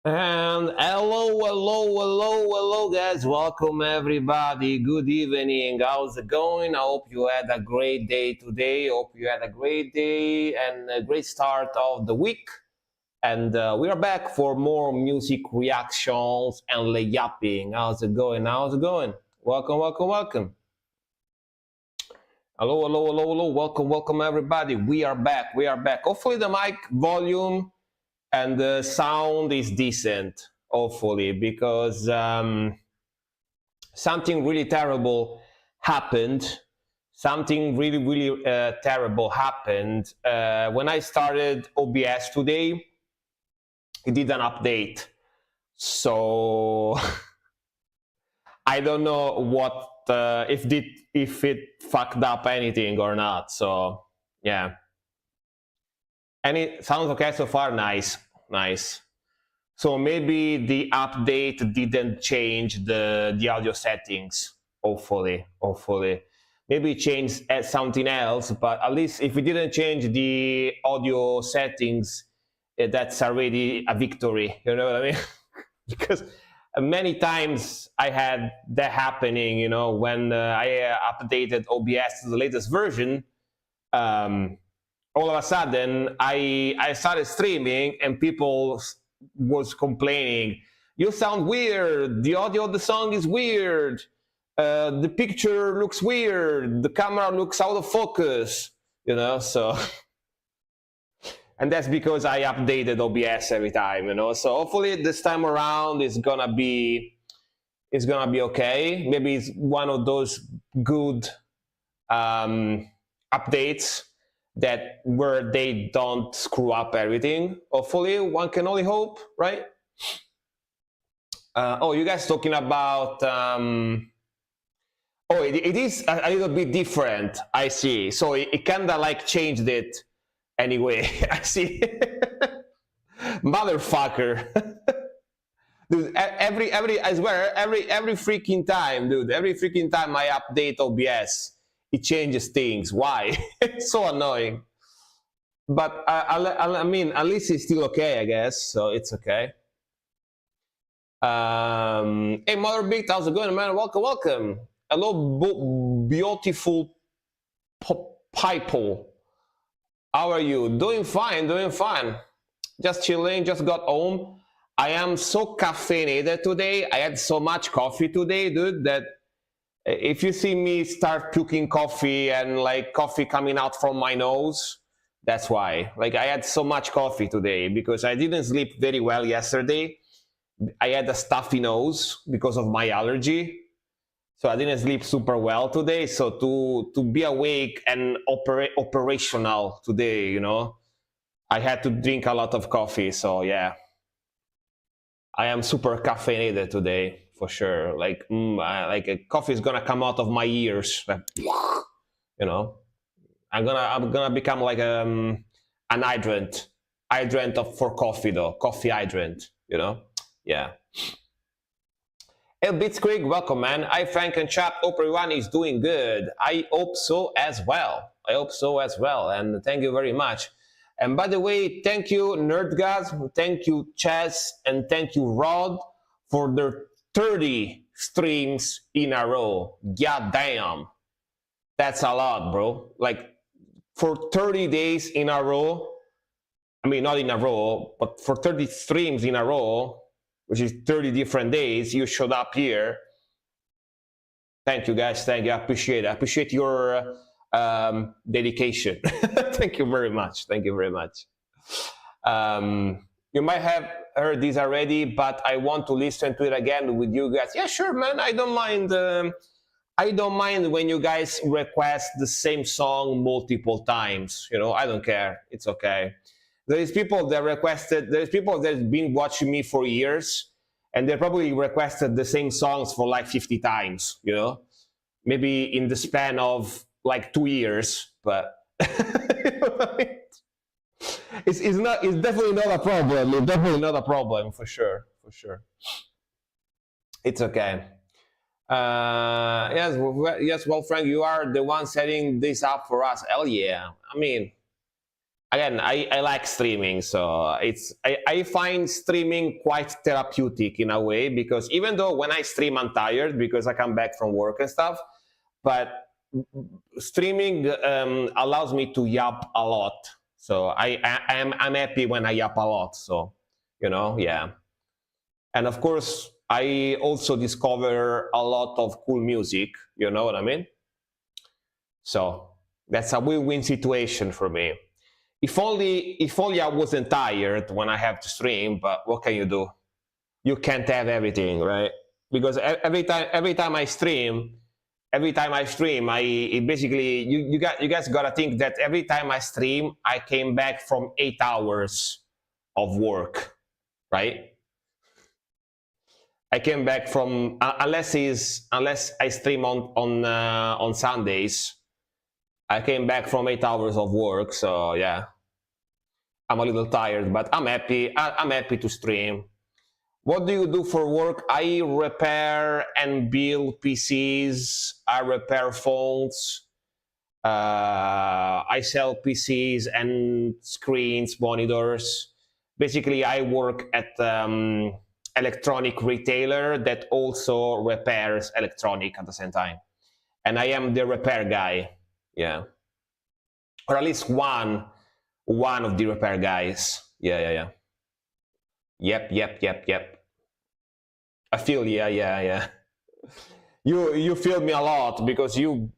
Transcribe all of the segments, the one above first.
And hello, guys. Welcome, everybody. Good evening. How's it going? I hope you had a great day today. Hope you had a great day and a great start of the week. And we are back for more music reactions and layupping. How's it going? How's it going? Welcome. Hello. Welcome, everybody. We are back. Hopefully, the mic volume and the sound is decent, hopefully, because something really terrible happened. Something really terrible happened when I started OBS today. It did an update, so I don't know what if it fucked up anything or not. So yeah, and it sounds okay so far. Nice. So maybe the update didn't change the audio settings. Hopefully. Maybe it changed something else, but at least if it didn't change the audio settings, that's already a victory. You know what I mean? Because many times I had that happening. You know, when I updated OBS to the latest version. All of a sudden I started streaming and people was complaining, you sound weird, the audio of the song is weird, the picture looks weird, the camera looks out of focus, you know. So and that's because I updated OBS every time, you know. So hopefully this time around it's gonna be okay. Maybe it's one of those good updates that where they don't screw up everything. Hopefully, one can only hope, right? Oh, you guys talking about? Oh, it is a little bit different. I see. So it kind of like changed it anyway. I see. Motherfucker. Dude, I swear, every freaking time, dude, every freaking time I update OBS, it changes things. Why? It's so annoying. But I mean, at least it's still okay, I guess. So it's okay. Hey, Mother Big, how's it going, man? Welcome. Hello, beautiful people. How are you? Doing fine. Just chilling. Just got home. I am so caffeinated today. I had so much coffee today, dude, that if you see me start puking coffee and like coffee coming out from my nose, that's why. Like I had so much coffee today because I didn't sleep very well yesterday. I had a stuffy nose because of my allergy. So I didn't sleep super well today. So to be awake and operational today, you know, I had to drink a lot of coffee. So yeah, I am super caffeinated today for sure. Like coffee is gonna come out of my ears, like, you know. I'm gonna become like an hydrant for coffee though, coffee hydrant, you know. Yeah. Hey, Blitzkrieg, welcome, man. Hi, Frank and chat. Hope everyone is doing good. I hope so as well. And thank you very much. And by the way, thank you, Nerdgas, thank you, Chaz, and thank you, Rod, for their 30 streams in a row. God damn. That's a lot, bro. Like, for 30 days in a row, I mean, not in a row, but for 30 streams in a row, which is 30 different days, you showed up here. Thank you, guys. Thank you. I appreciate it. I appreciate your dedication. Thank you very much. You might have heard this already, but I want to listen to it again with you guys. Yeah, sure, man. I don't mind. I don't mind when you guys request the same song multiple times. You know, I don't care. It's okay. There's people that have been watching me for years, and they probably requested the same songs for like 50 times, you know, maybe in the span of like 2 years, but it's definitely not a problem. It's definitely not a problem for sure. It's okay. Yes, well, Frank, you are the one setting this up for us. Hell yeah. I mean, again, I like streaming, so I find streaming quite therapeutic in a way, because even though when I stream I'm tired because I come back from work and stuff, but streaming allows me to yap a lot. So I'm happy when I yap a lot. So yeah. And of course, I also discover a lot of cool music. You know what I mean? So that's a win-win situation for me. If only I wasn't tired when I have to stream, but what can you do? You can't have everything, right? Because every time I stream, I basically you guys gotta think that every time I stream, I came back from 8 hours of work, right? I came back from unless I stream on Sundays, I came back from 8 hours of work, so yeah, I'm a little tired, but I'm happy. I'm happy to stream. What do you do for work? I repair and build PCs. I repair phones. I sell PCs and screens, monitors. Basically, I work at electronic retailer that also repairs electronic at the same time, and I am the repair guy. Yeah, or at least one of the repair guys. Yeah. Yep. I feel, yeah. You feel me a lot because you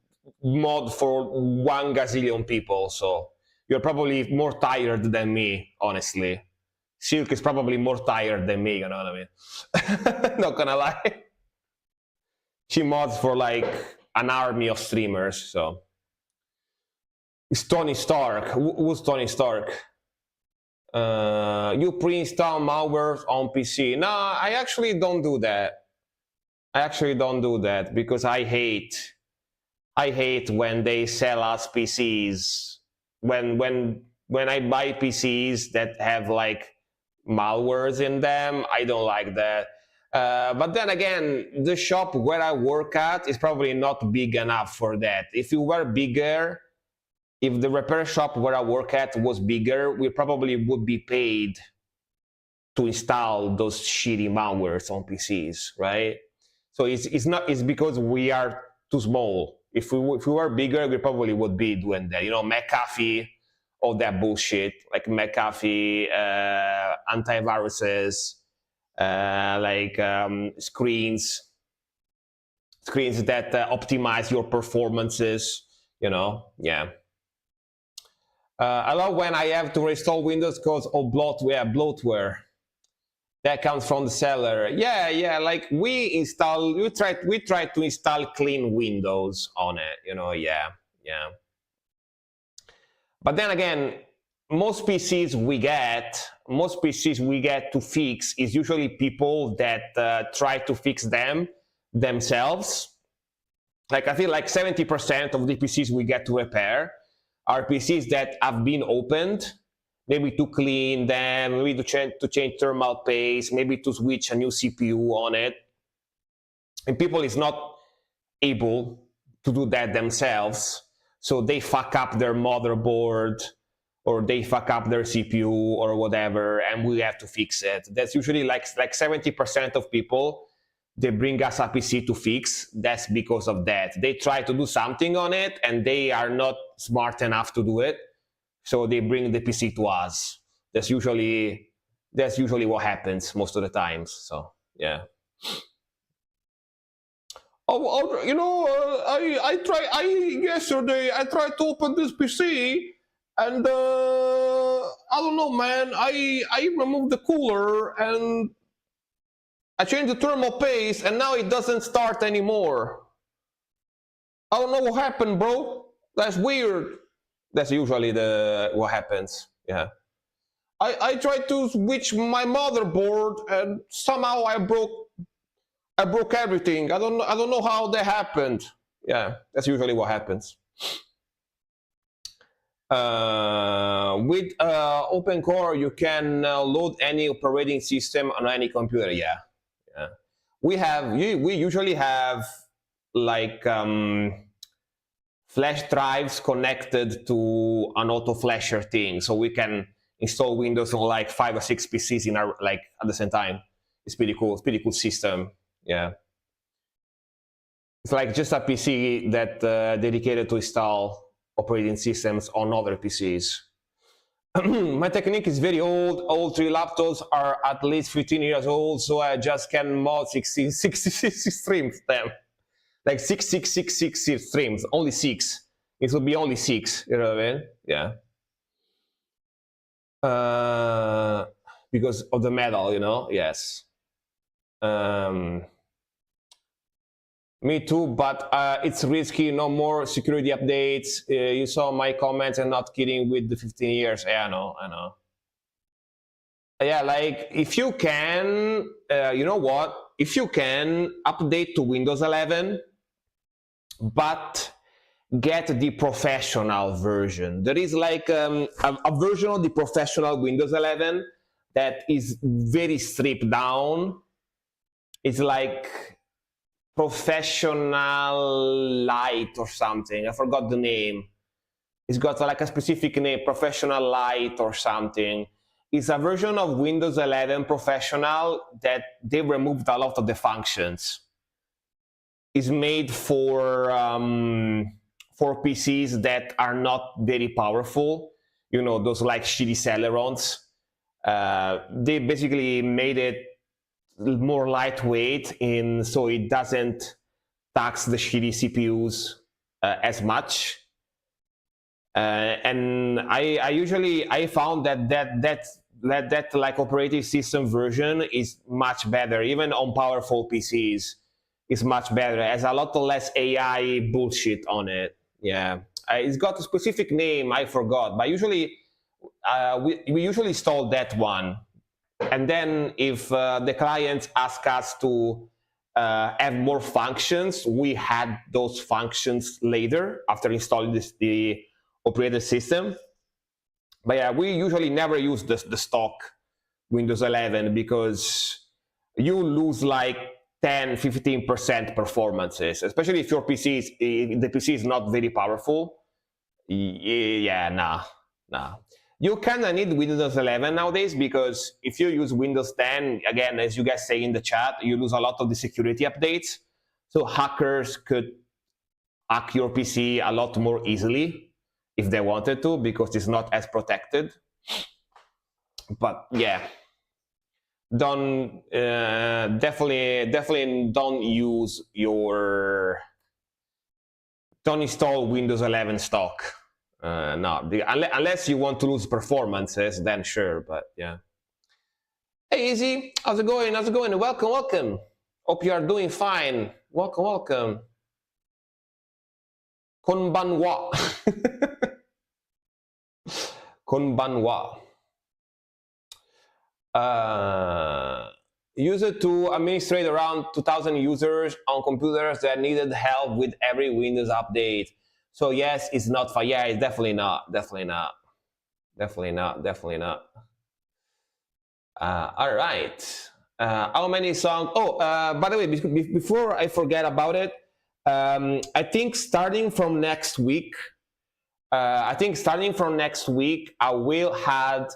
mod for 1 gazillion people, so you're probably more tired than me, honestly. Silk is probably more tired than me, you know what I mean? Not gonna lie. She mods for like an army of streamers, so. It's Tony Stark. Who's Tony Stark? You pre-install malware on PC. No, I actually don't do that. Because I hate when they sell us PCs. When I buy PCs that have like malwares in them, I don't like that. But then again, the shop where I work at is probably not big enough for that. If you were bigger, if the repair shop where I work at was bigger, we probably would be paid to install those shitty malwares on PCs, right? So it's because we are too small. If we were bigger, we probably would be doing that. McAfee, all that bullshit, like McAfee, antiviruses, screens that optimize your performances. Yeah. I love when I have to reinstall Windows because of bloatware that comes from the seller. Yeah. Like we try to install clean Windows on it. Yeah. But then again, most PCs we get to fix is usually people that try to fix them themselves. Like I feel like 70% of the PCs we get to repair are PCs that have been opened, maybe to clean them, maybe to change thermal paste, maybe to switch a new CPU on it. And people is not able to do that themselves, so they fuck up their motherboard or they fuck up their CPU or whatever, and we have to fix it. That's usually like 70% of people. They bring us a PC to fix. That's because of that. They try to do something on it and they are not smart enough to do it, so they bring the PC to us. That's usually what happens most of the times. So yeah. Yesterday I tried to open this PC and I don't know, man. I removed the cooler and I changed the thermal paste and now it doesn't start anymore. I don't know what happened, bro. That's weird. That's usually what happens. Yeah. I tried to switch my motherboard and somehow I broke everything. I don't know how that happened. Yeah, that's usually what happens. With OpenCore, you can load any operating system on any computer. Yeah. We usually have like flash drives connected to an auto flasher thing, so we can install Windows on like 5 or 6 PCs in our like at the same time. It's pretty cool. It's pretty cool system. Yeah, it's like just a PC that dedicated to install operating systems on other PCs. My Technic is very old. All 3 laptops are at least 15 years old, so I just can mod 66 streams them. Like 6 streams, only 6. It will be only 6, you know what I mean? Yeah. Because of the metal, you know? Yes. Me too, but it's risky. No more security updates. You saw my comments. I'm not kidding with the 15 years. Yeah, I know. Yeah, like if you can, you know what? If you can update to Windows 11, but get the professional version. There is like a version of the professional Windows 11 that is very stripped down. It's like Professional Light or something. I forgot the name. It's got like a specific name, Professional Light or something. It's a version of Windows 11 Professional that they removed a lot of the functions. It's made for PCs that are not very powerful. You know, those like shitty Celerons. They basically made it more lightweight so it doesn't tax the shitty CPUs as much. And I found that like operating system version is much better, even on powerful PCs. Is much better. It has a lot less AI bullshit on it. Yeah, it's got a specific name. I forgot, but usually we usually install that one. And then if the clients ask us to have more functions, we add those functions later after installing the operating system. But yeah, we usually never use the stock Windows 11 because you lose like 10-15% performances, especially if your if the PC is not very powerful. Yeah, nah. You kind of need Windows 11 nowadays because if you use Windows 10, again, as you guys say in the chat, you lose a lot of the security updates. So hackers could hack your PC a lot more easily if they wanted to because it's not as protected. But yeah, definitely don't install Windows 11 stock. No, unless you want to lose performances, then sure, but yeah. Hey, Easy, how's it going? Welcome. Hope you are doing fine. Welcome. Konbanwa. Konbanwa. Use it to administrate around 2,000 users on computers that needed help with every Windows update. So yes, it's not fun. Yeah, it's definitely not. All right. How many songs? Oh, by the way, before I forget about it, I think starting from next week, I will add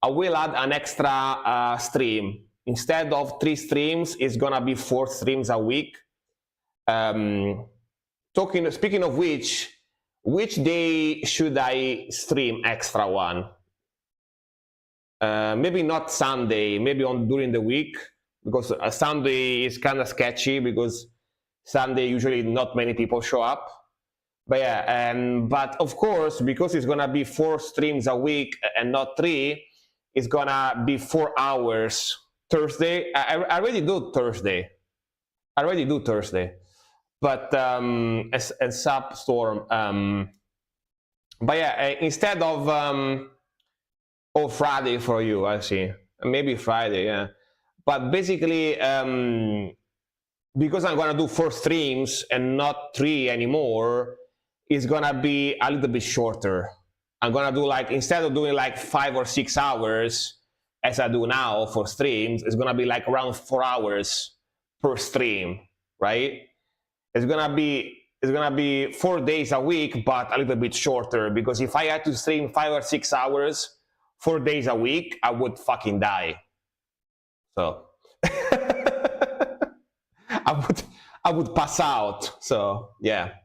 an extra stream. Instead of 3 streams, it's gonna be 4 streams a week. Speaking of which day should I stream extra one? Maybe not Sunday, maybe during the week, because Sunday is kind of sketchy because Sunday usually not many people show up. But yeah, but of course, because it's gonna be 4 streams a week and not 3, it's gonna be 4 hours. Thursday, I already do Thursday. But as Substorm. But yeah, instead of Friday for you, I see. Maybe Friday, yeah. But basically, because I'm gonna do 4 streams and not 3 anymore, it's gonna be a little bit shorter. I'm gonna do like, instead of doing like 5 or 6 hours as I do now for streams, it's gonna be like around 4 hours per stream, right? It's gonna be it's gonna be 4 days a week, but a little bit shorter, because if I had to stream 5 or 6 hours, 4 days a week, I would fucking die. So I would pass out. So yeah,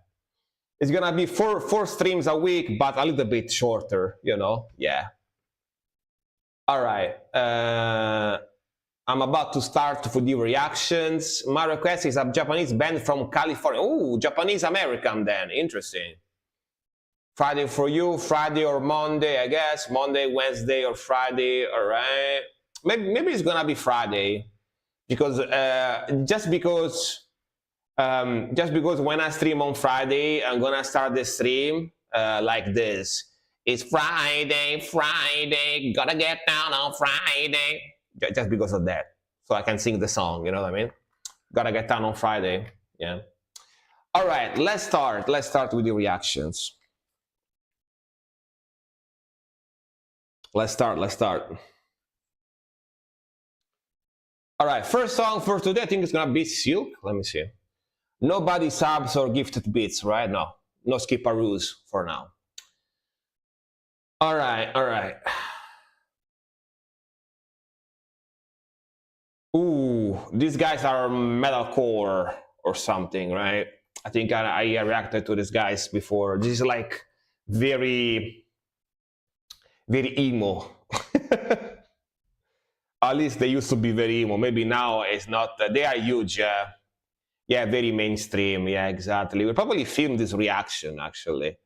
it's gonna be four streams a week, but a little bit shorter, you know. Yeah. All right. I'm about to start for the reactions. My request is a Japanese band from California. Oh, Japanese American then. Interesting. Friday for you, Friday or Monday, I guess. Monday, Wednesday, or Friday. All right. Maybe it's gonna be Friday, because just because when I stream on Friday, I'm gonna start the stream like this. It's Friday, gotta get down on Friday. Just because of that, so I can sing the song, you know what I mean? Gotta get down on Friday. Yeah. All right, let's start with the reactions. Let's start. All right, first song for today, I think it's gonna be Silk. Let me see. Nobody subs or gifted bits, right? No skipparoos for now. All right. Ooh, these guys are metalcore or something, right? I think I reacted to these guys before. This is like very emo. At least they used to be very emo. Maybe now it's not. They are huge. Yeah, very mainstream. Yeah, exactly. We'll probably film this reaction, actually,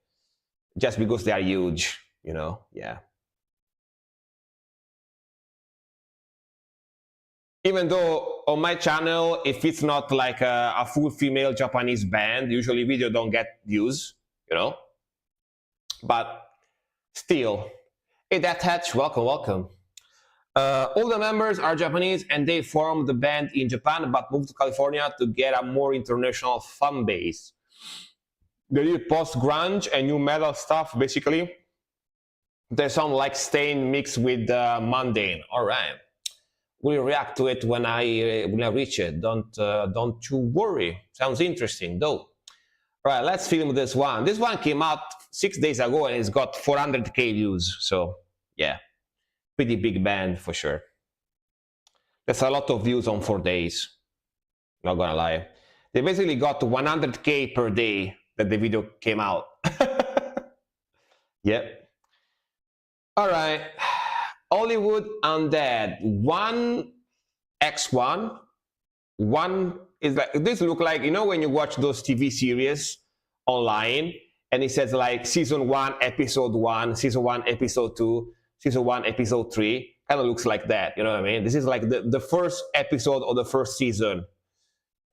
just because they are huge, you know? Yeah. Even though on my channel, if it's not like a full female Japanese band, usually video don't get views, you know? But still, hey, that Hatch, welcome. All the members are Japanese, and they formed the band in Japan, but moved to California to get a more international fan base. They did post-grunge and new metal stuff, basically. They sound like Stain mixed with Mundane. All right. We'll react to it when I reach it. Don't you worry. Sounds interesting, though. All right, let's film this one. This one came out 6 days ago, and it's got 400k views. So yeah, pretty big band for sure. That's a lot of views on 4 days. Not gonna lie. They basically got 100k per day that the video came out. Yep. All right. Hollywood Undead 1x1. One is like, this look like, you know, when you watch those TV series online and it says like season 1 episode 1, season 1 episode 2, season 1 episode 3, kind of looks like that, you know what I mean? This is like the first episode of the first season,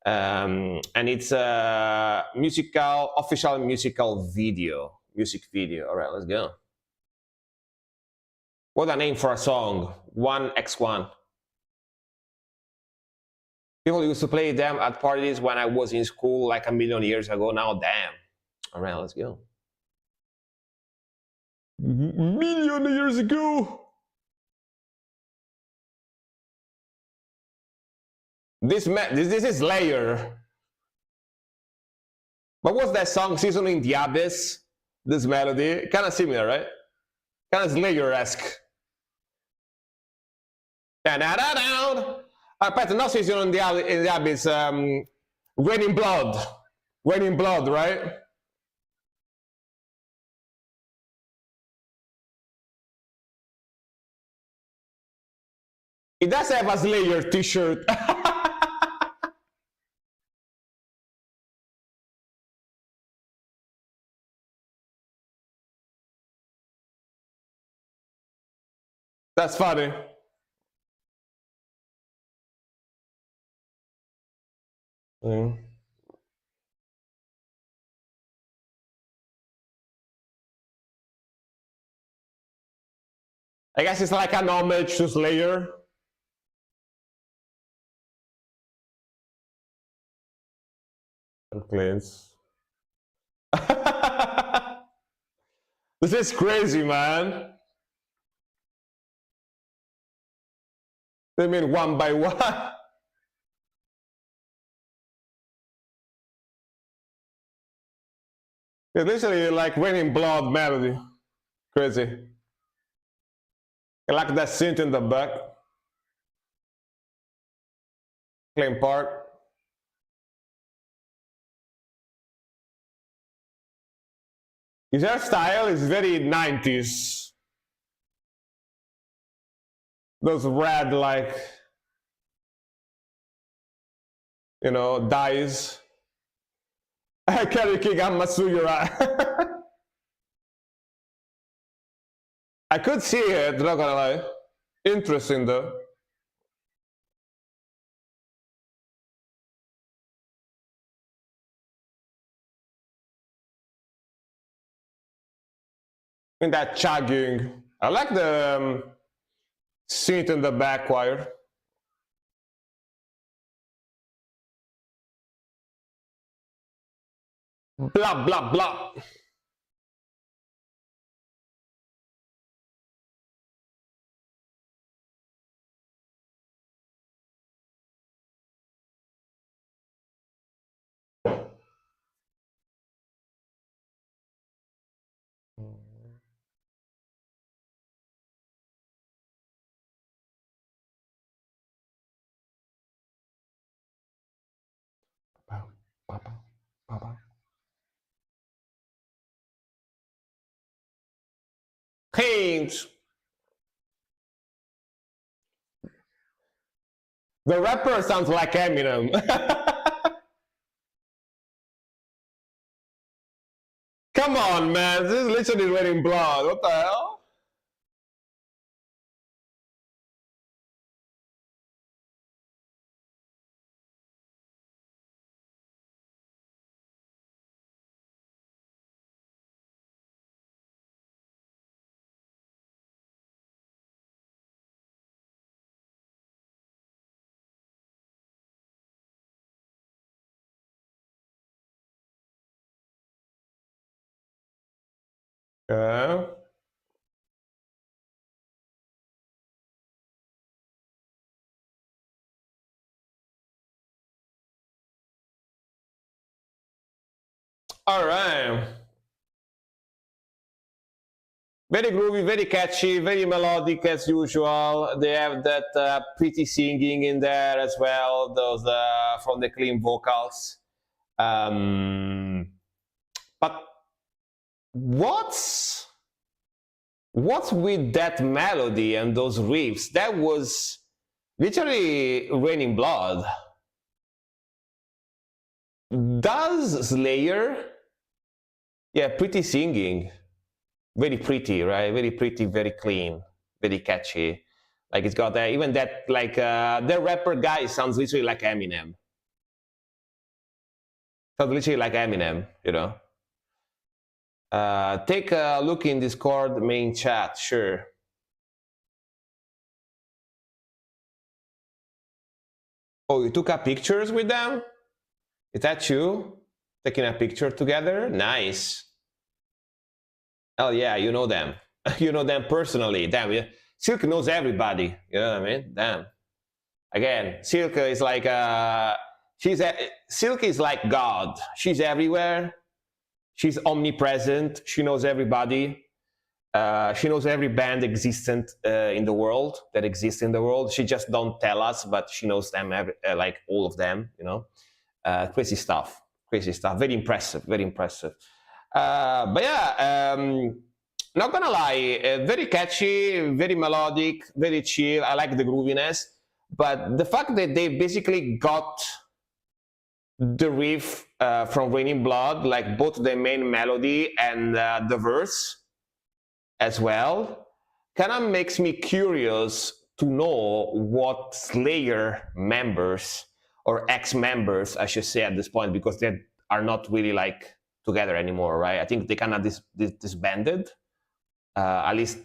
and it's a official music video. All right, let's go. What a name for a song, 1x1. People used to play them at parties when I was in school like a million years ago. Now, damn. All right, let's go. Million years ago. This is Slayer. But what's that song, Season in the Abyss? This melody, kind of similar, right? Kind of Slayer-esque. Aspetta, not Season in the Abyss, Raining Blood. Raining Blood, right? It does have a Slayer t-shirt. That's funny. Mm. I guess it's like an homage to Slayer. Cleans. This is crazy, man. They mean one by one. It's literally like Raining Blood melody. Crazy. I like that synth in the back. Clean part. His hairstyle is very 90s. Those red, like, you know, dyes. Kerry King and Masuyura. I could see it, not gonna lie. Interesting though. In that chugging. I like the synth in the back choir. Blah, blah, blah. Hint. The rapper sounds like Eminem. Come on, man. This is literally Raining Blood. What the hell? Yeah. All right. Very groovy, very catchy, very melodic as usual. They have that pretty singing in there as well, those from the clean vocals. But what's with that melody and those riffs? That was literally Raining Blood. Does Slayer? Yeah, pretty singing. Very pretty, right? Very pretty, very clean, very catchy. Like it's got that, even that, like the rapper guy sounds literally like Eminem. Sounds literally like Eminem, you know. Take a look in Discord main chat, sure. Oh, you took up pictures with them? Is that you? Taking a picture together? Nice. Oh yeah, you know them. You know them personally. Damn, yeah. Silk knows everybody. You know what I mean? Damn. Again, Silk is like Silk is like God. She's everywhere. She's omnipresent. She knows everybody. She knows every band existent in the world that exists in the world. She just don't tell us, but she knows them, like all of them. You know, crazy stuff. Crazy stuff. Very impressive. Very impressive. But yeah, not gonna lie, very catchy, very melodic, very chill. I like the grooviness, but the fact that they basically got the riff from Raining Blood, like both the main melody and the verse as well, kind of makes me curious to know what Slayer members or ex-members, I should say at this point, because they are not really like together anymore, right? I think they kind of disbanded, at least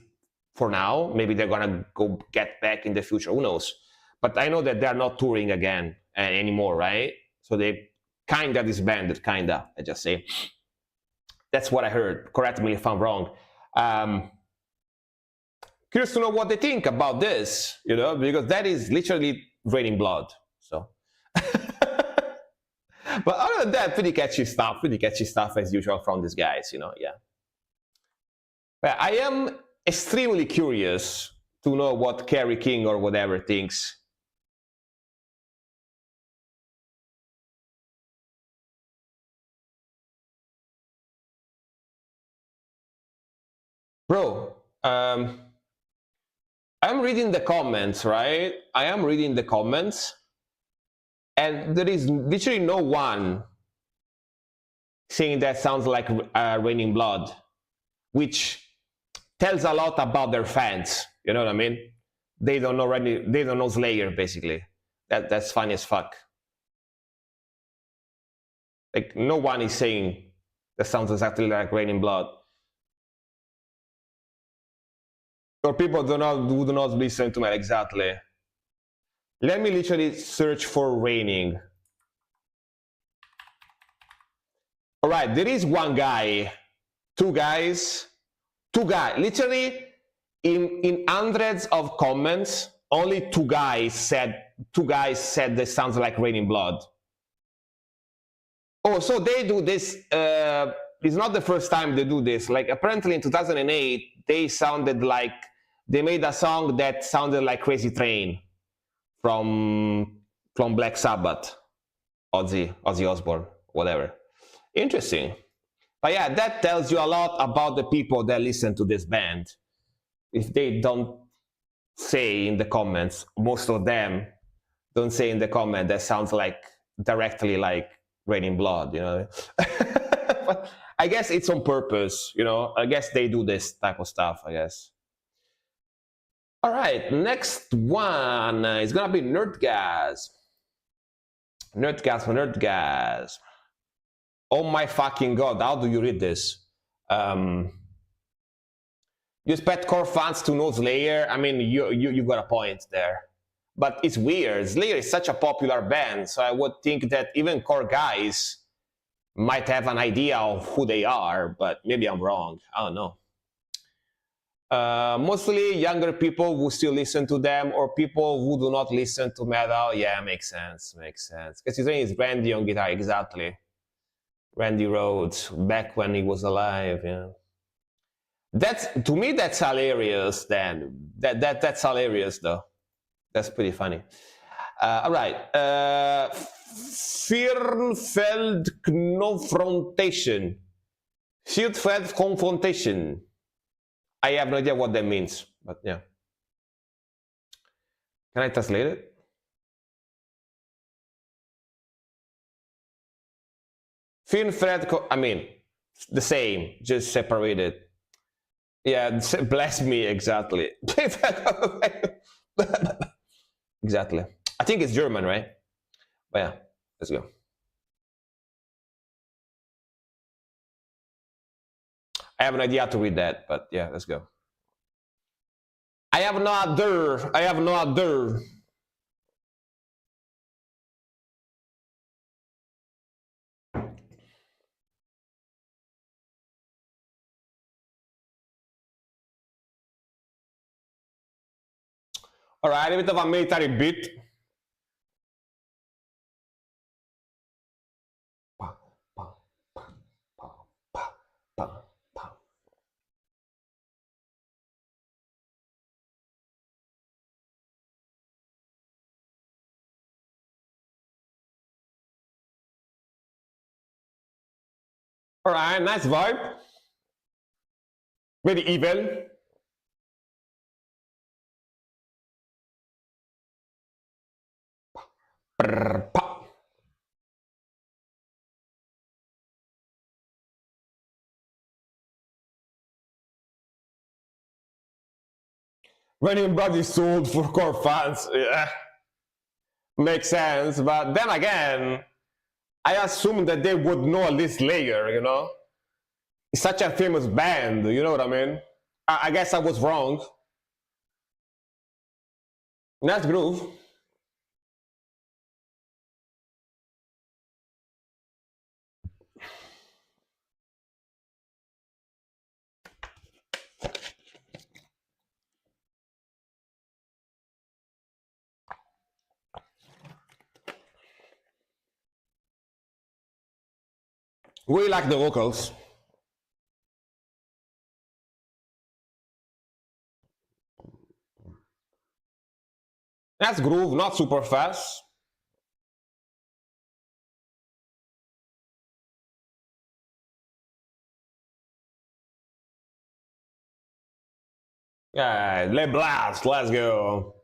for now. Maybe they're gonna go get back in the future, who knows? But I know that they're not touring again anymore, right? So they kind of disbanded, kind of, I just say. That's what I heard. Correct me if I'm wrong. Curious to know what they think about this, you know, because that is literally Raining Blood. So, But other than that, pretty catchy stuff as usual from these guys, yeah. But I am extremely curious to know what Kerry King or whatever thinks. Bro, I'm reading the comments, right? I am reading the comments, and there is literally no one saying that sounds like Raining Blood, which tells a lot about their fans. You know what I mean? They don't know Slayer, basically. That's funny as fuck. Like, no one is saying that sounds exactly like Raining Blood. Or people do not listen to me exactly. Let me literally search for Raining. All right, there is one guy, two guys, literally in hundreds of comments, only two guys said that sounds like Raining Blood. Oh, so they do this. It's not the first time they do this. Like, apparently in 2008, they made a song that sounded like Crazy Train from Black Sabbath, Ozzy Osbourne, whatever. Interesting. But yeah, that tells you a lot about the people that listen to this band. If they don't say in the comments, most of them don't say in the comment that sounds like directly like Raining Blood, But I guess it's on purpose, I guess they do this type of stuff, I guess. All right, next one is gonna be Nerdgasm. Nerdgasm. Oh my fucking god, how do you read this? You expect core fans to know Slayer? I mean, you got a point there. But it's weird. Slayer is such a popular band, so I would think that even core guys might have an idea of who they are, but maybe I'm wrong. I don't know. Mostly younger people who still listen to them, or people who do not listen to metal. Yeah, makes sense. Because his name is Randy on guitar, exactly. Randy Rhoads, back when he was alive, yeah. To me, that's hilarious, then. That's hilarious, though. That's pretty funny. All right. Firnfeld Confrontation. Firnfeld Confrontation. I have no idea what that means, but yeah. Can I translate it? Firnfeld, I mean, the same, just separated. Yeah, bless me, exactly. Exactly. I think it's German, right? But yeah, let's go. I have an idea how to read that, but yeah, let's go. I have no other. All right, a bit of a military beat. All right, nice vibe. Very evil. Raining Blood is sold for core fans. Yeah. Makes sense, but then again, I assume that they would know at least Slayer, It's such a famous band, you know what I mean? I guess I was wrong. Nice groove. We like the vocals. That's groove, not super fast. Yeah, let blast, let's go.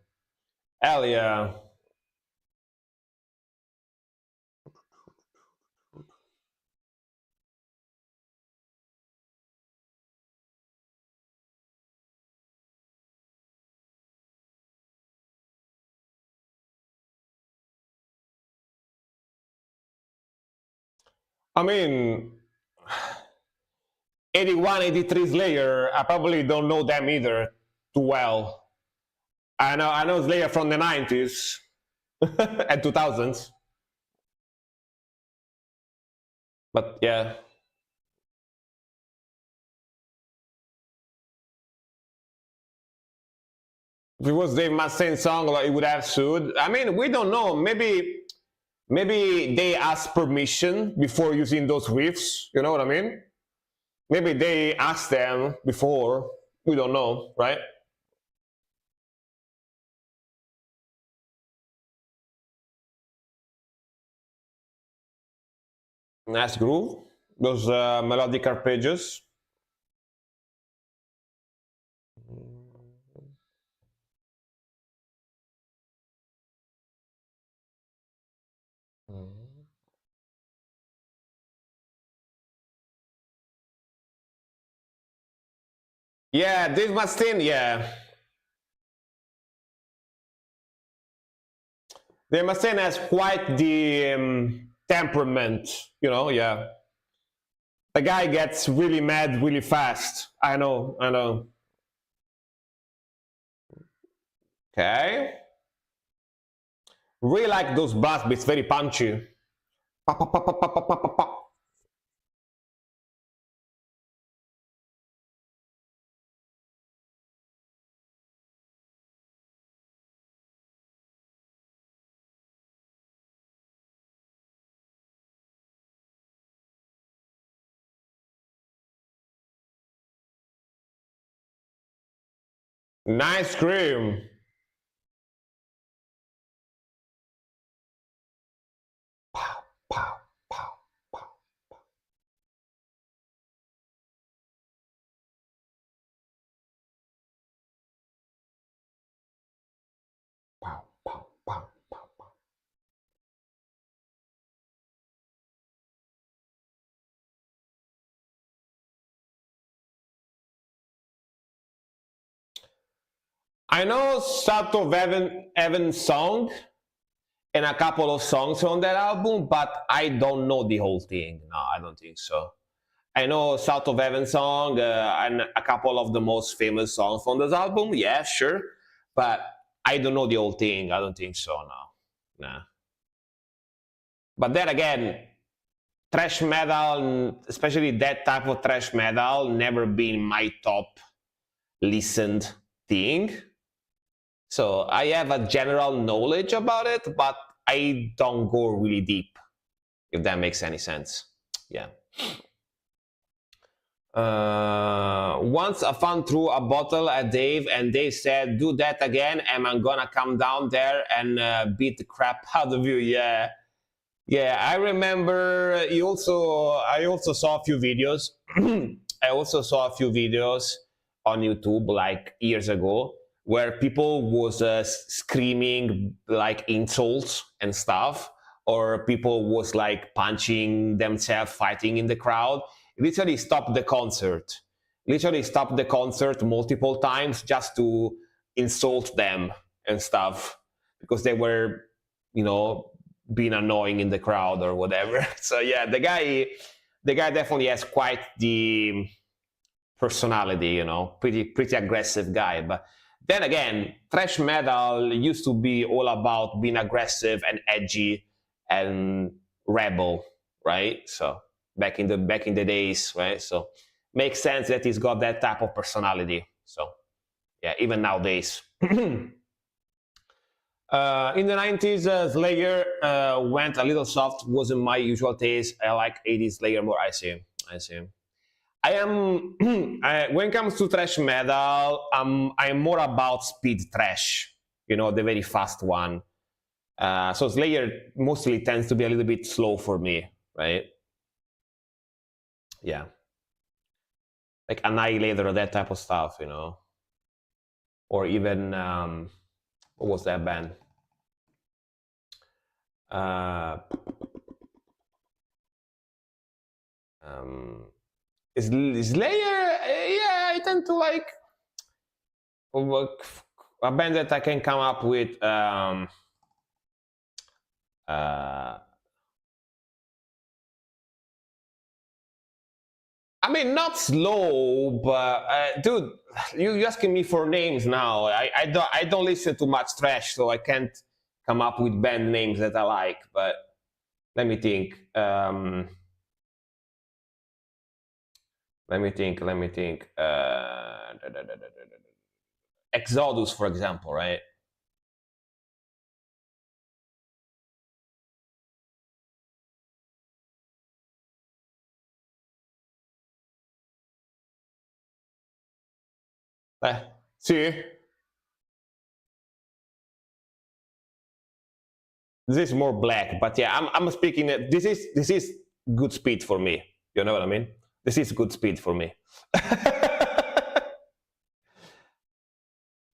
Hell yeah. I mean, 81, 83 Slayer, I probably don't know them either too well. I know Slayer from the 90s and 2000s. But yeah. If it was Dave Mustaine song, like, it would have sued. I mean, we don't know. Maybe they asked permission before using those riffs. You know what I mean? Maybe they asked them before. We don't know, right? Nice groove. Those melodic arpeggios. Yeah, Dave Mustaine, yeah. Dave Mustaine has quite the temperament, you know, yeah. The guy gets really mad really fast. I know, I know. Okay. Really like those blast beats, very punchy. Pa, pa, pa, pa, pa, pa, pa, pa, pa. Nice scream. Pow, pow, pow, pow, pow, pow, pow, pow, pow. I know South of Heaven song and a couple of songs on that album, but I don't know the whole thing. No, I don't think so. I know South of Heaven song and a couple of the most famous songs on this album. Yeah, sure, but I don't know the whole thing. I don't think so. No, nah. But then again, thrash metal, especially that type of thrash metal, never been my top listened thing. So I have a general knowledge about it, but I don't go really deep, if that makes any sense. Yeah. Once a fan threw a bottle at Dave, and Dave said, "Do that again, and I'm gonna come down there and beat the crap out of you." Yeah, yeah. I remember. I also saw a few videos. I also saw a few videos on YouTube like years ago where people was screaming like insults and stuff, or people was like punching themselves, fighting in the crowd. Literally stopped the concert. Literally stopped the concert multiple times just to insult them and stuff because they were, you know, being annoying in the crowd or whatever. So yeah, the guy definitely has quite the personality, you know, pretty aggressive guy. But then again, thrash metal used to be all about being aggressive and edgy and rebel, right? So back in the days, right? So makes sense that he's got that type of personality. So yeah, even nowadays. In the 90s, Slayer went a little soft. Wasn't my usual taste. I like 80s Slayer more. I see. I see. I am when it comes to thrash metal, I'm more about speed thrash. You know, the very fast one. So Slayer mostly tends to be a little bit slow for me, right? Yeah, like Annihilator, that type of stuff, you know, or even what was that band? Uh, um, Slayer, yeah, I tend to like a band that I can come up with. I mean, not slow, but dude, you asking me for names now. I don't listen to much trash, so I can't come up with band names that I like. But let me think. Let me think. Let me think. Exodus, for example, right? See, this is more black, but yeah, I'm speaking. This is good speed for me. You know what I mean? This is good speed for me.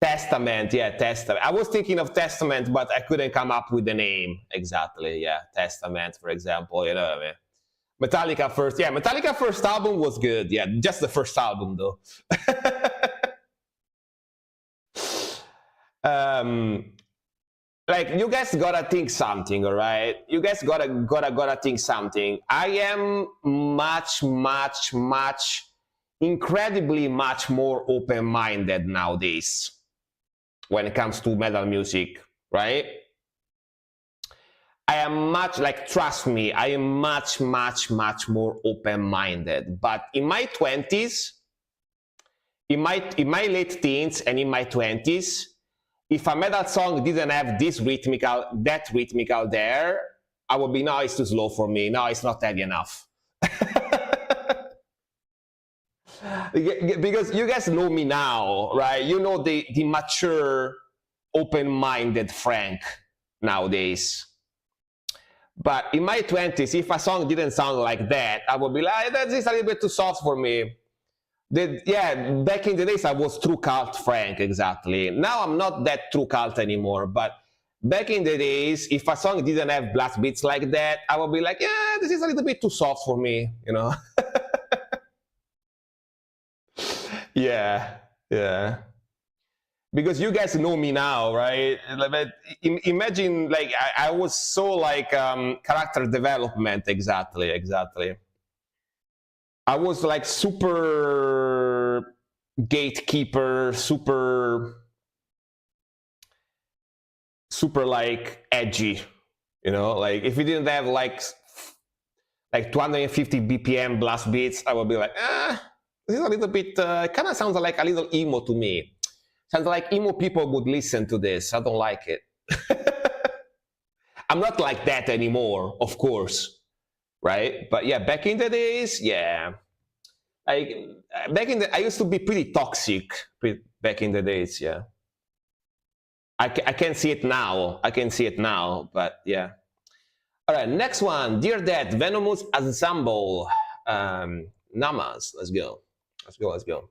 Testament, yeah, Testament. I was thinking of Testament, but I couldn't come up with the name exactly. Yeah, Testament, for example. You know what I mean? Metallica first, yeah, Metallica first album was good. Yeah, just the first album though. um, like you guys gotta think something, all right? You guys gotta think something. I am much, incredibly much more open-minded nowadays when it comes to metal music, right? I am much like, trust me, I am much more open-minded. But in my 20s, in my late teens and in my 20s, if a metal song didn't have that rhythmical there, I would be, no, it's too slow for me. No, it's not heavy enough. Because you guys know me now, right? You know the mature, open-minded Frank nowadays. But in my 20s, if a song didn't sound like that, I would be like, that's just a little bit too soft for me. Yeah, back in the days, I was true cult Frank, exactly. Now I'm not that true cult anymore, but back in the days, if a song didn't have blast beats like that, I would be like, yeah, this is a little bit too soft for me, you know? Yeah, yeah. Because you guys know me now, right? Imagine, like, I was so like character development, exactly. I was like super gatekeeper, super like edgy, you know. Like if you didn't have like 250 BPM blast beats, I would be like, this is a little bit. Kind of sounds like a little emo to me. Sounds like emo people would listen to this. I don't like it. I'm not like that anymore, of course, right? But yeah, back in the days, yeah. Like I used to be pretty toxic back in the days, yeah. I can see it now. I can see it now, but yeah. All right, next one. Dear Dad, Venomous Ensemble. Namas. Let's go. Let's go.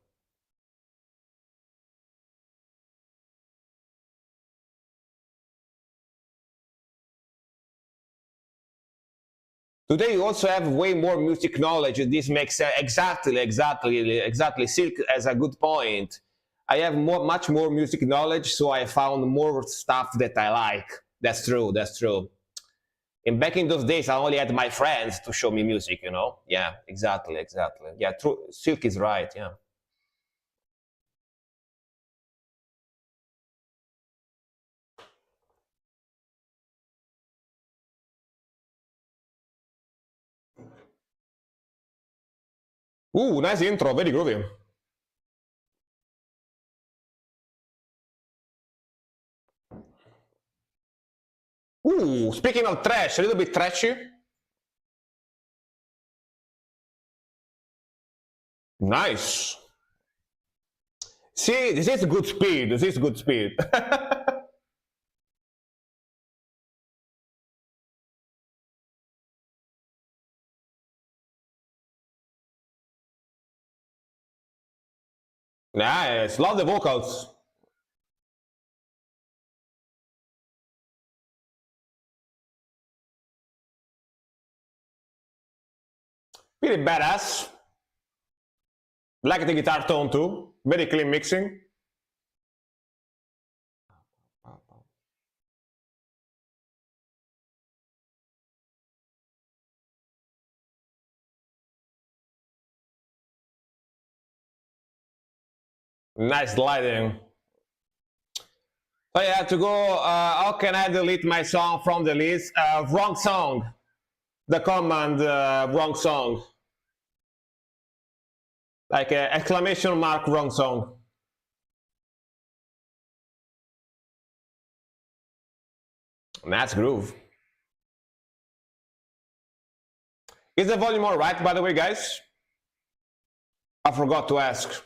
Today you also have way more music knowledge. This makes sense. Exactly. Silk has a good point. I have much more music knowledge, so I found more stuff that I like. That's true. That's true. And back in those days, I only had my friends to show me music. You know? Yeah, exactly. Yeah, true. Silk is right. Yeah. Nice intro. Very groovy. Ooh, speaking of trash, a little bit trashy. Nice. See, this is good speed. This is good speed. Nice. Love the vocals. Pretty badass. Like the guitar tone too. Very clean mixing. Nice lighting. So yeah, to go, how can I delete my song from the list? Wrong song. The command, wrong song. Like exclamation mark, wrong song. Nice groove. Is the volume all right, by the way, guys? I forgot to ask.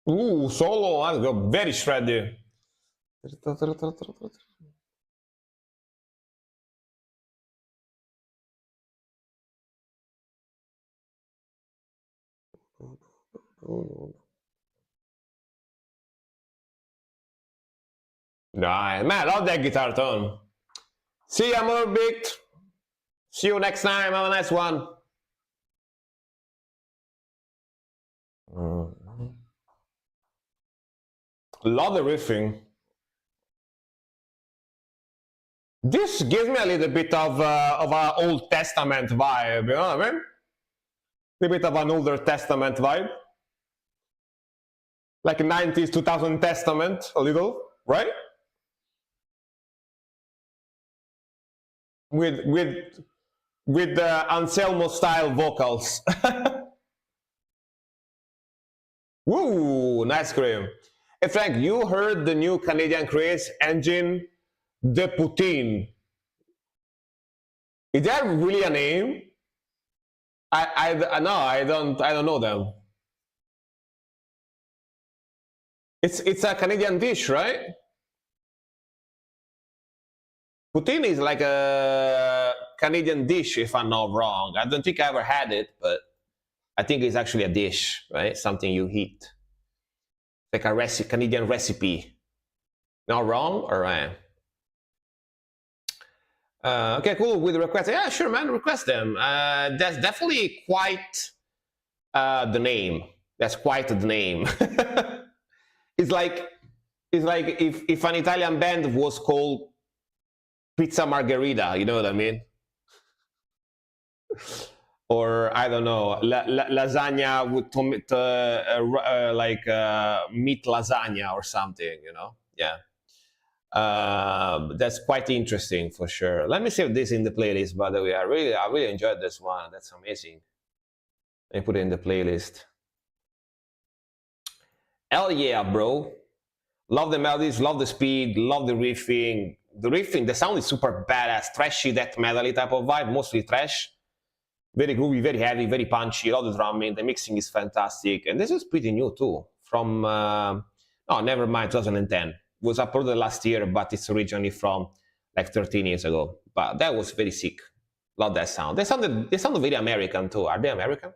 Ooh, solo, let's go. Very shreddy. Nice. Man, I love that guitar tone. See ya, Morbid. See you next time. Have a nice one. Love the riffing. This gives me a little bit of an Old Testament vibe, you know what I mean? A little bit of an Older Testament vibe. Like 90s, 2000 Testament, a little, right? With the Anselmo style vocals. Woo, nice scream. Hey Frank, you heard the new Canadian craze engine, the Poutine. Is that really a name? No, I don't know them. It's a Canadian dish, right? Poutine is like a Canadian dish, if I'm not wrong. I don't think I ever had it, but I think it's actually a dish, right? Something you eat. Like a Canadian recipe. Not wrong, or right? Okay, cool. With the request, yeah, sure, man. Request them. That's definitely quite the name. That's quite the name. It's like if an Italian band was called Pizza Margherita. You know what I mean? Or I don't know, lasagna with like meat lasagna or something. You know? Yeah. That's quite interesting for sure. Let me save this in the playlist, by the way. I really enjoyed this one. That's amazing. Let me put it in the playlist. Hell yeah, bro. Love the melodies, love the speed, love the riffing. The sound is super badass, trashy, death metal type of vibe, mostly trash. Very groovy, very heavy, very punchy. Love the drumming, the mixing is fantastic. And this is pretty new too. From, oh, never mind, 2010. Was uploaded last year, but it's originally from like 13 years ago. But that was very sick. Love that sound. They sounded very American too. Are they American?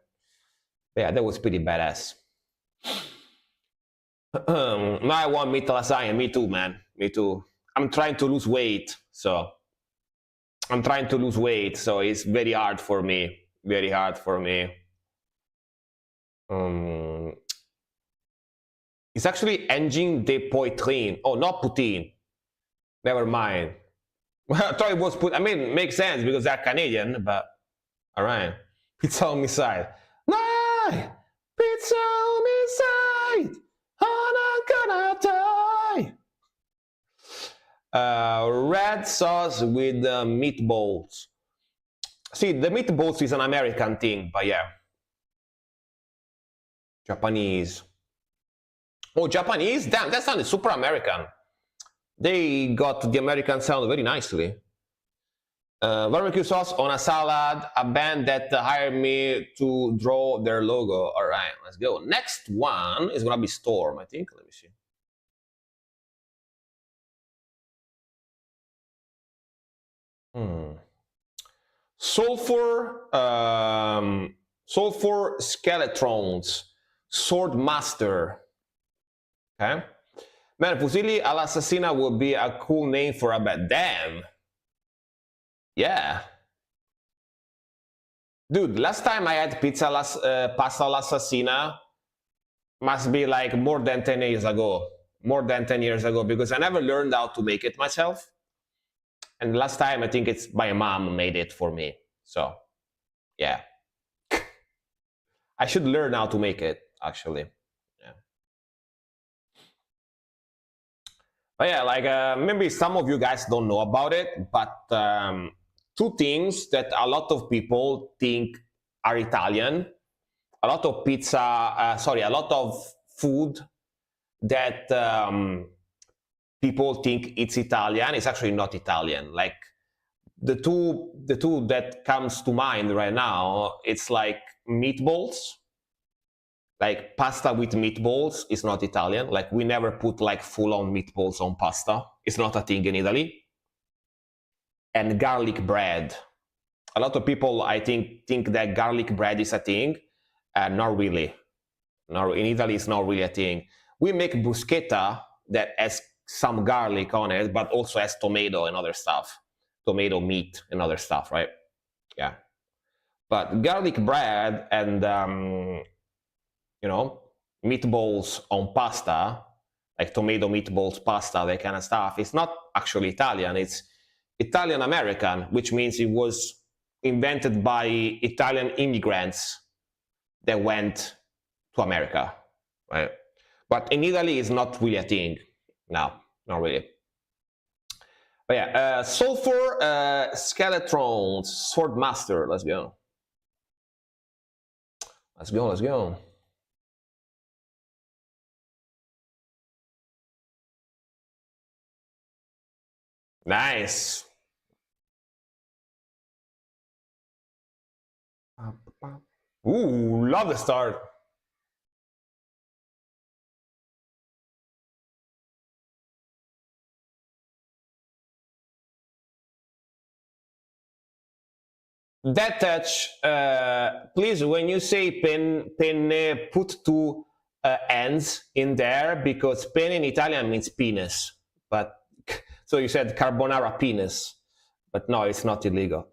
Yeah, that was pretty badass. Now I want meat lasagna. Me too, man. Me too. I'm trying to lose weight, so it's very hard for me. Very hard for me. It's actually engine de poitrine. Oh, not poutine. Never mind. I thought it was put. I mean, makes sense because they're Canadian, but all right. Pizza on my side. No, pizza on my side. I'm not gonna die. Red sauce with meatballs. See, the meatballs is an American thing, but yeah. Japanese. Oh, Japanese? Damn, that sounded super American. They got the American sound very nicely. Barbecue sauce on a salad, a band that hired me to draw their logo. All right, let's go. Next one is gonna be Storm, I think. Let me see. Sulfur, Sulfur Skeletrons, Swordmaster. Okay. Man, Fusilli all'Assassina would be a cool name for a band. Damn. Yeah. Dude, last time I had pasta all'Assassina must be like more than 10 years ago. More than 10 years ago, because I never learned how to make it myself. And last time I think it's my mom made it for me. So, yeah. I should learn how to make it, actually. Yeah. But yeah, like maybe some of you guys don't know about it, but two things that a lot of people think are Italian. A lot of pizza, a lot of food that people think it's Italian. It's actually not Italian. Like the two that comes to mind right now, it's like meatballs. Like pasta with meatballs is not Italian. Like we never put like full-on meatballs on pasta. It's not a thing in Italy. And garlic bread. A lot of people, I think that garlic bread is a thing. Not really. No, in Italy, it's not really a thing. We make bruschetta that has some garlic on it, but also has tomato and other stuff. Tomato meat and other stuff, right? Yeah. But garlic bread and meatballs on pasta, like tomato meatballs pasta, that kind of stuff, it's not actually Italian. It's Italian American, which means it was invented by Italian immigrants that went to America, right? But in Italy, it's not really a thing. No, not really. But yeah, Sulfur Skeletrons, Swordmaster. Let's go. Let's go, let's go. Nice. Ooh, love the start. That touch, please, when you say penne, put two ends in there, because penne in Italian means penis. But so you said carbonara penis, but no, it's not illegal.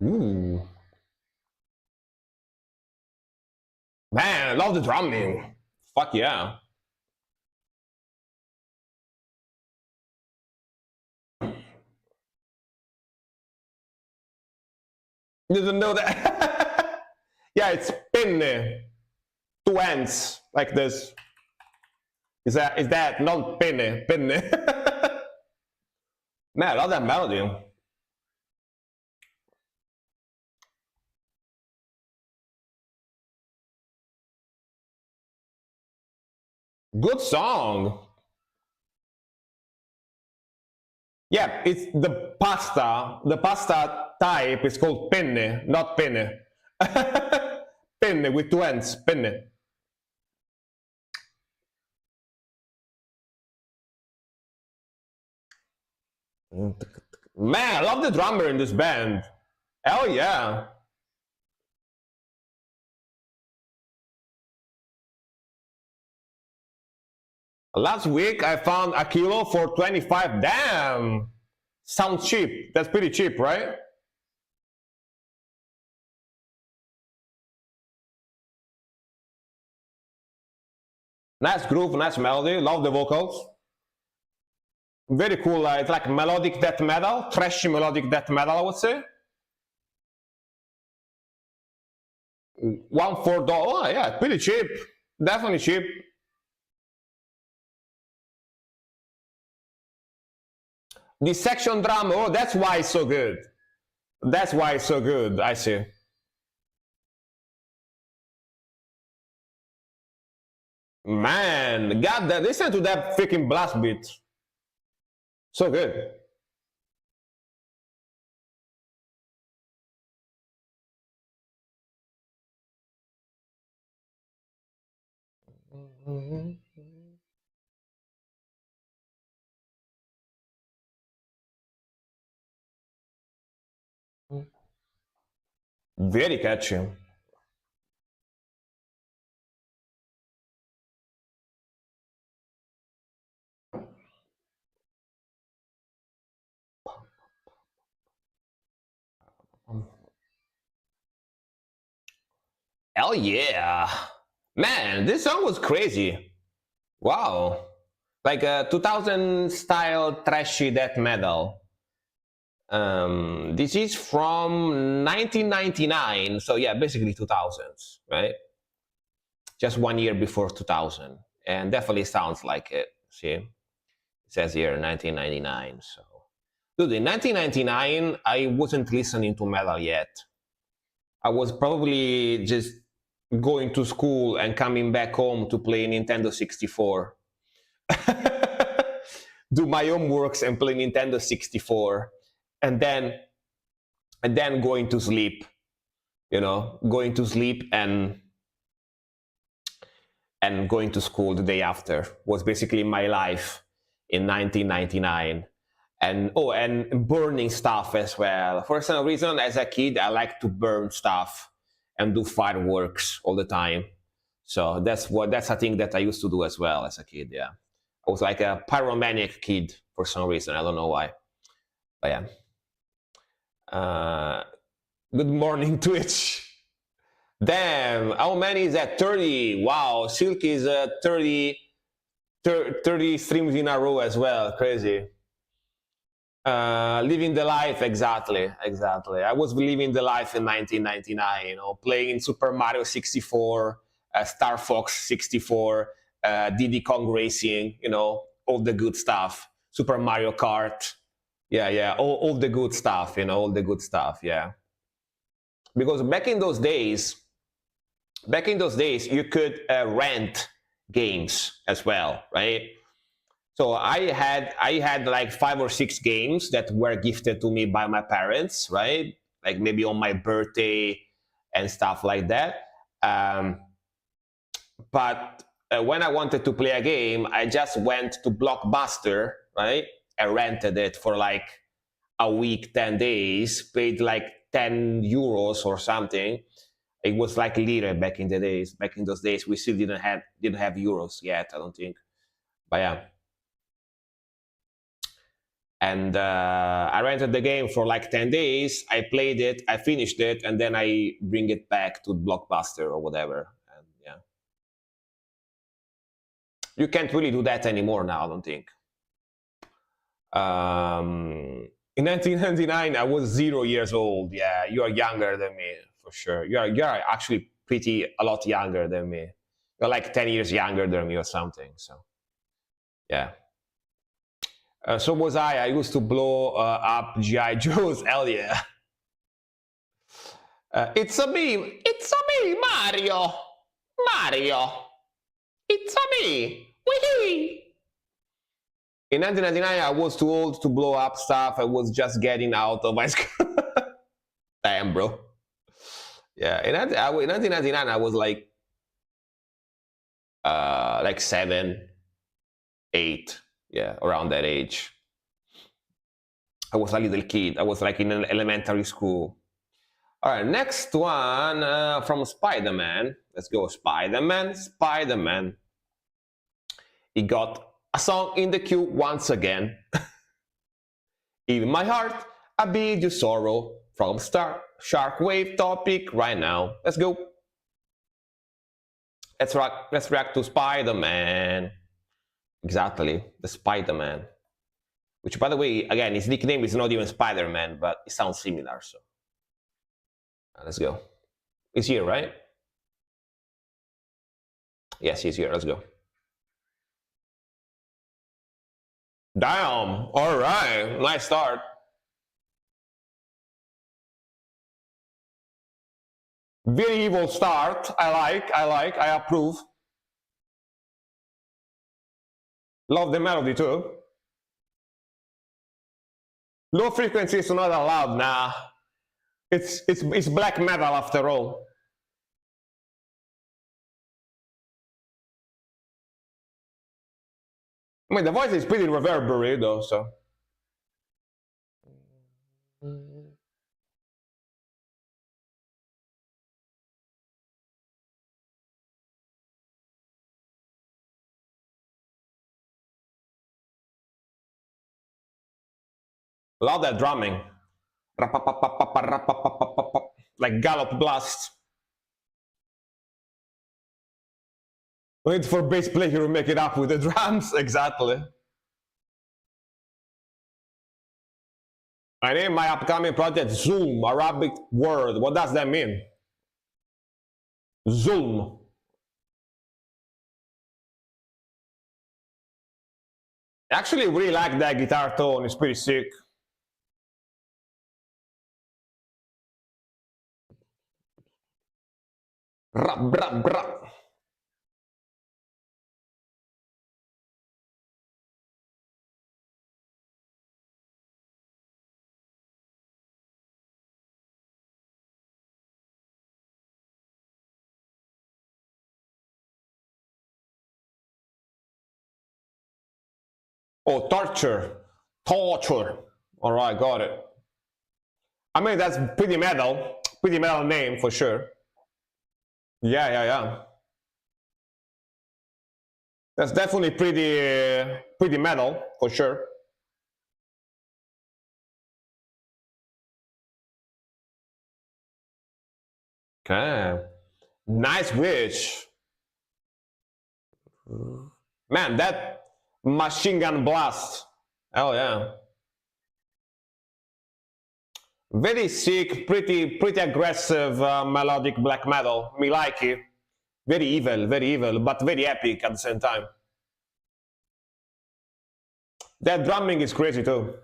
Ooh. Man, I love the drumming. Fuck yeah. You didn't know that? Yeah, it's penne. Two ends, like this. Is that not penne? Penne. Man, I love that melody. Good song. Yeah, it's the pasta. The pasta type is called penne, not penne. Penne with two ends, penne. Man, I love the drummer in this band. Hell yeah. Last week I found a kilo for 25. Damn. Sounds cheap. That's pretty cheap, right? Nice groove, nice melody. Love the vocals. Very cool. It's like melodic death metal, trashy melodic death metal, I would say. $1 Oh, yeah, pretty cheap. Definitely cheap. The section drum, oh, that's why it's so good. That's why it's so good, I see. Man, God, listen to that freaking blast beat. So good. Very catchy. Hell yeah. Man, this song was crazy. Wow. Like a 2000 style trashy death metal. This is from 1999. So yeah, basically 2000s, right? Just 1 year before 2000. And definitely sounds like it. See? It says here 1999. So, dude, in 1999, I wasn't listening to metal yet. I was probably just going to school and coming back home to play Nintendo 64. Do my homeworks and play Nintendo 64, and then going to sleep. Going to sleep and going to school the day after was basically my life in 1999. And burning stuff as well. For some reason, as a kid, I like to burn stuff and do fireworks all the time. So that's a thing that I used to do as well as a kid. Yeah, I was like a pyromaniac kid for some reason. I don't know why, but yeah. Good morning, Twitch. Damn, how many is that? 30. Wow, Silk is 30 streams in a row as well. Crazy. Living the life, exactly. I was living the life in 1999, playing Super Mario 64, Star Fox 64, Diddy Kong Racing, all the good stuff. Super Mario Kart, yeah, all the good stuff, all the good stuff, yeah. Because back in those days, you could rent games as well, right? So I had like 5 or 6 games that were gifted to me by my parents, right? Like maybe on my birthday and stuff like that. But when I wanted to play a game, I just went to Blockbuster, right? I rented it for like a week, 10 days, paid like 10 euros or something. It was like lira back in the days. Back in those days, we still didn't have euros yet, I don't think. But yeah. And I rented the game for like 10 days. I played it, I finished it, and then I bring it back to Blockbuster or whatever. And yeah, you can't really do that anymore now, I don't think. In 1999, I was 0 years old. Yeah, you are younger than me for sure. You are actually a lot younger than me. You're like 10 years younger than me or something. So yeah. So was I. I used to blow up G.I. Joes. Hell yeah. It's a me, Mario. It's a me. Wee. In 1999, I was too old to blow up stuff. I was just getting out of my school. Damn, bro. Yeah, in 1999, I was like 7, 8. Yeah, around that age. I was a little kid. I was like in an elementary school. All right, next one from Spider-Man. Let's go, Spider-Man. He got a song in the queue once again. In my heart, I beat you sorrow from Sharkwave topic right now. Let's go. Let's react to Spider-Man. Exactly, the Spider-Man. which, by the way, again, his nickname is not even Spider-Man, but it sounds similar. So let's go. He's here, right? Yes, he's here. Let's go. Damn. All right. Nice start. Very evil start. I approve. Love the melody too. Low frequency is not allowed. Nah. It's black metal after all. I mean, the voice is pretty reverberant though, so. Love that drumming. Like Gallop Blast. Wait for bass player to make it up with the drums, exactly. I name my upcoming project Zoom, Arabic word. What does that mean? Zoom. I actually really like that guitar tone, it's pretty sick. Rap, rap, rap. Oh, torture. Torture. All right, got it. I mean, that's pretty metal name for sure. Yeah. That's definitely pretty metal for sure. Okay, nice witch. Man, that machine gun blast. Oh yeah. Very sick, pretty aggressive melodic black metal. Me like it. Very evil, but very epic at the same time. That drumming is crazy too.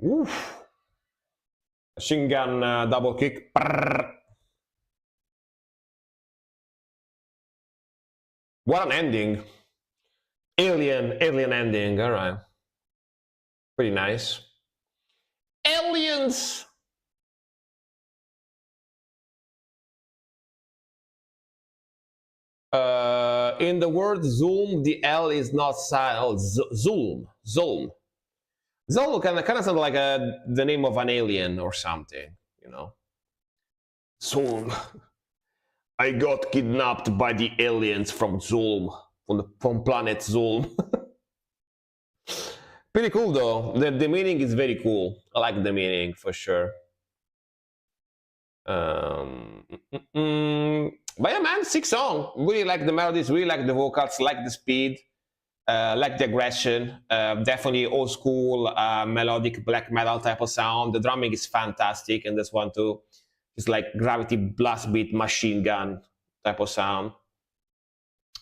Oof. Machine gun double kick. What an ending. Alien ending. All right. Pretty nice. Aliens. In the word Zoom, the L is not silent. Oh, Zoom. Zol kind of sounds like the name of an alien or something, you know. Zoom. I got kidnapped by the aliens from Zoom, from planet Zoom. Pretty cool though. The meaning is very cool. I like the meaning for sure. But yeah, man, sick song. Really like the melodies, really like the vocals, like the speed, like the aggression. Definitely old school melodic black metal type of sound. The drumming is fantastic, and this one too. It's like gravity blast beat machine gun type of sound.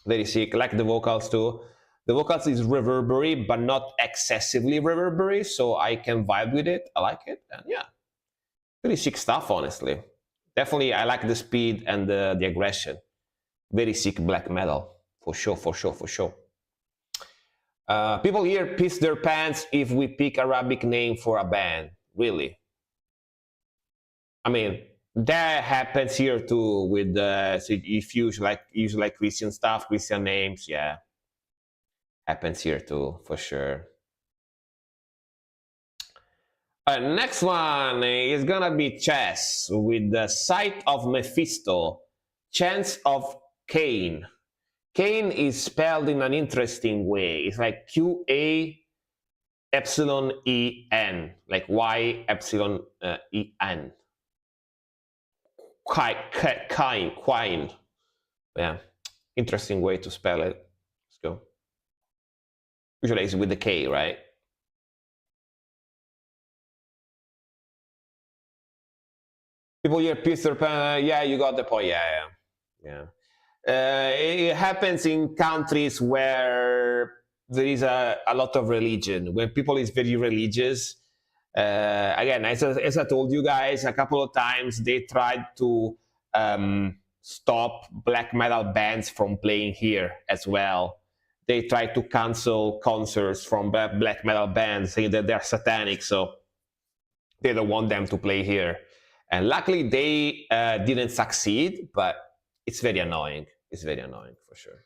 Very sick. Like the vocals too. The vocals is reverberary, but not excessively reverberary, so I can vibe with it. I like it, and yeah, pretty sick stuff, honestly. Definitely, I like the speed and the aggression. Very sick black metal, for sure. People here piss their pants if we pick Arabic name for a band. Really? I mean, that happens here too. With so if you use like Christian stuff, Christian names, yeah, happens here too for sure. Next one is gonna be chess with the Sight of Mephisto, Chance of Cain. Cain is spelled in an interesting way. It's like Q-A epsilon E-N, like Y epsilon E-N. Quine. Yeah, interesting way to spell it. Let's go. Usually it's with the K, right? People hear Peter Pan. Yeah, you got the point. Yeah. It happens in countries where there is a lot of religion, where people is very religious. Again, as I told you guys a couple of times, they tried to stop black metal bands from playing here as well. They tried to cancel concerts from black metal bands, saying that they're satanic, so they don't want them to play here. And luckily, they didn't succeed, but it's very annoying. It's very annoying for sure.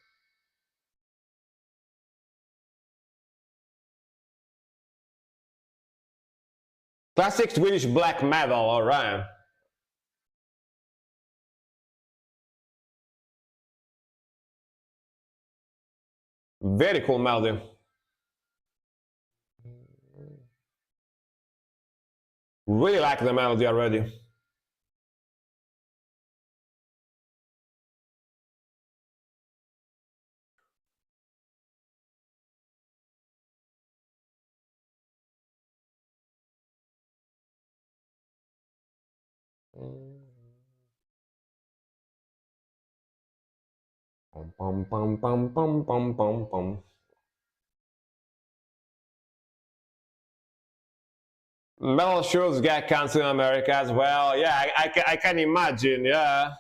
Classic Swedish black metal, all right. Very cool melody. Really like the melody already. Pum, pum, pum, pum, pum, pum, pum. Metal shows get canceled in America as well. Yeah, I can imagine. Yeah,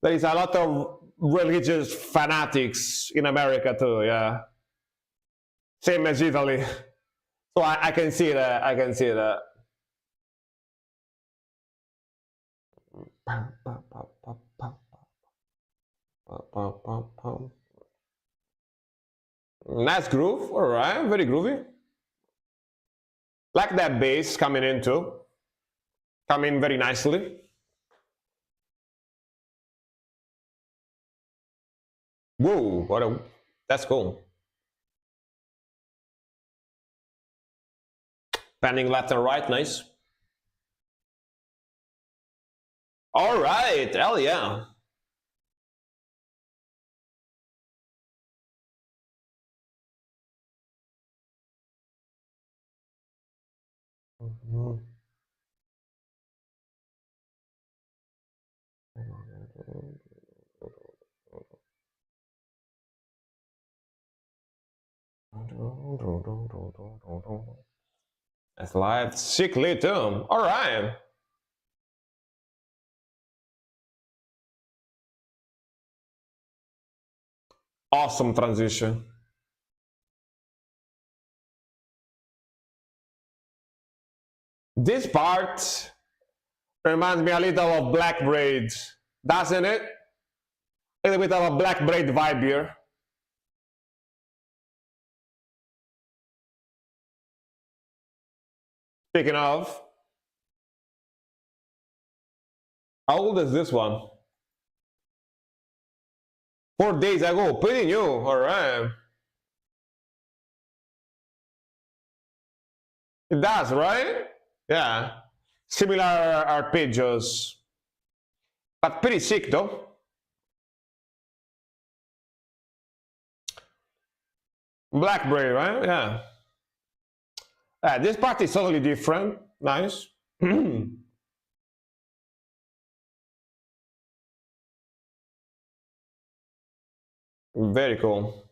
there is a lot of religious fanatics in America too. Yeah, same as Italy. So I can see that. I can see that. Nice groove. All right, very groovy. Like that bass coming in too. Coming very nicely. Whoa, that's cool. Panning left and right, nice. All right, hell yeah. That's live sickly too. All right. Awesome transition. This part reminds me a little of Black Braid, doesn't it? A little bit of a Black Braid vibe here. Speaking of, how old is this one? 4 days ago, pretty new. All right. It does, right? Yeah. Similar arpeggios, but pretty sick though. Black Braid, right? Yeah. This part is totally different. Nice. Very cool.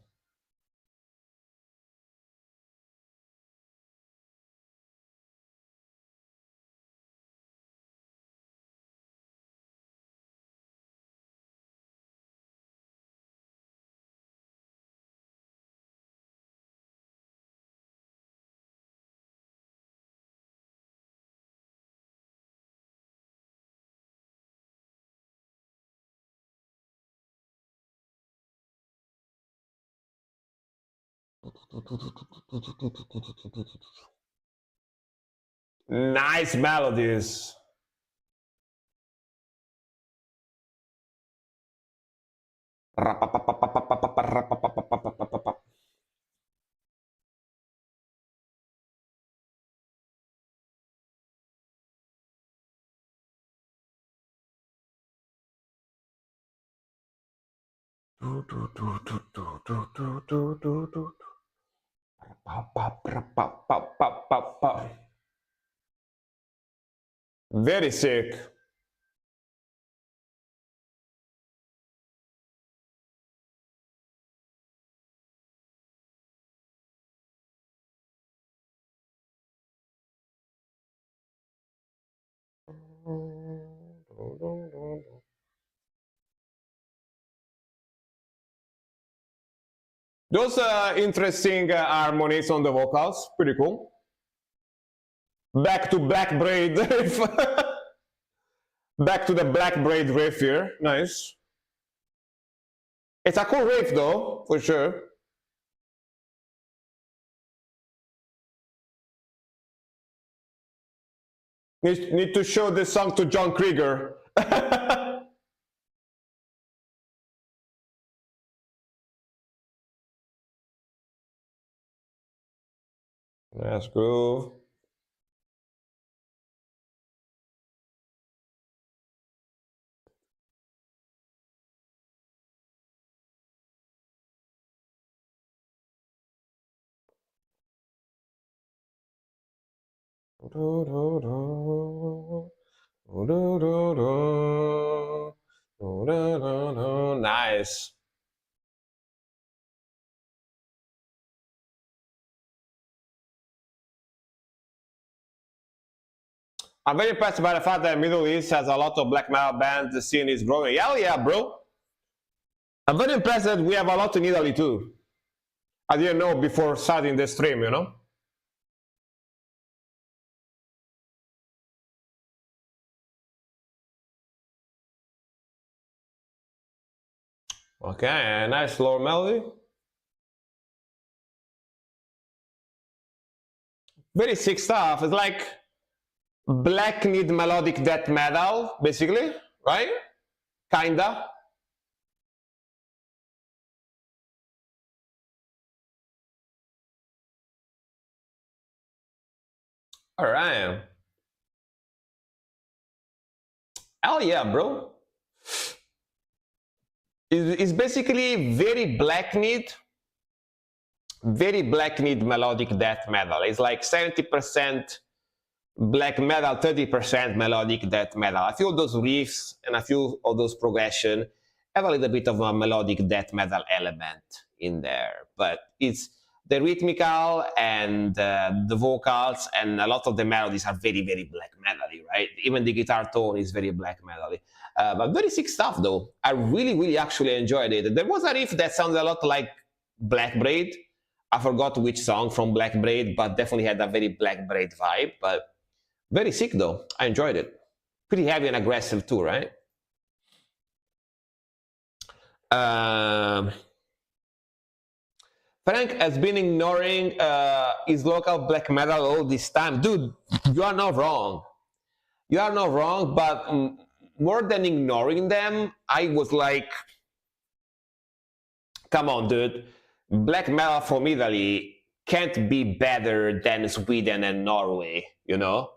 Nice melodies. Very sick. Those interesting harmonies on the vocals, pretty cool. Back to Black Braid riff. Back to the Black Braid riff here. Nice. It's a cool riff though, for sure. Need to show this song to John Krieger. Nice groove. Nice. I'm very impressed by the fact that Middle East has a lot of black metal bands. The scene is growing. Hell yeah, bro. I'm very impressed that we have a lot in Italy too. I didn't know before starting the stream, you know? Okay, nice lower melody. Very sick stuff. It's like black-kneed melodic death metal, basically, right? Kinda. All right. Hell yeah, bro. It's basically very black-kneed melodic death metal. It's like 70% black metal, 30% melodic death metal. I feel those riffs and I feel all those progression have a little bit of a melodic death metal element in there, but it's the rhythmical and the vocals and a lot of the melodies are very, very black metal-y, right? Even the guitar tone is very black metal-y. But very sick stuff though. I really, really actually enjoyed it. There was a riff that sounded a lot like Black Braid. I forgot which song from Black Braid, but definitely had a very Black Braid vibe. But very sick though. I enjoyed it. Pretty heavy and aggressive too, right? Frank has been ignoring his local black metal all this time. Dude, you are not wrong. You are not wrong, but more than ignoring them, I was like, come on, dude. Black metal from Italy can't be better than Sweden and Norway, you know?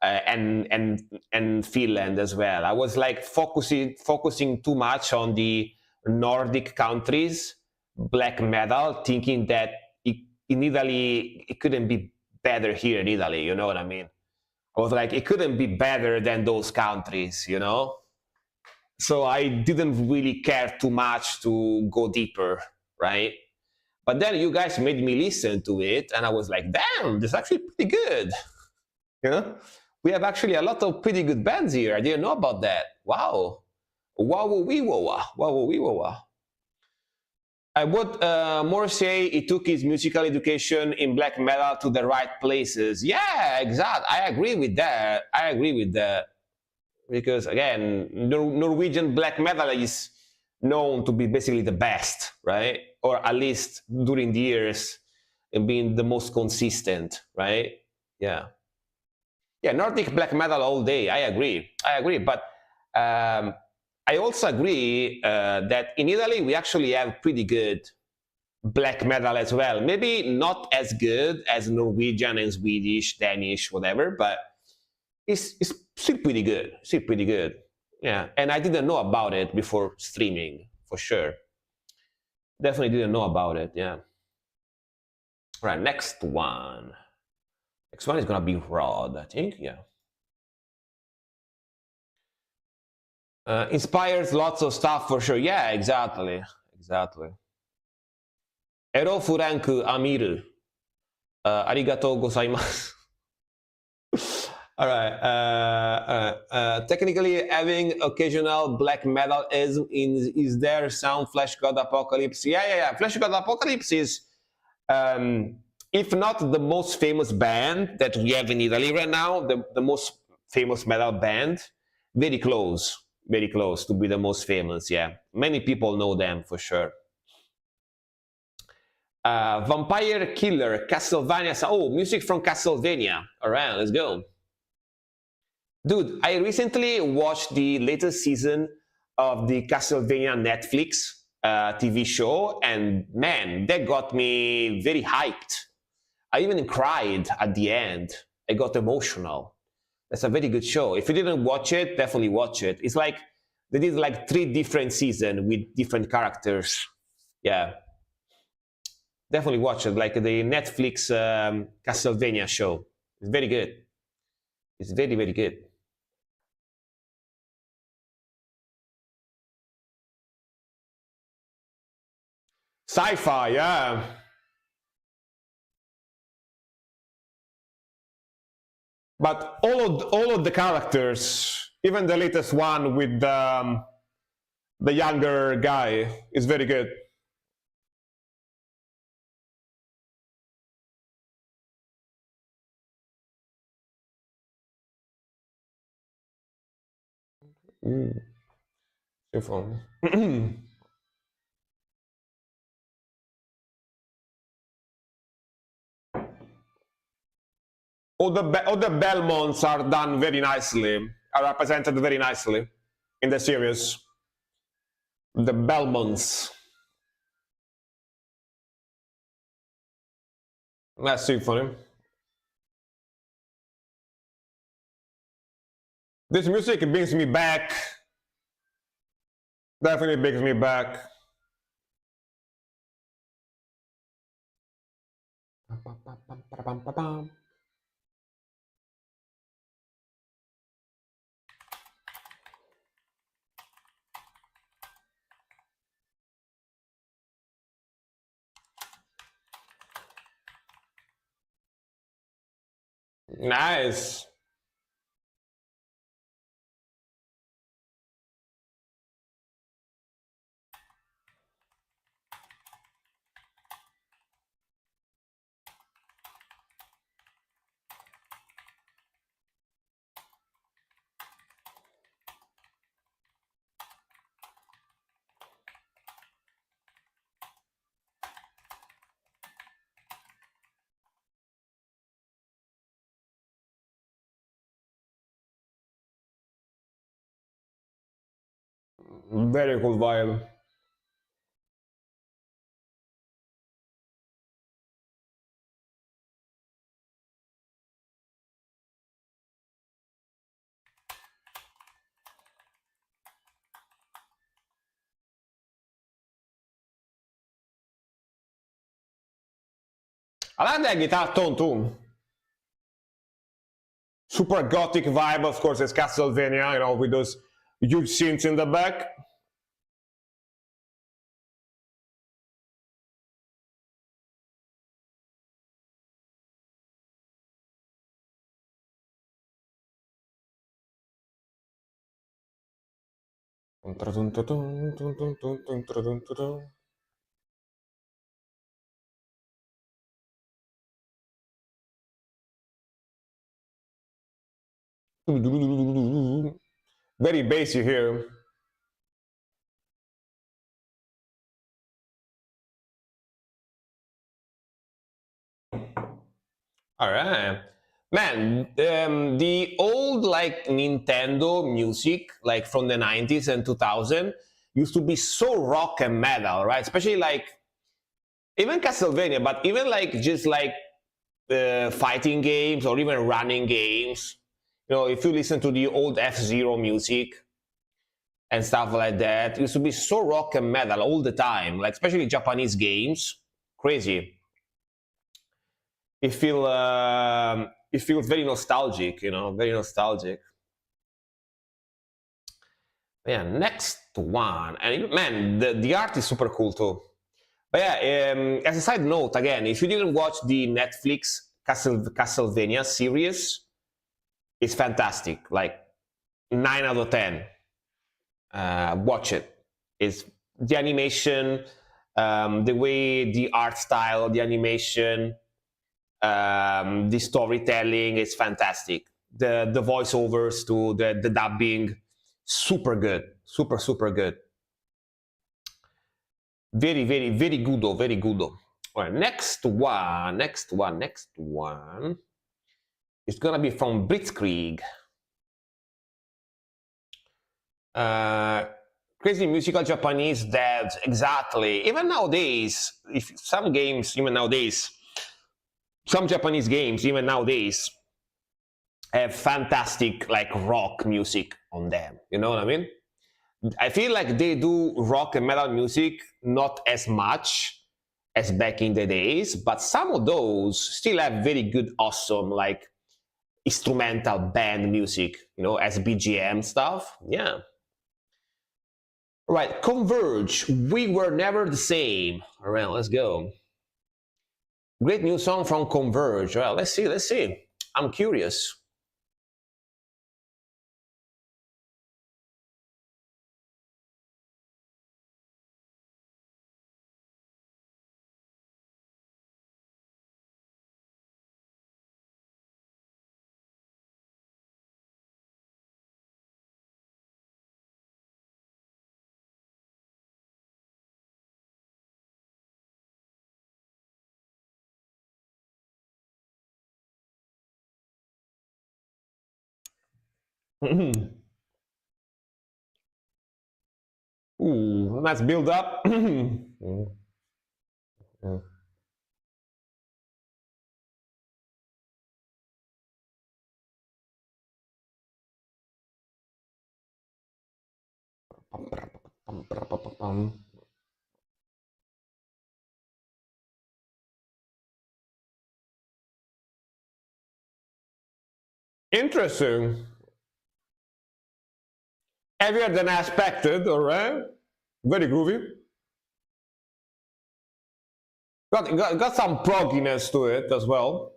And Finland as well. I was like focusing too much on the Nordic countries, black metal, thinking that in Italy it couldn't be better here in Italy. You know what I mean? I was like, it couldn't be better than those countries, you know. So I didn't really care too much to go deeper, right? But then you guys made me listen to it, and I was like, damn, this is actually pretty good. You know, we have actually a lot of pretty good bands here. I didn't know about that. Wow. Wow. I would more say he took his musical education in black metal to the right places. Yeah, exactly. I agree with that. Because again, Norwegian black metal is known to be basically the best, right? Or at least during the years, and being the most consistent, right? Yeah. Yeah, Nordic black metal all day. I agree. But I also agree that in Italy we actually have pretty good black metal as well. Maybe not as good as Norwegian and Swedish, Danish, whatever, but it's still pretty good. Yeah, and I didn't know about it before streaming, for sure. Definitely didn't know about it. Yeah. All right, next one. Next one is gonna be Rod, I think. Yeah. Inspires lots of stuff for sure. Yeah, exactly. Exactly. Ero furanku amiru. Arigatou gozaimasu. All right. Technically, having occasional black metalism is there sound Flash God Apocalypse? Yeah. Flash God Apocalypse is, if not the most famous band that we have in Italy right now, the most famous metal band. Very close to be the most famous. Yeah, many people know them for sure. Vampire Killer, Castlevania. Oh, music from Castlevania. All right, let's go. Dude, I recently watched the latest season of the Castlevania Netflix TV show, and man, that got me very hyped. I even cried at the end. I got emotional. That's a very good show. If you didn't watch it, definitely watch it. It's like they did like 3 different seasons with different characters. Yeah, definitely watch it. Like the Netflix Castlevania show. It's very good. It's very, very good. Sci-fi, yeah. But all of the characters, even the latest one with the younger guy, is very good. Mm. All the Belmonts are done very nicely, are represented very nicely in the series. The Belmonts. Last symphony. This music brings me back. Definitely brings me back. Nice. Very cool vibe. I like that guitar tone too. Super gothic vibe, of course, it's Castlevania, you know, with those huge synths in the back. Very bassy here. All right. Man, the old like Nintendo music, like from the 90s and 2000, used to be so rock and metal, right? Especially like even Castlevania, but even like just like fighting games or even running games. You know, if you listen to the old F-Zero music, and stuff like that. It used to be so rock and metal all the time, like especially Japanese games. Crazy. It feels very nostalgic, very nostalgic. Yeah, next one, and man, the art is super cool too. But yeah, as a side note, again, if you didn't watch the Netflix Castlevania series, it's fantastic. Like 9 out of 10. Watch it. It's the animation, the way the art style, the animation, the storytelling is fantastic. The voiceovers to the dubbing, super good, super good. Very very good, very good. All right, next one is gonna be from Blitzkrieg. Crazy musical Japanese devs, exactly. Even nowadays, if some games, even nowadays, some Japanese games, even nowadays, have fantastic like rock music on them. You know what I mean? I feel like they do rock and metal music not as much as back in the days, but some of those still have very good, awesome, like instrumental band music, as BGM stuff. Yeah. Right, Converge, We Were Never the Same. All right, let's go. Great new song from Converge. Well, let's see. I'm curious. Ooh, nice build up. Interesting. Heavier than I expected, all right. Very groovy. Got some progginess to it as well.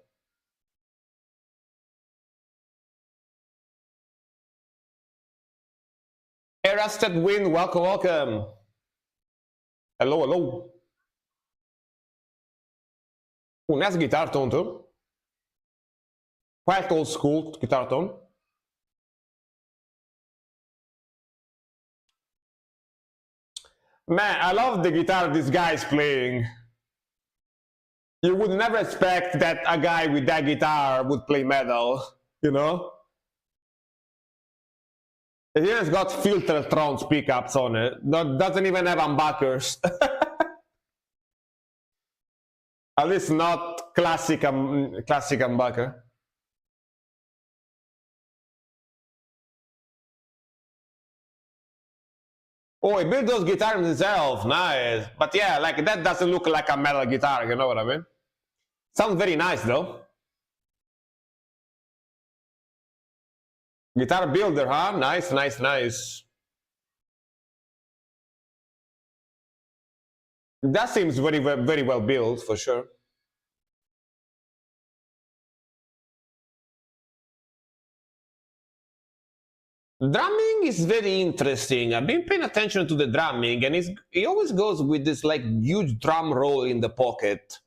Erasted Wind, welcome. Hello. Nice guitar tone too. Quite old school guitar tone. Man, I love the guitar this guy is playing. You would never expect that a guy with that guitar would play metal, you know? It has got Filtertrons pickups on it. Doesn't even have humbuckers. At least not classic humbucker. Oh, he built those guitars himself. Nice. But yeah, like that doesn't look like a metal guitar, you know what I mean? Sounds very nice though. Guitar builder, huh? Nice. That seems very well built for sure. Drumming is very interesting. I've been paying attention to the drumming, and it always goes with this like huge drum roll in the pocket,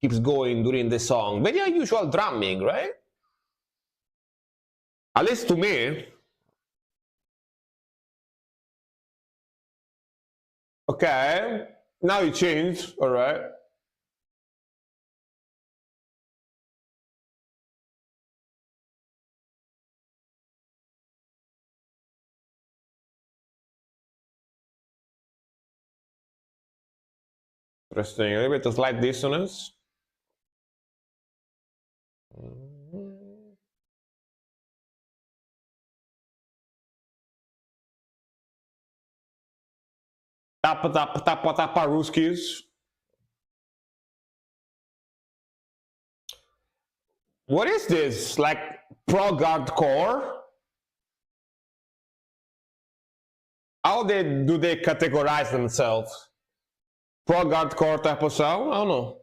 keeps going during the song. Very unusual drumming, right? At least to me. Okay, now it changed. All right. Interesting. A little bit of slight dissonance. Tapa tapa tapa tapa Ruskis. What is this? Like prog hardcore? How do they categorize themselves? Prog hardcore type of sound? I don't know.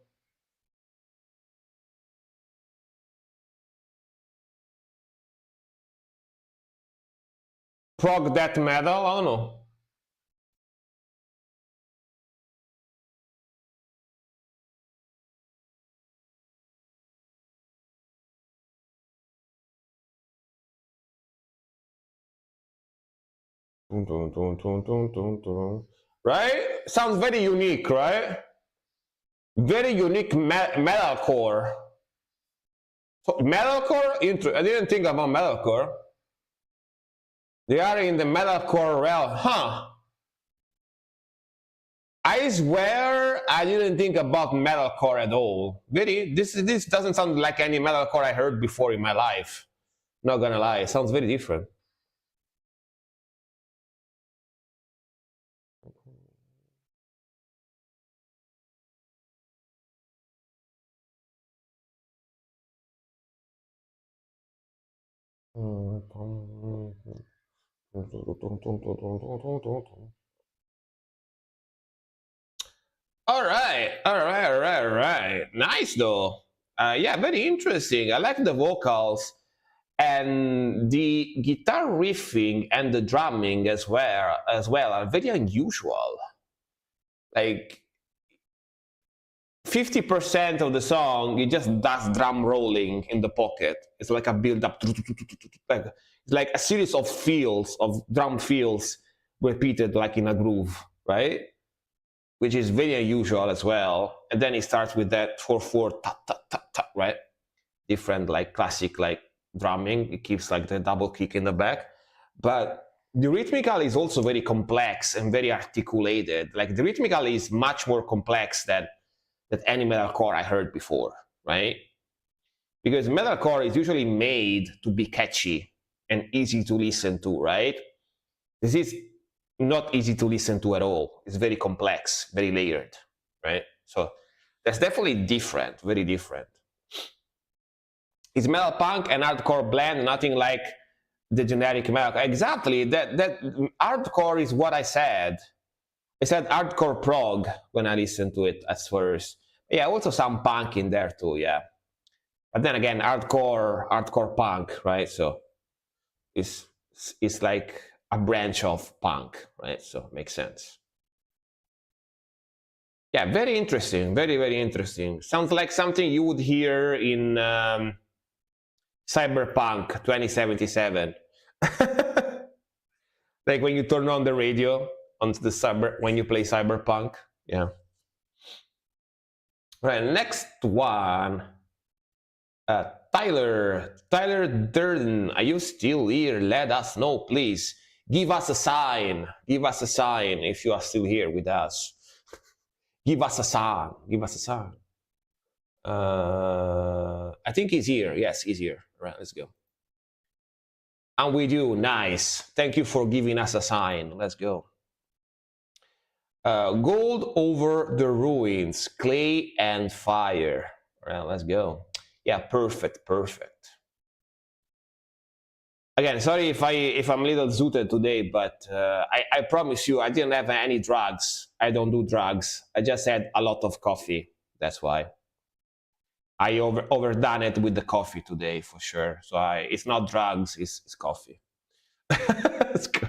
Prog death metal? I don't know. Right? Sounds very unique, right? Very unique metalcore. So metalcore, I didn't think about metalcore. They are in the metalcore realm, huh? I swear I didn't think about metalcore at all. This doesn't sound like any metalcore I heard before in my life. Not gonna lie, it sounds very different. All right. Nice though. Yeah, very interesting. I like the vocals and the guitar riffing and the drumming as well are very unusual. Like 50% of the song, it just does drum rolling in the pocket. It's like a build up, like a series of fills, of drum fills repeated like in a groove, right? Which is very unusual as well. And then it starts with that 4/4 ta ta ta ta, right? Different like classic like drumming. It keeps like the double kick in the back. But the rhythmical is also very complex and very articulated. Like the rhythmical is much more complex than any metalcore I heard before, right? Because metalcore is usually made to be catchy and easy to listen to, right? This is not easy to listen to at all. It's very complex, very layered, right? So that's definitely different, very different. It's metal punk and hardcore blend, nothing like the generic metal. Exactly, that hardcore is what I said. I said hardcore prog when I listened to it at first. Yeah, also some punk in there too, yeah. But then again, hardcore punk, right? So it's like a branch of punk, right? So makes sense. Yeah, very interesting, very interesting. Sounds like something you would hear in Cyberpunk 2077. Like when you turn on the radio onto the when you play Cyberpunk. Yeah. Right, next one. Tyler Durden, are you still here? Let us know, please. Give us a sign. Give us a sign if you are still here with us. Give us a sign. Give us a sign. I think he's here. Yes, he's here. All right, let's go. I'm with you. Nice. Thank you for giving us a sign. Let's go. Gold over the ruins, clay and fire. All right, let's go. Yeah, perfect. Again, sorry if I'm a little zooted today, but I promise you I didn't have any drugs. I don't do drugs. I just had a lot of coffee. That's why. I overdone it with the coffee today for sure. So it's not drugs, it's coffee. Let's go.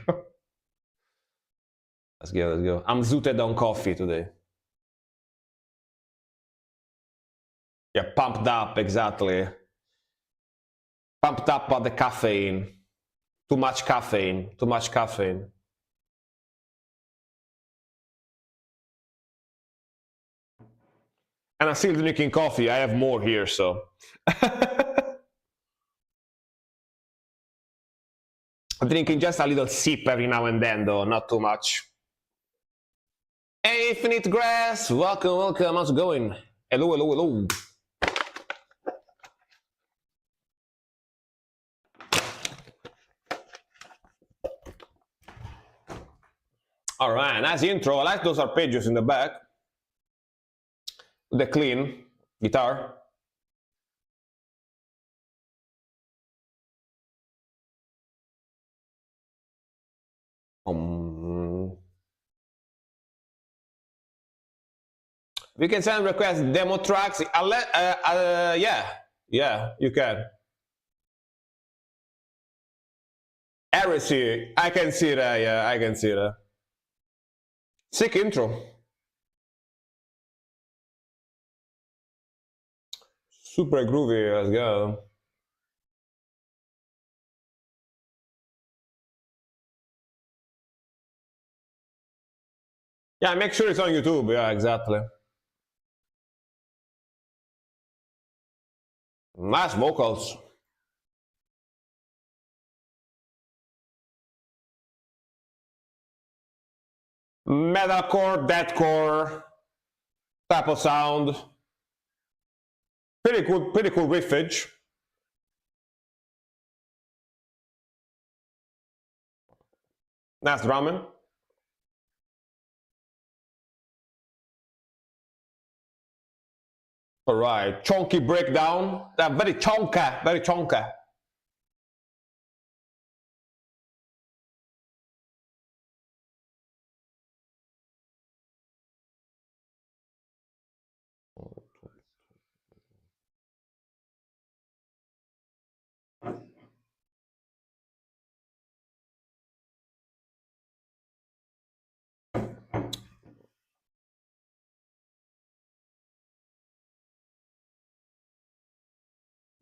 Let's go. I'm zooted on coffee today. Yeah, pumped up, exactly. Pumped up by the caffeine. Too much caffeine. And I'm still drinking coffee. I have more here, so. I'm drinking just a little sip every now and then, though, not too much. Hey, Infinite Grass, welcome. How's it going? Hello. All right, nice intro. I like those arpeggios in the back. The clean guitar. We can send request demo tracks. Yeah, you can. Heresy, I can see that. Yeah, I can see that. Sick intro. Super groovy. Let's go. Yeah, make sure it's on YouTube. Yeah, exactly. Nice vocals. Metalcore, deathcore type of sound. Pretty cool riffage. Nice drumming. All right, chunky breakdown. That very chonka, very chonka.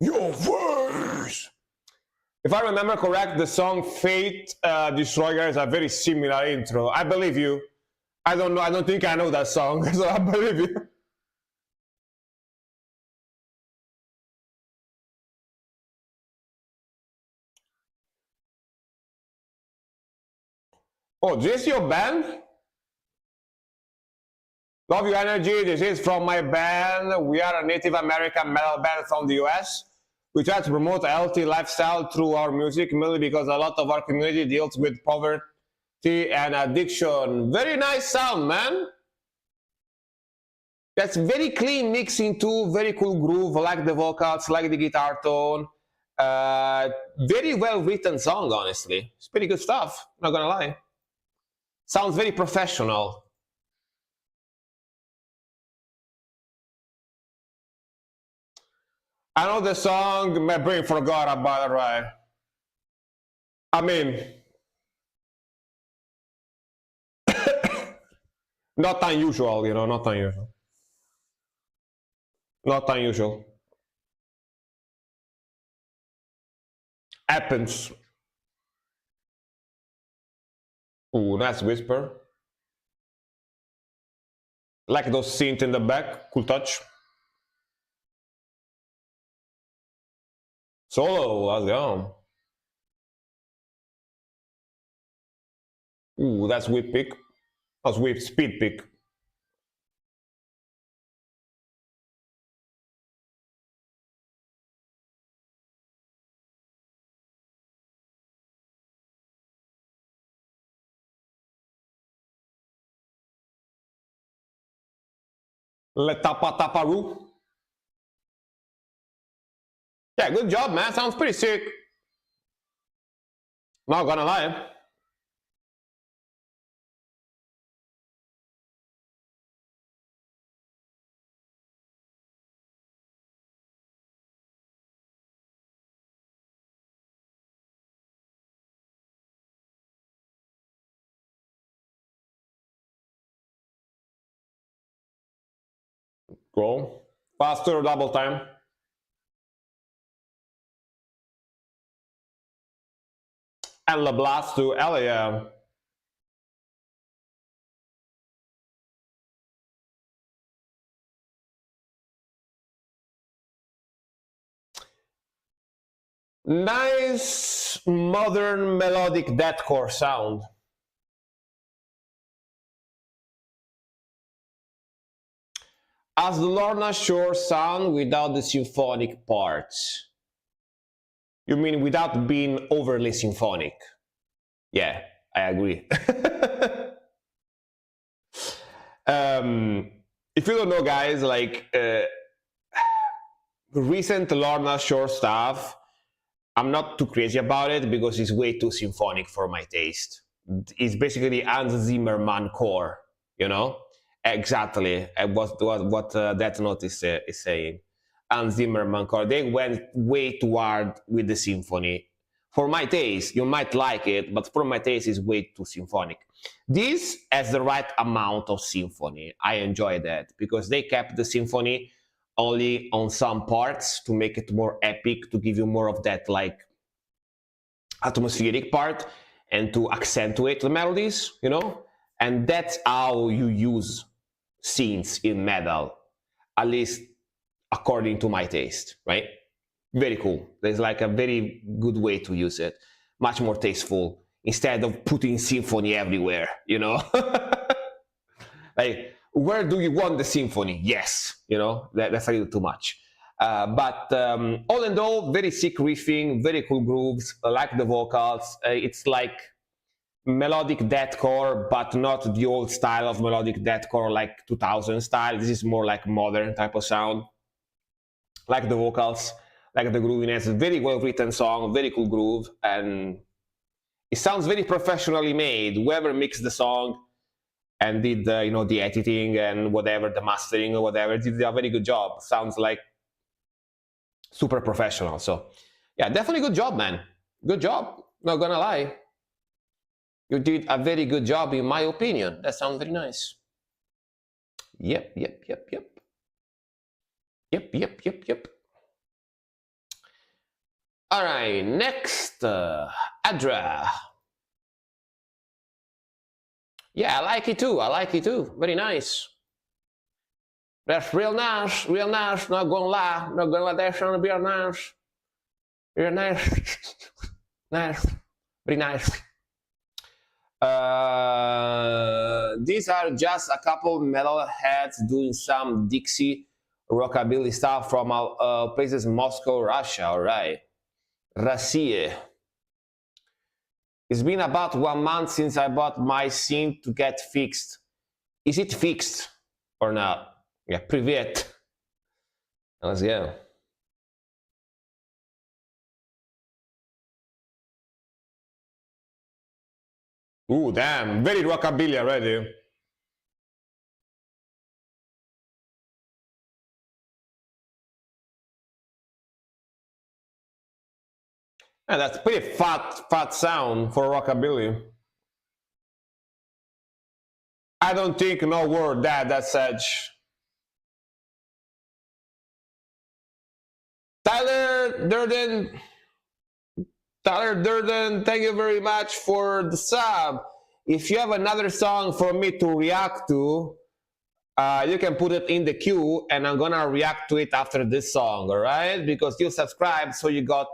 Your voice. If I remember correct, the song Fate Destroyer is a very similar intro. I believe you. I don't know. I don't think I know that song, so I believe you. Oh, this is your band? Love Your Energy. This is from my band. We are a Native American metal band from the US. We try to promote a healthy lifestyle through our music, mainly because a lot of our community deals with poverty and addiction. Very nice sound, man. That's very clean mixing too, very cool groove, like the vocals, like the guitar tone. Very well written song, honestly. It's pretty good stuff, not gonna lie. Sounds very professional. I know the song, my brain forgot about it, right? I mean, not unusual, you know, not unusual. Not unusual. Happens. Ooh, nice whisper. Like those synth in the back, cool touch. Solo, let's go. Ooh, that's whip pick. That's whip speed pick. Le tapa taparoo. Yeah, good job, man. Sounds pretty sick. Not gonna lie. Go. Faster double time. And Le Blast to Elia. Nice modern melodic deathcore sound. As the Lorna Shore sound without the symphonic parts. You mean without being overly symphonic? Yeah, I agree. If you don't know, guys, like recent Lorna Shore stuff, I'm not too crazy about it because it's way too symphonic for my taste. It's basically Hans Zimmerman core, you know? Exactly. What Death Note is saying. Hans Zimmerman core. They went way too hard with the symphony. For my taste, you might like it, but for my taste, it's way too symphonic. This has the right amount of symphony. I enjoy that because they kept the symphony only on some parts to make it more epic, to give you more of that like atmospheric part and to accentuate the melodies, you know? And that's how you use scenes in metal, at least according to my taste, right? Very cool. There's like a very good way to use it, much more tasteful instead of putting symphony everywhere, you know? Like, where do you want the symphony? Yes, you know, that's a little too much. But all in all, very sick riffing, very cool grooves. I like the vocals. It's like melodic deathcore, but not the old style of melodic deathcore, like 2000 style. This is more like modern type of sound. Like the vocals, like the grooviness. Very well written song, very cool groove, and it sounds very professionally made. Whoever mixed the song and did you know, the editing and whatever, the mastering or whatever, did a very good job. Sounds like super professional. So yeah, definitely good job, man. Good job. Not gonna lie. You did a very good job, in my opinion. That sounds very nice. Yep. All right, next, Adra. Yeah, I like it too. Very nice. That's real nice, not gonna lie. Not gonna let that sound be nice. Real nice. Nice. Very nice. These are just a couple metalheads doing some Dixie rockabilly stuff from places Moscow, Russia. All right. Россия. It's been about 1 month since I bought my synth to get fixed. Is it fixed or not? Yeah, привет. Let's go. Ooh, damn, very rockabilly already. And that's pretty fat sound for rockabilly. I don't think no word that's such. Tyler Durden, thank you very much for the sub. If you have another song for me to react to, you can put it in the queue and I'm gonna react to it after this song, all right? Because you subscribed, so you got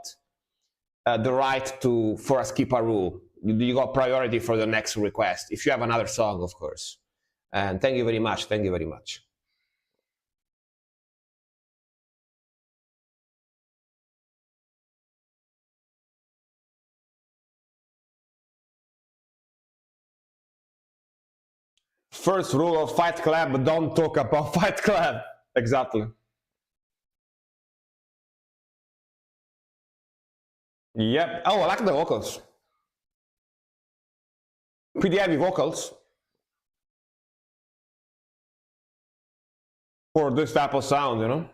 the right for a skip-a-roo. You got priority for the next request. If you have another song, of course. And thank you very much. Thank you very much. First rule of Fight Club, don't talk about Fight Club. Exactly. Yep. Oh, I like the vocals. Pretty heavy vocals for this type of sound, you know?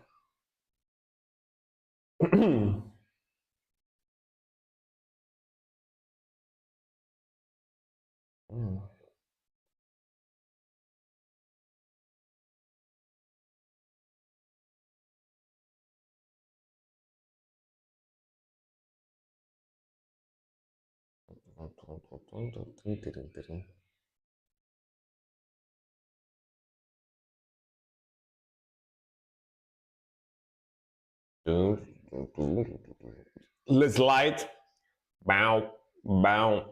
Let's light. Bow, bow.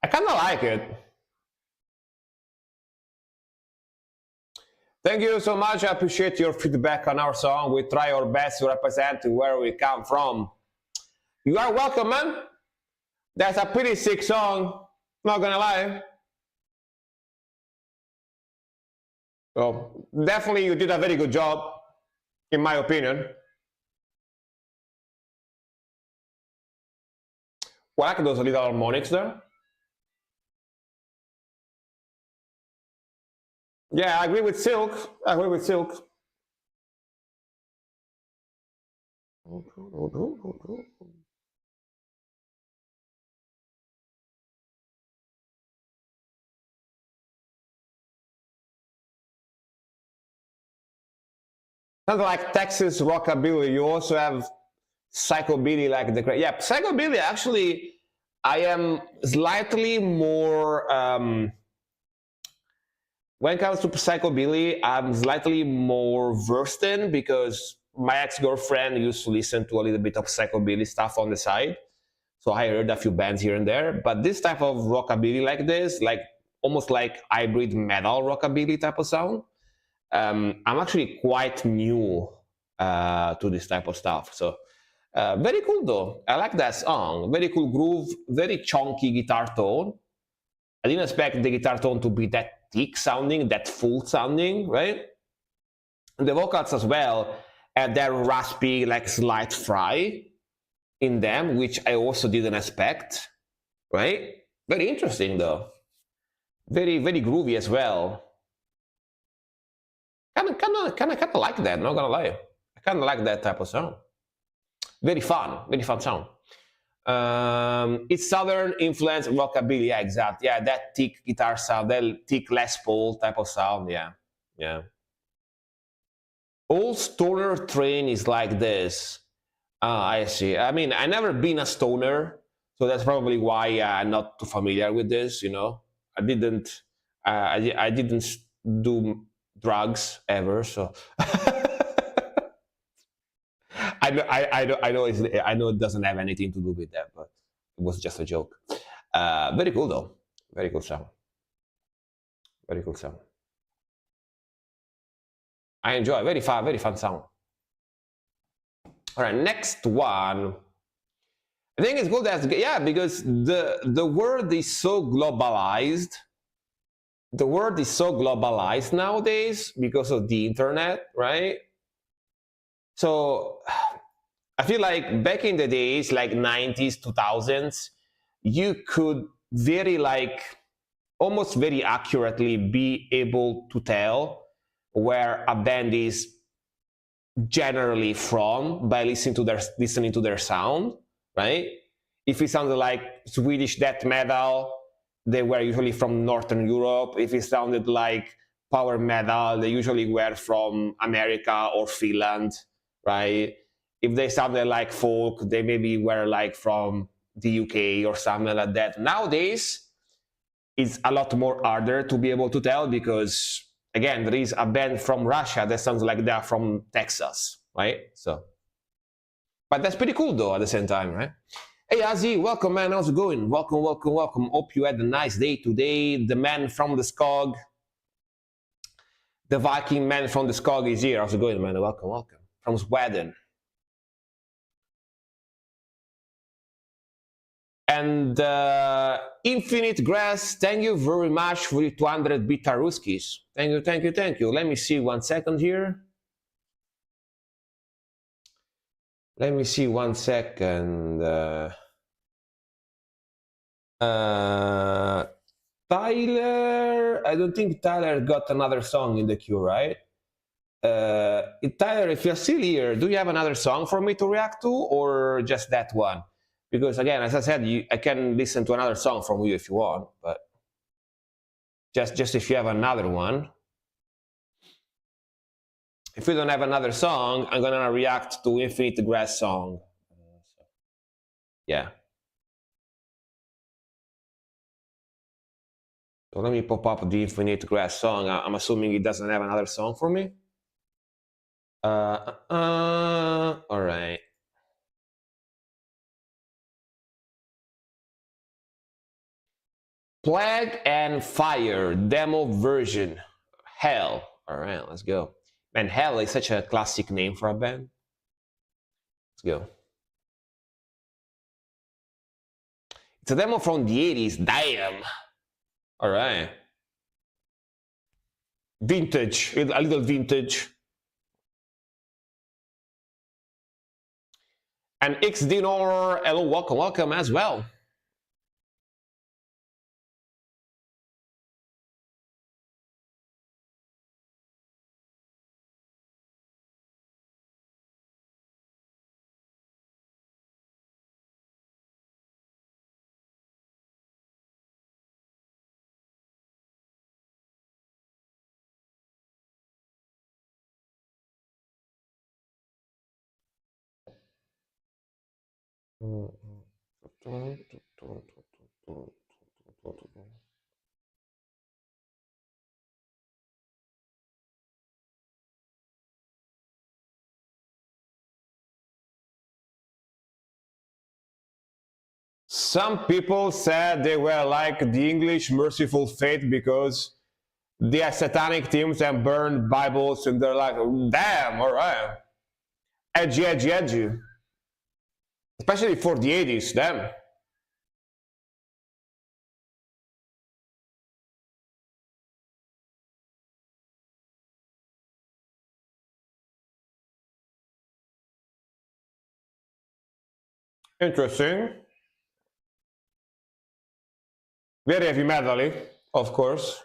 I kind of like it. Thank you so much. I appreciate your feedback on our song. We try our best to represent where we come from. You are welcome, man. That's a pretty sick song. Not gonna lie. So definitely you did a very good job, in my opinion. Well, I like those little harmonics there. Yeah, I agree with Silk. I agree with Silk. Kind of like Texas rockabilly. You also have psychobilly, like the yeah, psychobilly. Actually, I am slightly more. When it comes to psychobilly, I'm slightly more versed in because my ex-girlfriend used to listen to a little bit of psychobilly stuff on the side. So I heard a few bands here and there. But this type of rockabilly like this, like almost like hybrid metal rockabilly type of sound, I'm actually quite new to this type of stuff. So very cool though. I like that song. Very cool groove, very chunky guitar tone. I didn't expect the guitar tone to be that thick sounding, that full sounding, right? And the vocals as well had that raspy, like slight fry in them, which I also didn't expect, right? Very interesting though. Very, very groovy as well. Kind of like that, not gonna lie. I kind of like that type of sound. Very fun sound. It's southern influence rockabilly, yeah, exactly. Yeah, that thick guitar sound, that thick Les Paul type of sound, yeah, yeah. Old stoner train is like this. I see. I mean, I never been a stoner, so that's probably why I'm not too familiar with this. You know, I didn't, I didn't do drugs ever, so. I know it doesn't have anything to do with that, but it was just a joke. Very cool though. Very cool sound. Very cool sound. I enjoy. Very fun sound. All right, next one. I think it's good as yeah, because the world is so globalized. The world is so globalized nowadays because of the internet, right? So I feel like back in the days, like 90s, 2000s, you could very like almost very accurately be able to tell where a band is generally from by listening to their sound, right? If it sounded like Swedish death metal, they were usually from Northern Europe. If it sounded like power metal, they usually were from America or Finland, right? If they sounded like folk, they maybe were like from the UK or something like that. Nowadays, it's a lot more harder to be able to tell because again, there is a band from Russia that sounds like they're from Texas, right? So, but that's pretty cool though at the same time, right? Hey Azzy, welcome man, how's it going? Welcome. Hope you had a nice day today. The man from the Skog, the Viking man from the Skog is here. How's it going, man? Welcome. From Sweden. And Infinite Grass, thank you very much for the 200 Bitaruskis. Thank you. Let me see 1 second here. Let me see 1 second. Tyler, I don't think Tyler got another song in the queue, right? Tyler, if you're still here, do you have another song for me to react to or just that one? Because again, as I said, I can listen to another song from you if you want, but just if you have another one. If you don't have another song, I'm gonna react to Infinite Grass song. Yeah. So let me pop up the Infinite Grass song. I'm assuming it doesn't have another song for me. All right. Plague and Fire demo version. Hell. All right, let's go. Man, Hell is such a classic name for a band. Let's go. It's a demo from the 80s. Damn. All right. Vintage, a little vintage. And Xdinor, hello, welcome as well. Some people said they were like the English Merciful Fate because they are satanic teams and burned Bibles, and they're like, damn, all right. Edgy. Especially for the 80s, damn. Interesting. Very heavy metal, of course.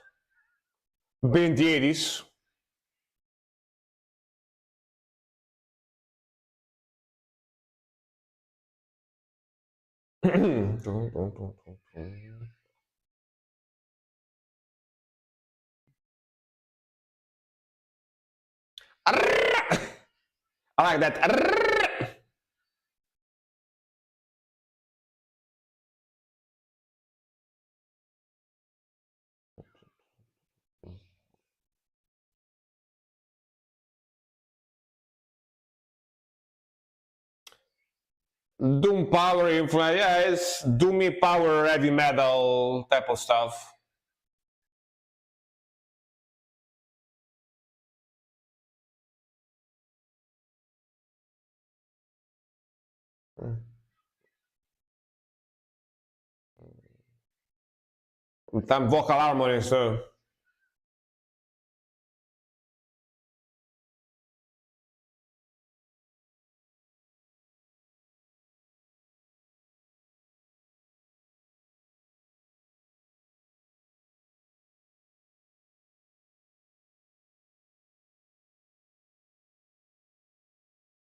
Being the 80s. I like that. Doom power influence, yeah, it's doomy power heavy metal type of stuff. Some vocal harmonies too.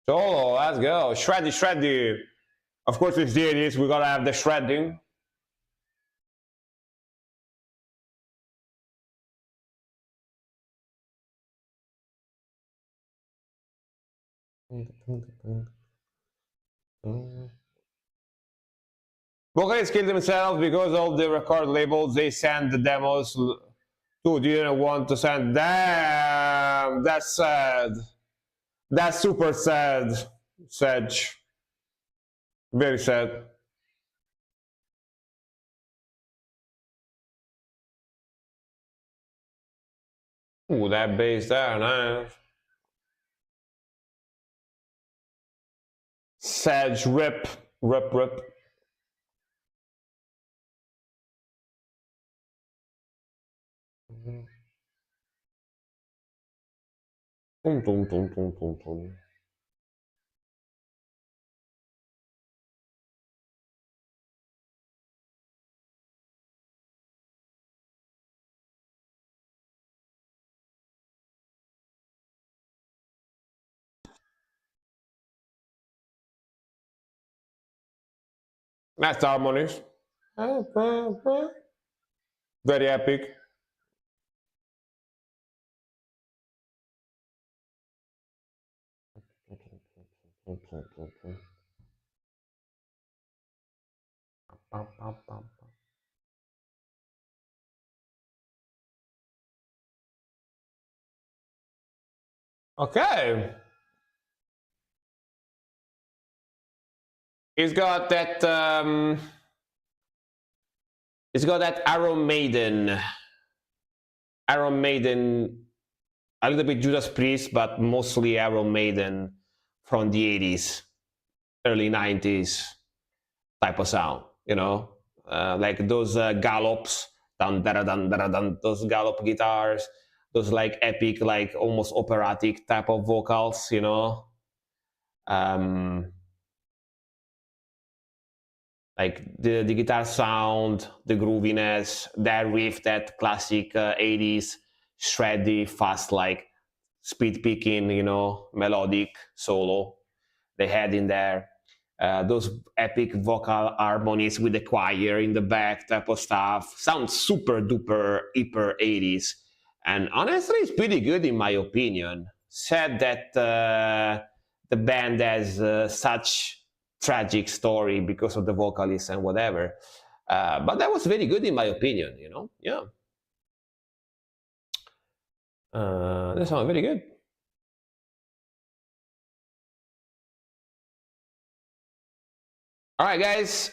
Solo, let's go. Shreddy. Of course, it's the 80s, we gotta have the shredding. Vocalists killed themselves because of the record labels they send the demos to. Didn't want to send. Damn, that's sad. That's super sad, Sedge. Very sad. Ooh, that bass there, nice. Sedge, rip. Tum. Nice harmonies. Very epic. Okay. He's got that Iron Maiden, a little bit Judas Priest, but mostly Iron Maiden from the 80s, early 90s type of sound, you know? like those gallops, dun, dun, dun, dun, dun, those gallop guitars, those like epic, like almost operatic type of vocals, you know. Um, like the guitar sound, the grooviness, that riff, that classic 80s shreddy, fast, like speed picking, you know, melodic solo they had in there. Those epic vocal harmonies with the choir in the back type of stuff sounds super duper hyper 80s, and honestly it's pretty good in my opinion. Said that the band has such tragic story because of the vocalist and whatever, but that was very good in my opinion, you know. Yeah, that sounds very good. All right, guys,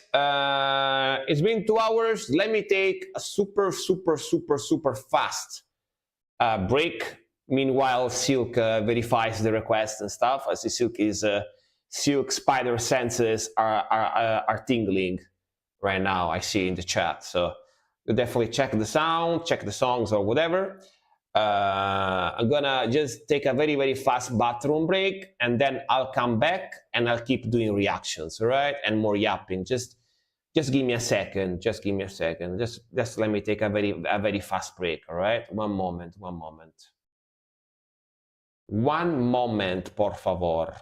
it's been 2 hours. Let me take a super, super, super, super fast break. Meanwhile, Silk verifies the request and stuff. I see Silk spider senses are tingling right now. I see in the chat. So you definitely check the sound, check the songs or whatever. I'm gonna just take a very, very fast bathroom break, and then I'll come back and I'll keep doing reactions, all right? And more yapping. Just give me a second. Just give me a second. Just let me take a very fast break, all right? One moment, one moment. One moment, por favor.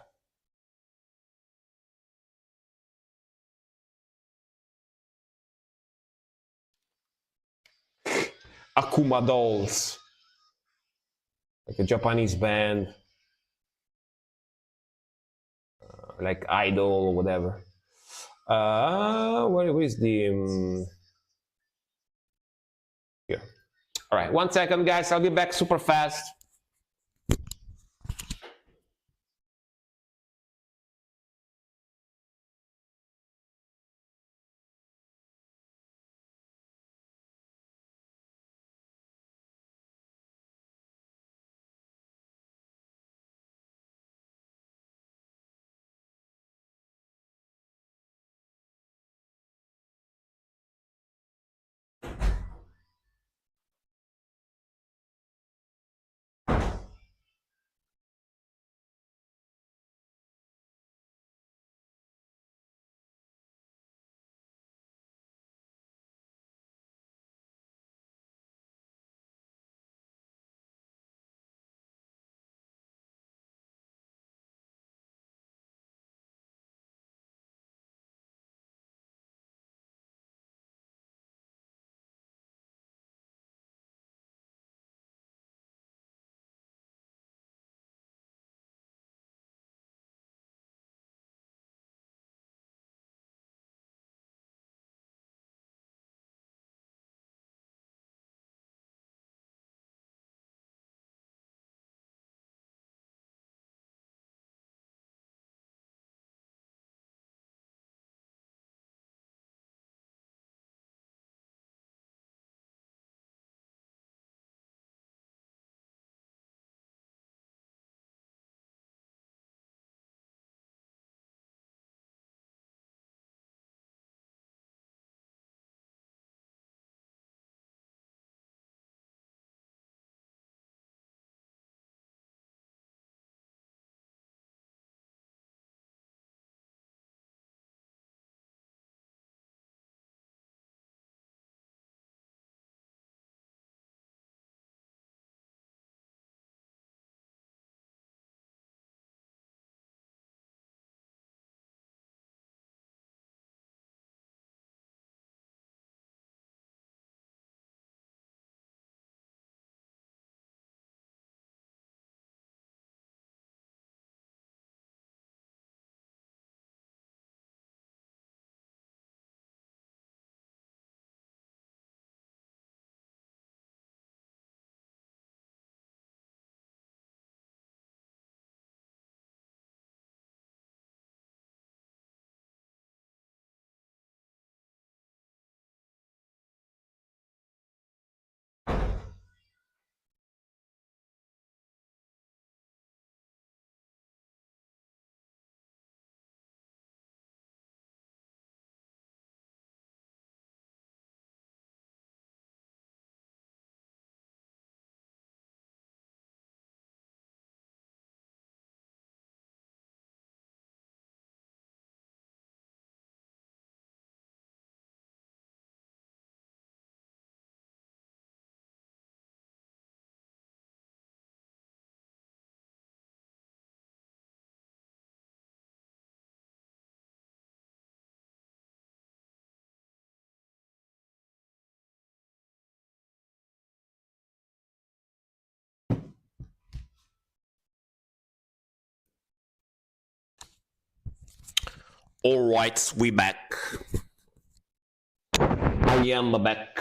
Akuma Dolls, like a Japanese band, like Idol or whatever. Where is the here? All right, 1 second, guys. I'll be back super fast. All right, we back. I am back.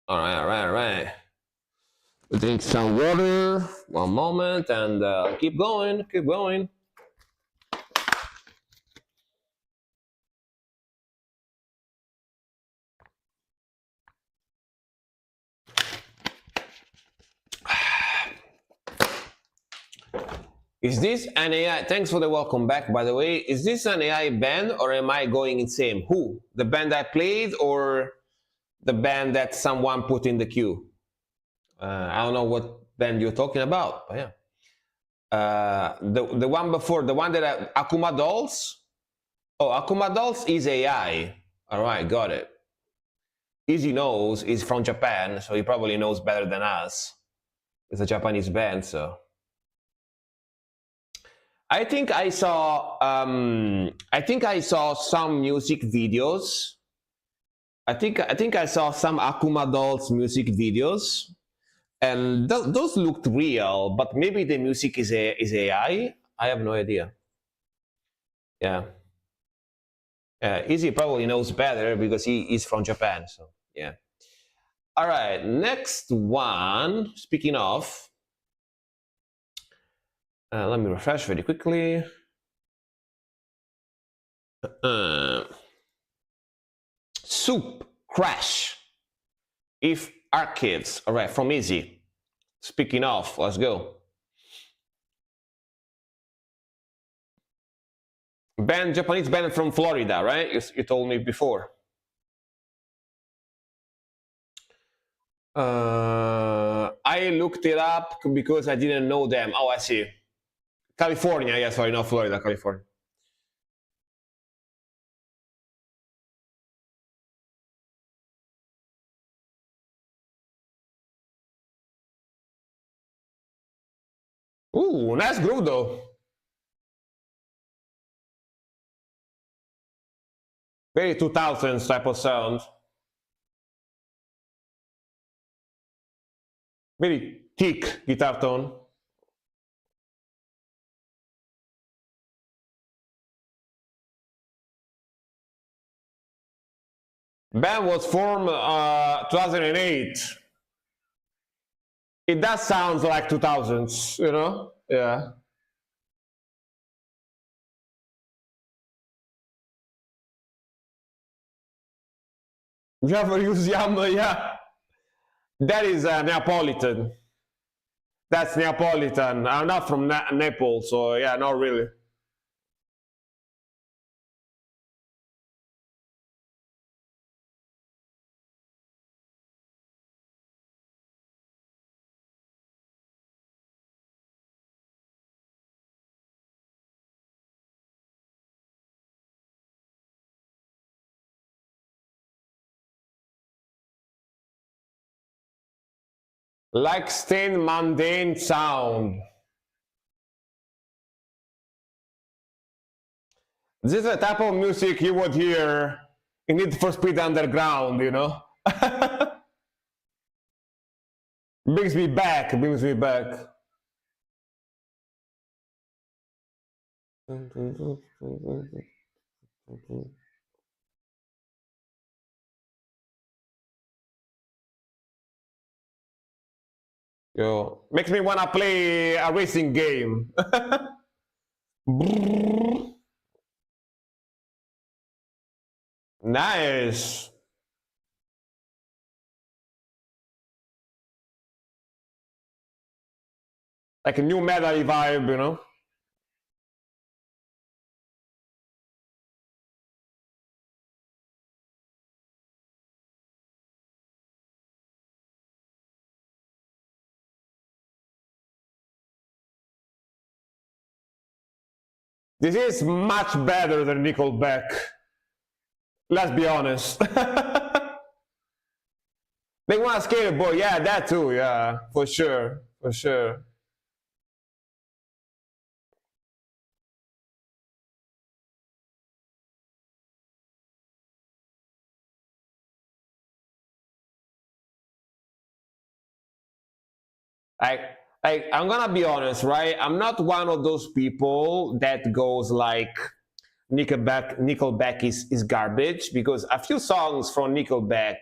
All right, all right, all right. Drink some water. One moment, and keep going, keep going. Is this an AI? Thanks for the welcome back, by the way. Is this an AI band or am I going insane? Who? The band I played or the band that someone put in the queue? I don't know what band you're talking about, but yeah. The one before, the one that Akuma Dolls? Oh, Akuma Dolls is AI. All right, got it. Easy knows is from Japan, so he probably knows better than us. It's a Japanese band, so. I think I saw some music videos. I think I saw some Akuma Dolls music videos, and those looked real. But maybe the music is AI. I have no idea. Yeah, Easy probably knows better because he is from Japan. So yeah. All right, next one. Speaking of, let me refresh very quickly. Soup Crash. If Archives. All right, from Easy. Speaking of, let's go. Japanese band from Florida, right? You told me before. I looked it up because I didn't know them. Oh, I see. California, yeah, sorry, not Florida, California. Ooh, nice groove though. Very 2000s type of sound. Very thick guitar tone. Band was formed 2008. It does sound like 2000s, you know? Yeah. You ever use Yamaha? Yeah. That is Neapolitan. That's Neapolitan. I'm not from Naples, so yeah, not really. Like stained mundane sound. This is the type of music you would hear in Need for Speed Underground, you know? Brings me back, brings me back. Yo, makes me wanna play a racing game. Nice. Like a new metal vibe, you know? This is much better than Nickelback. Let's be honest. They want a skateboard, yeah, that too, yeah, for sure, for sure. I Like, I'm gonna be honest, right? I'm not one of those people that goes like Nickelback is garbage, because a few songs from Nickelback,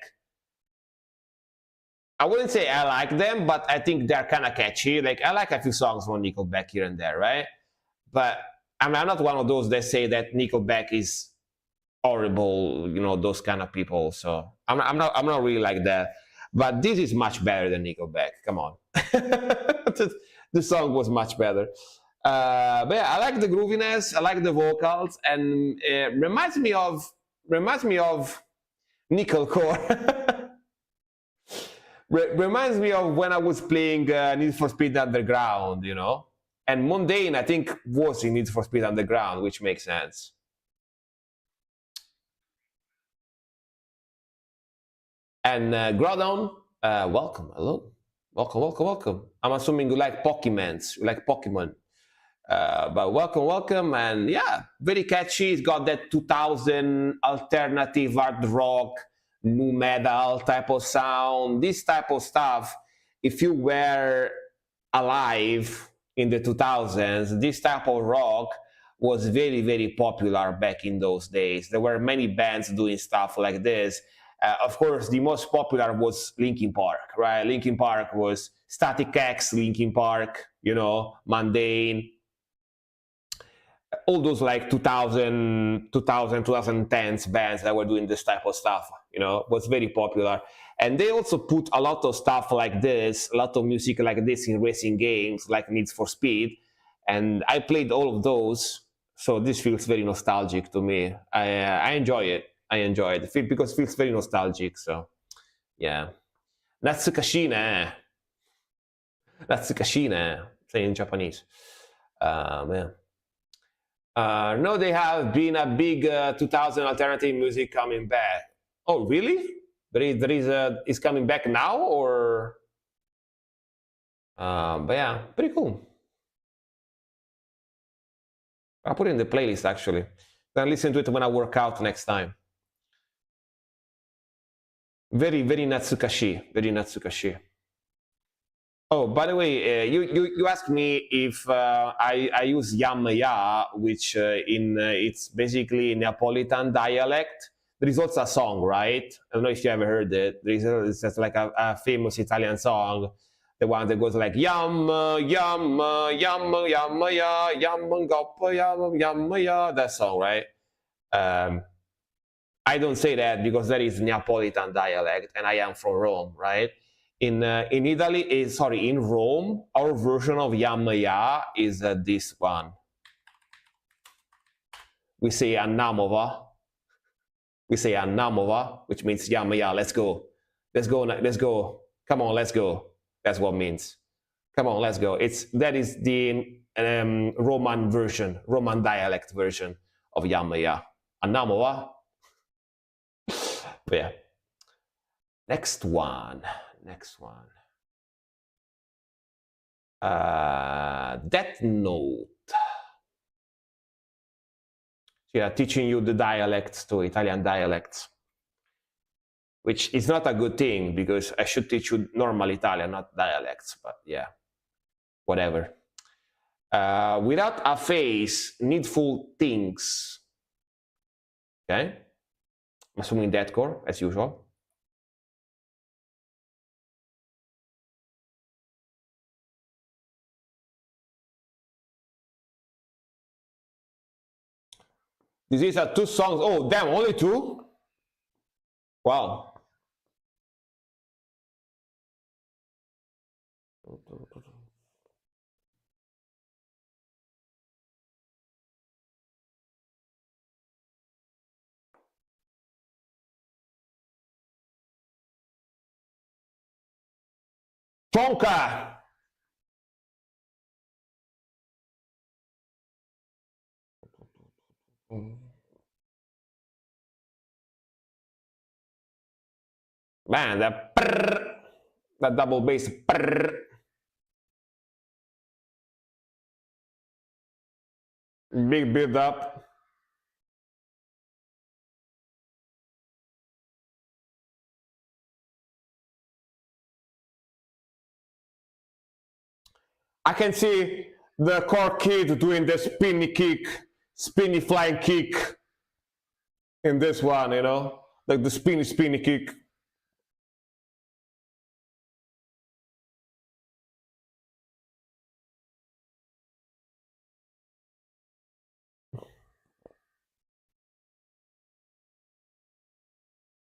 I wouldn't say I like them, but I think they're kind of catchy. Like, I like a few songs from Nickelback here and there, right? But I mean, I'm not one of those that say that Nickelback is horrible, those kind of people. So I'm not really like that. But this is much better than Nickelback. Come on, the song was much better. But yeah, I like the grooviness. I like the vocals, and it reminds me of Nickelcore. Reminds me of when I was playing Need for Speed Underground, and Mundane, I think, was in Need for Speed Underground, which makes sense. And Groudon, welcome, hello, welcome. I'm assuming you like Pokemons, you like Pokemon. But welcome, and yeah, very catchy. It's got that 2000 alternative hard rock, nu metal type of sound. This type of stuff, if you were alive in the 2000s, this type of rock was very, very popular back in those days. There were many bands doing stuff like this. Of course, the most popular was Linkin Park, right? Linkin Park was Static X, Linkin Park, Mundane, all those like 2010s bands that were doing this type of stuff, was very popular. And they also put a lot of stuff like this, a lot of music like this in racing games like Need for Speed. And I played all of those. So this feels very nostalgic to me. I enjoy it. Because it feels very nostalgic. So yeah. Natsukashine. Natsukashine, say in Japanese. Yeah. No, they have been a big 2000 alternative music coming back. Oh, really? Is coming back now, or? But yeah, pretty cool. I'll put it in the playlist actually. Then listen to it when I work out next time. Very, very Natsukashi. Very Natsukashi. Oh, by the way, you asked me if I use Yamaya, which it's basically Neapolitan dialect. There is also a song, right? I don't know if you ever heard it. It's just like a famous Italian song, the one that goes like yam yam yam yam ya yam goppa yam ya. That song, right? Um, I don't say that because that is Neapolitan dialect, and I am from Rome, right? In Italy, in Rome, our version of Yamaya is this one. We say Annamova. We say Annamova, which means Yamaya. Let's go. Let's go. Come on, let's go. That's what it means. Come on, let's go. That is the Roman version, Roman dialect version of Yamaya. Annamova. But yeah. Next one. Death Note. Yeah, teaching you the dialects, to Italian dialects, which is not a good thing because I should teach you normal Italian, not dialects. But yeah, whatever. Without a face, needful things. Okay, I'm assuming deathcore as usual. These are two songs. Oh, damn, only two? Wow. Tonka. Man, that double bass. Big build up. I can see the core kid doing the spinny kick, spinny flying kick in this one, you know, like the spinny kick.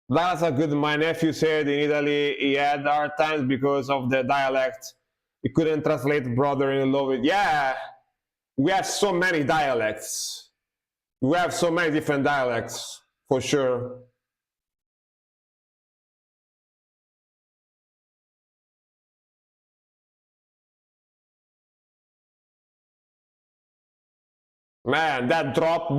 That's a good. My nephew said in Italy he had hard times because of the dialect. He couldn't translate brother-in-law. Yeah, we have so many dialects. We have so many different dialects for sure. Man, that drop.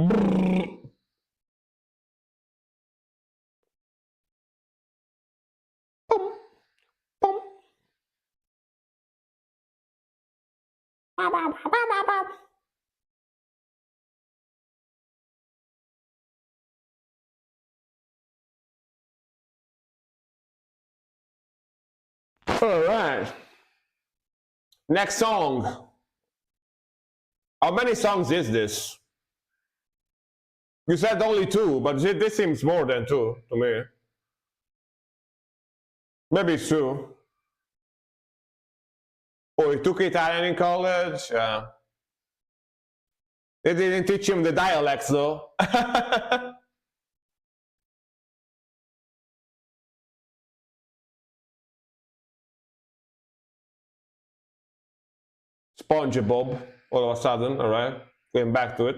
All right. Next song. How many songs is this? You said only two, but this seems more than two to me. Maybe it's two. Oh, he took Italian in college? Yeah. They didn't teach him the dialects though. SpongeBob, all of a sudden, all right? Going back to it.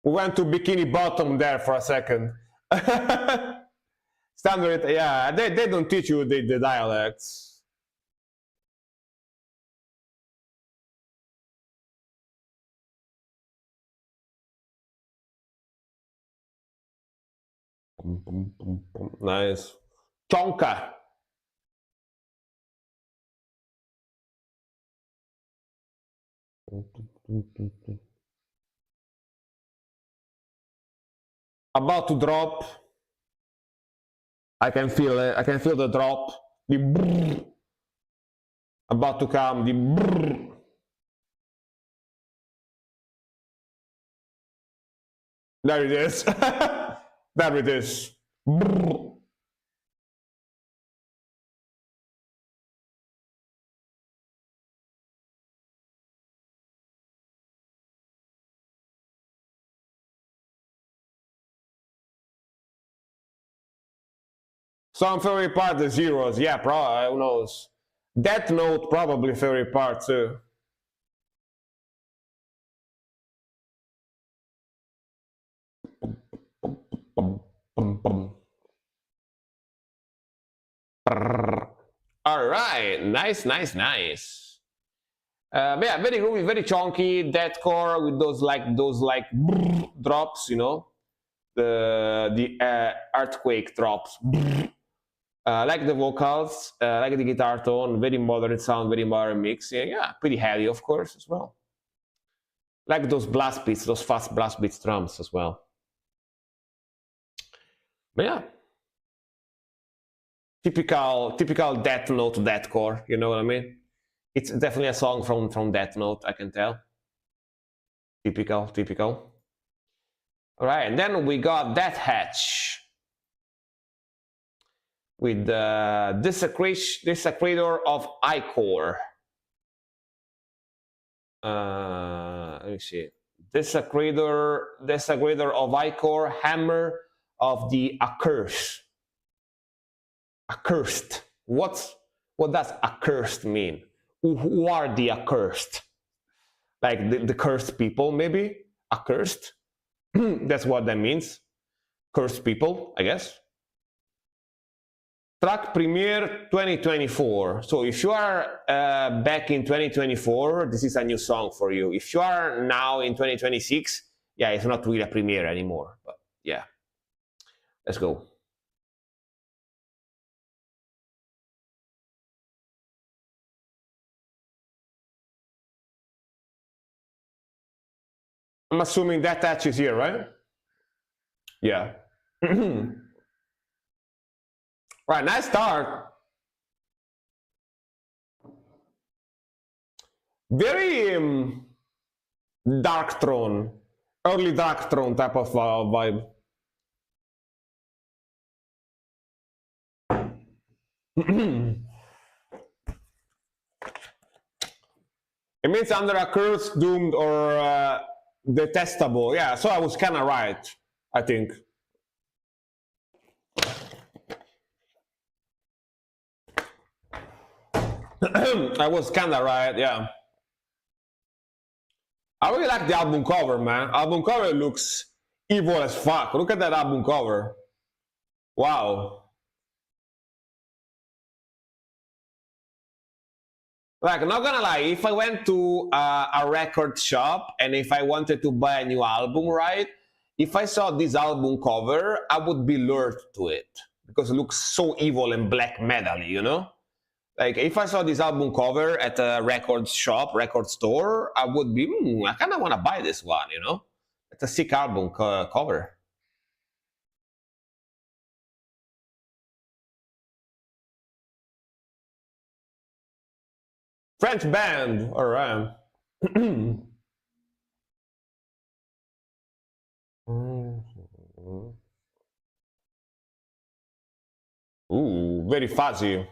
We went to Bikini Bottom there for a second. Standard, yeah, they don't teach you the dialects. Nice. Chonka. About to drop. I can feel it. I can feel the drop. The brrr. About to come. The brrr. There it is. There it is. Brrr. Some favorite part, the zeros. Yeah, probably. Who knows? Death Note, probably favorite part too. All right, nice, nice, nice. But yeah, very groovy, very chunky deathcore with those like drops, you know, the earthquake drops. Like the vocals, like the guitar tone, very modern sound, very modern mix. Yeah, pretty heavy, of course, as well. Like those blast beats, those fast blast beats drums as well. But yeah, typical Death Note deathcore. You know what I mean? It's definitely a song from Death Note. I can tell. Typical. All right, and then we got Death Hatch with the Desecrator of Ichor. Let me see. Desecrator of Ichor, Hammer of the Accursed. Accursed. What does accursed mean? Who are the accursed? Like the cursed people, maybe? Accursed? That's what that means. Cursed people, I guess. Track premiere 2024. So if you are back in 2024, this is a new song for you. If you are now in 2026, yeah, it's not really a premiere anymore. But yeah, let's go. I'm assuming that touch is here, right? Yeah. Right, nice start. Very Darkthrone, early Darkthrone type of vibe. It means under a curse, doomed, or detestable. Yeah, so I was kind of right, I think. I was kind of right, yeah. I really like the album cover, man. Album cover looks evil as fuck. Look at that album cover. Wow. Like, not gonna lie, if I went to a record shop and if I wanted to buy a new album, right? If I saw this album cover, I would be lured to it because it looks so evil and black metal, you know? Like, if I saw this album cover at a record shop, record store, I would be, I kind of want to buy this one, you know? It's a sick album cover. French band, all right. Ooh, very fuzzy.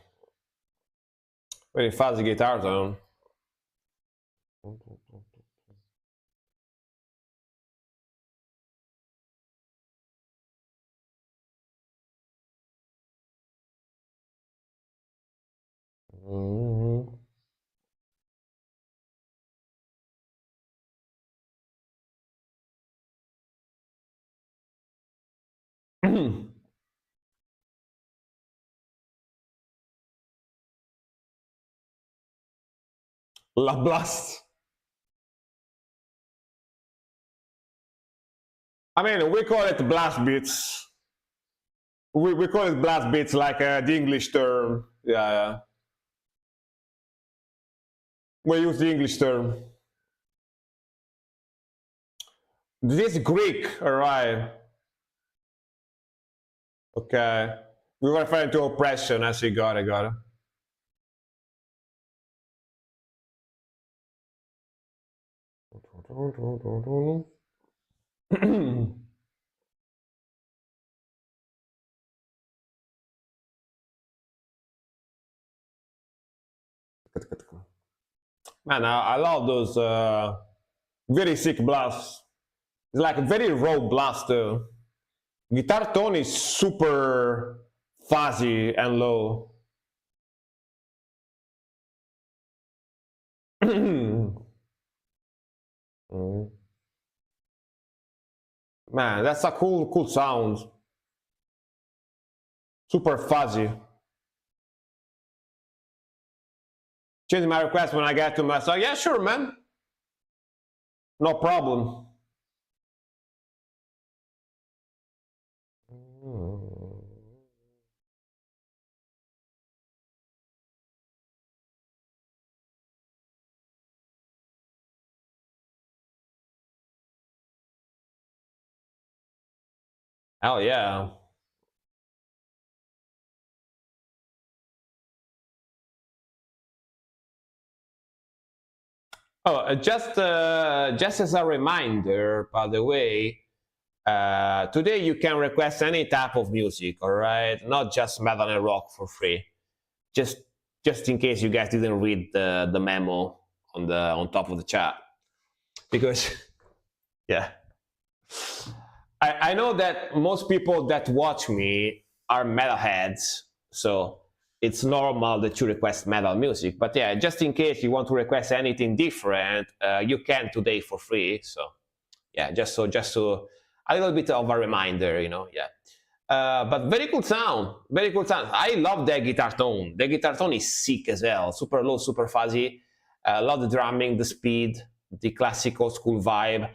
Very fuzzy guitar tone. La Blast. I mean, we call it blast beats. We call it blast beats like the English term. Yeah. We use the English term. This is Greek, all right. Okay. We were referring to oppression. I see, got it. Man, I love those very sick blasts. It's like a very raw blast. Guitar tone is super fuzzy and low. Man, that's a cool sound. Super fuzzy. Change my request when I get to my song. Yeah, sure, man. No problem. Hell yeah. Oh, just as a reminder, by the way, today you can request any type of music, all right? Not just metal and rock for free. Just in case you guys didn't read the memo on top of the chat, because yeah, I know that most people that watch me are metalheads, so it's normal that you request metal music. But yeah, just in case you want to request anything different, you can today for free. So yeah, just so a little bit of a reminder, you know. Yeah. But very cool sound, very cool sound. I love that guitar tone. The guitar tone is sick as hell, super low, super fuzzy. I love the drumming, the speed, the classical school vibe.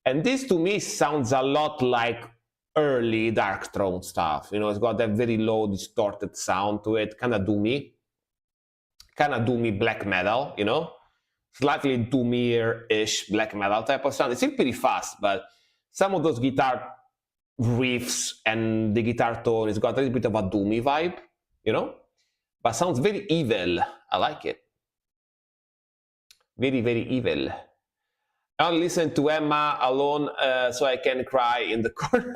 And this to me sounds a lot like early Darkthrone stuff. You know, it's got that very low, distorted sound to it, kind of doomy black metal, you know, slightly doomier-ish black metal type of sound. It's still pretty fast, but some of those guitar riffs and the guitar tone, it's got a little bit of a doomy vibe, you know, but sounds very evil. I like it. Very, very evil. I'll listen to Emma alone so I can cry in the corner.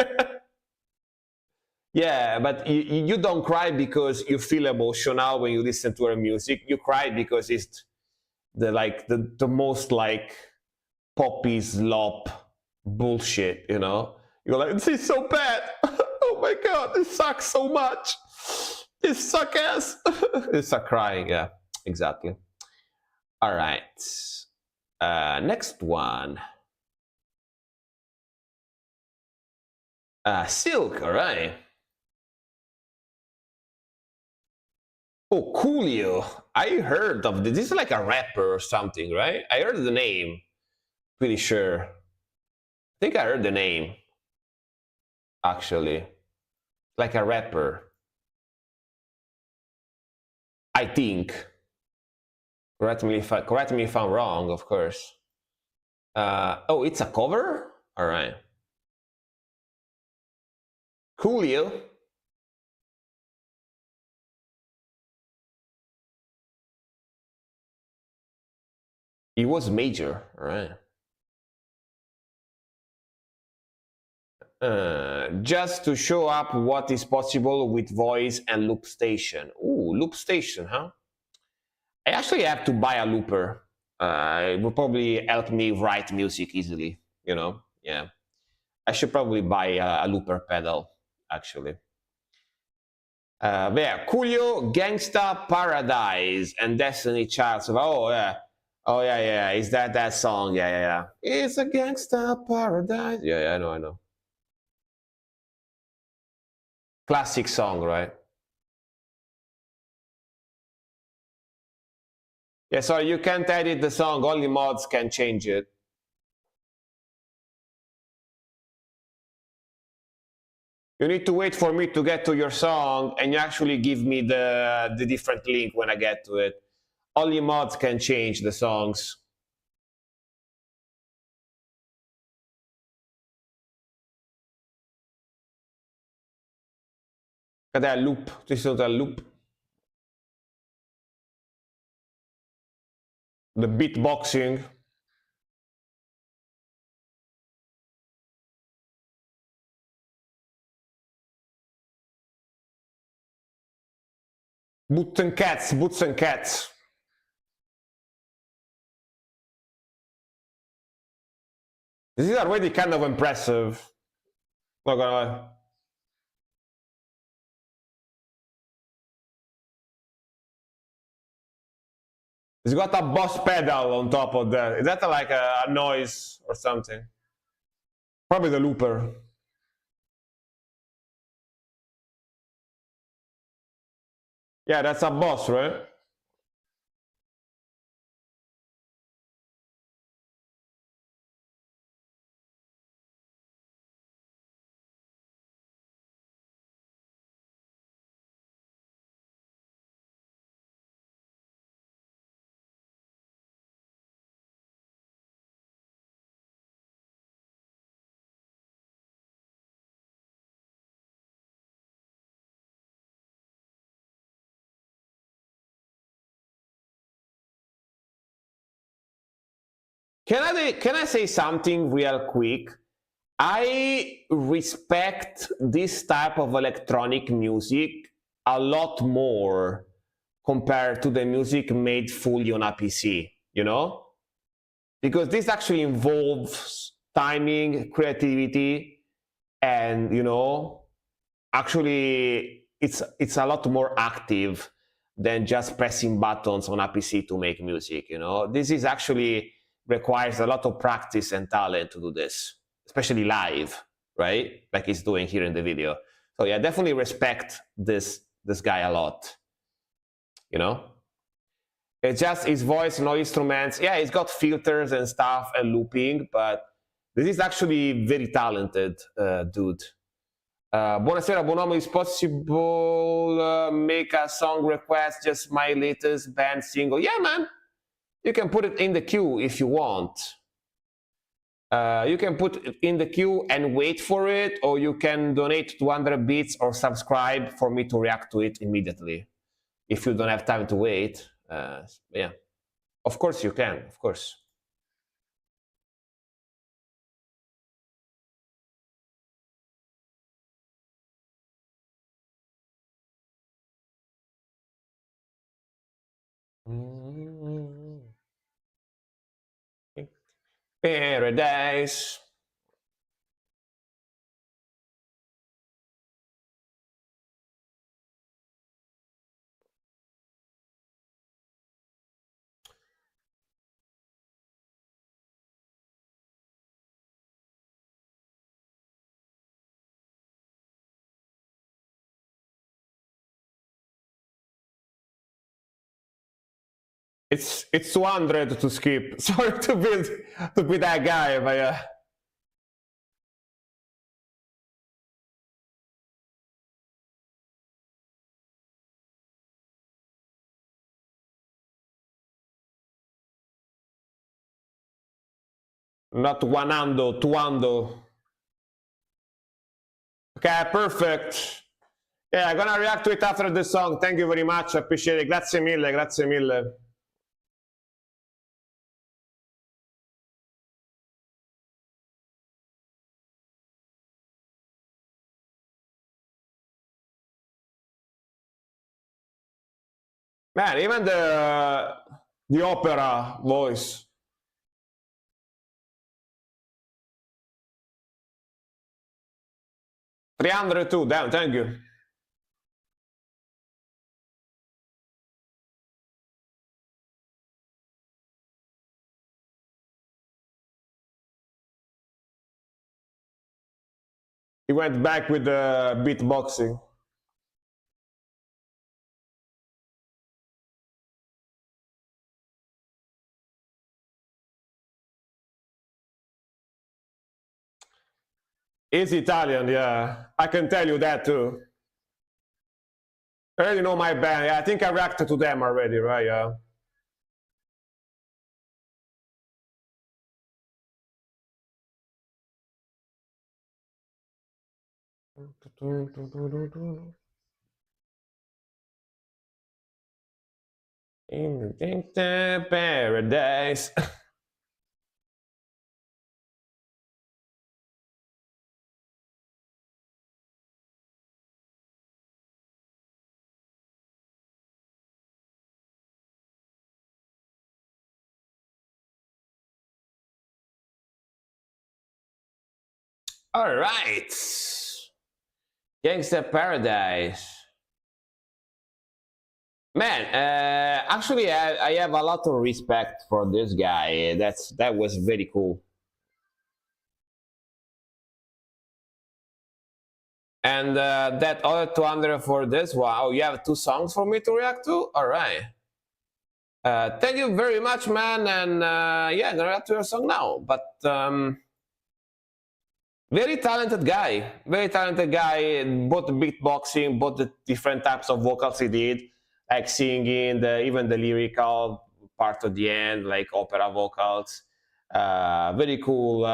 Yeah, but you don't cry because you feel emotional when you listen to her music. You cry because it's the most like poppy slop bullshit, you know? You're like, this is so bad. Oh my god, this sucks so much. This suck ass. You start crying, yeah, exactly. All right. Next one. Silk, all right. Oh, Coolio. I heard of this. This is like a rapper or something, right? I heard the name. Pretty sure. I think I heard the name. Actually. Like a rapper. I think. Correct me if I'm wrong, of course. Oh, it's a cover? All right. Coolio. It was major, all right. Just to show up what is possible with voice and loop station. Ooh, loop station, huh? I actually have to buy a looper. It will probably help me write music easily, you know? Yeah. I should probably buy a looper pedal, actually. Yeah, Coolio, Gangsta Paradise, and Destiny Child. Oh, yeah. Oh, yeah, yeah. Is that song? Yeah, yeah, yeah. It's a Gangsta Paradise. Yeah, yeah, I know. Classic song, right? Yeah, so you can't edit the song, only mods can change it. You need to wait for me to get to your song and you actually give me the different link when I get to it. Only mods can change the songs. Ed è a loop, ci sono a loop. The beatboxing. Boots and cats, boots and cats. This is already kind of impressive. Not gonna lie. It's got a boss pedal on top of that. Is that like a noise or something? Probably the looper. Yeah, that's a boss, right? Can I say something real quick? I respect this type of electronic music a lot more compared to the music made fully on a PC, you know? Because this actually involves timing, creativity, and you know, actually it's a lot more active than just pressing buttons on a PC to make music, you know? This is actually requires a lot of practice and talent to do this, especially live, right? Like he's doing here in the video. So yeah, definitely respect this guy a lot, you know? It's just his voice, no instruments. Yeah, he's got filters and stuff and looping, but this is actually very talented dude. Buonasera, buon uomo, is possible make a song request, just my latest band single? Yeah, man. You can put it in the queue if you want. You can put it in the queue and wait for it, or you can donate 200 bits or subscribe for me to react to it immediately if you don't have time to wait. Yeah. Of course you can, of course. Paradise. It's 200 to skip. Sorry to be that guy, but not 100, 200. Okay, perfect. Yeah, I'm gonna react to it after the song. Thank you very much. Appreciate it. Grazie mille, grazie mille. Man, even the opera voice. $302, damn, thank you. He went back with the beatboxing. He's Italian, yeah. I can tell you that too. I already know my band. Yeah, I think I reacted to them already, right? Yeah. In the paradise. All right. Gangsta Paradise. Man, actually, I have a lot of respect for this guy. That was very cool. And that other 200 for this. Wow, you have two songs for me to react to. All right. Thank you very much, man. And yeah, I'm gonna react to your song now. But very talented guy. Very talented guy. Both beatboxing, both the different types of vocals he did, like singing, even the lyrical part at the end, like opera vocals. Very cool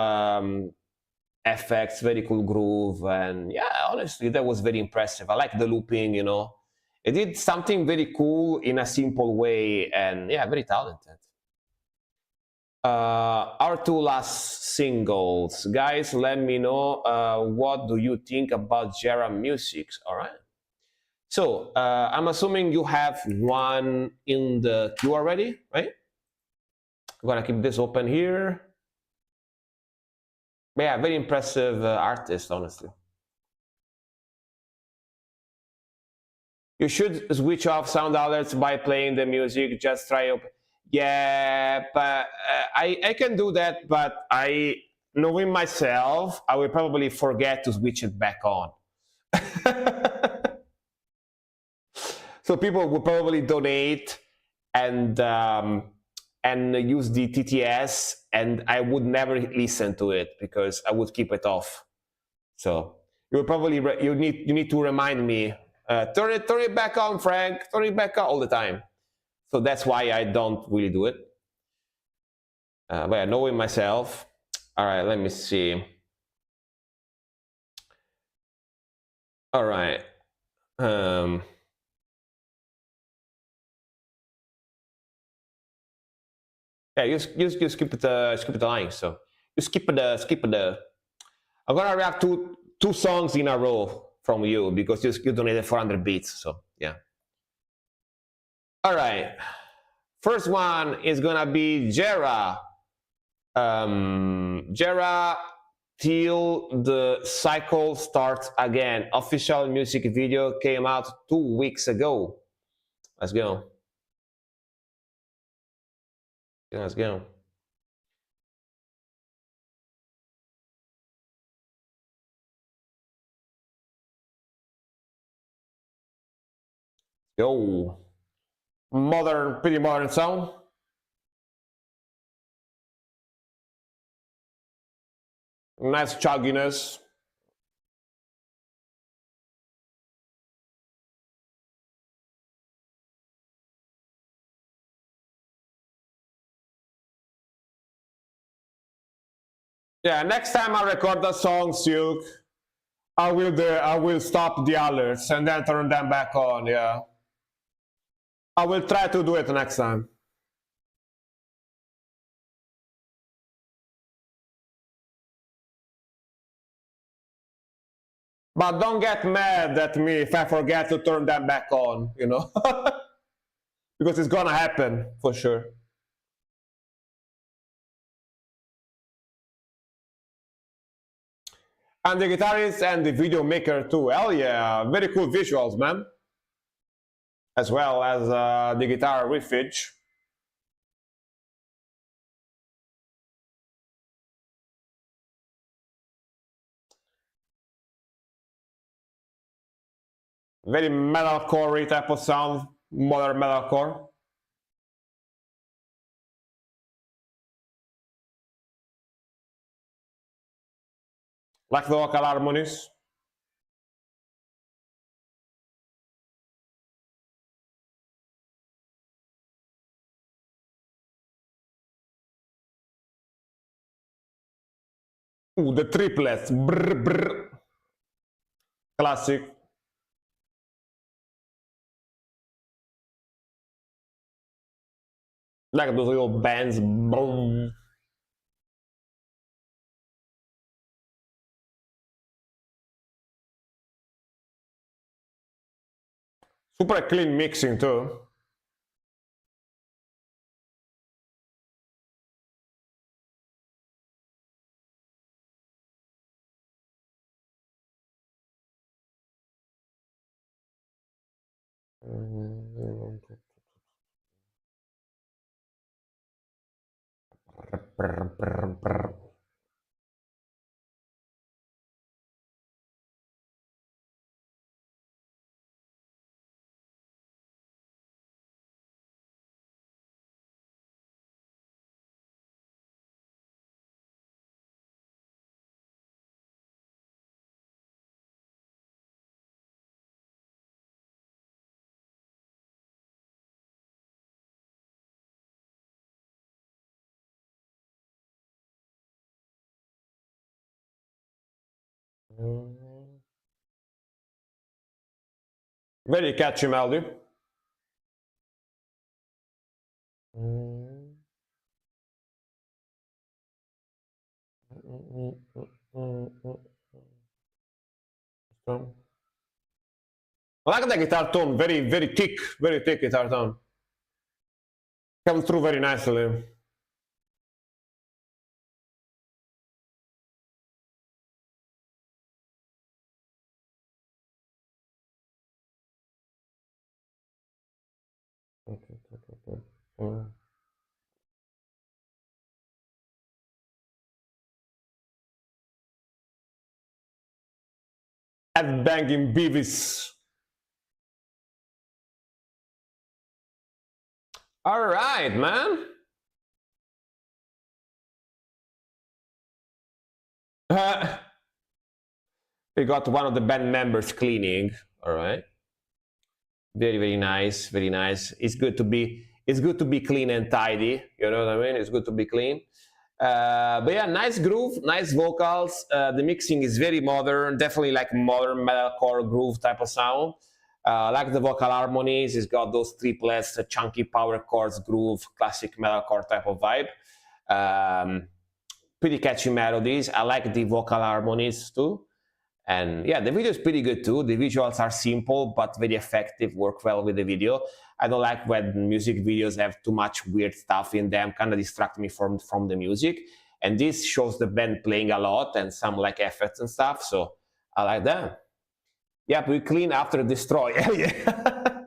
effects, very cool groove, and yeah, honestly, that was very impressive. I like the looping, you know. It did something very cool in a simple way, and yeah, very talented. Our two last singles, guys. Let me know what do you think about Jera music. All right. So I'm assuming you have one in the queue already, right? I'm gonna keep this open here. Yeah, very impressive artist, honestly. You should switch off sound alerts by playing the music. Just try up. Yeah, but I can do that, but knowing myself, I will probably forget to switch it back on. So people will probably donate and use the TTS, and I would never listen to it because I would keep it off. So you will probably you need to remind me. Turn it back on, Frank. Turn it back on all the time. So that's why I don't really do it. But yeah, knowing myself. All right, let me see. All right. Yeah, you skip the line. So you skip the. I'm gonna react to two songs in a row from you because you donated 400 beats. So yeah. All right. First one is gonna be Jera. Jera till the cycle starts again. Official music video came out 2 weeks ago. Let's go. Let's go. Yo. Modern, pretty modern sound. Nice chugginess. Yeah, next time I record a song, Silk, I will stop the alerts and then turn them back on. Yeah, I will try to do it next time. But don't get mad at me if I forget to turn them back on, you know, because it's gonna happen for sure. And the guitarist and the video maker too. Hell yeah, very cool visuals, man. As well as the guitar riffage. Very metalcore type of sound, modern metalcore. Like the vocal harmonies. Ooh, the triplets. Brr, brr. Classic. Like those little bands. Boom. Super clean mixing too. Very catchy melody. I like the guitar tone, very thick guitar tone. Comes through very nicely. Headbanging Beavis. All right, man. We got one of the band members cleaning. All right. Very nice, very nice. It's good to be clean and tidy. You know what I mean? It's good to be clean. But yeah, nice groove, nice vocals. The mixing is very modern, definitely like modern metalcore groove type of sound. I like the vocal harmonies. It's got those triplets, chunky power chords, groove, classic metalcore type of vibe. Pretty catchy melodies. I like the vocal harmonies too. And yeah, the video is pretty good too. The visuals are simple but very effective, work well with the video. I don't like when music videos have too much weird stuff in them, kind of distract me from the music. And this shows the band playing a lot and some like effects and stuff, so I like that. Yep, we clean after destroy. Yeah.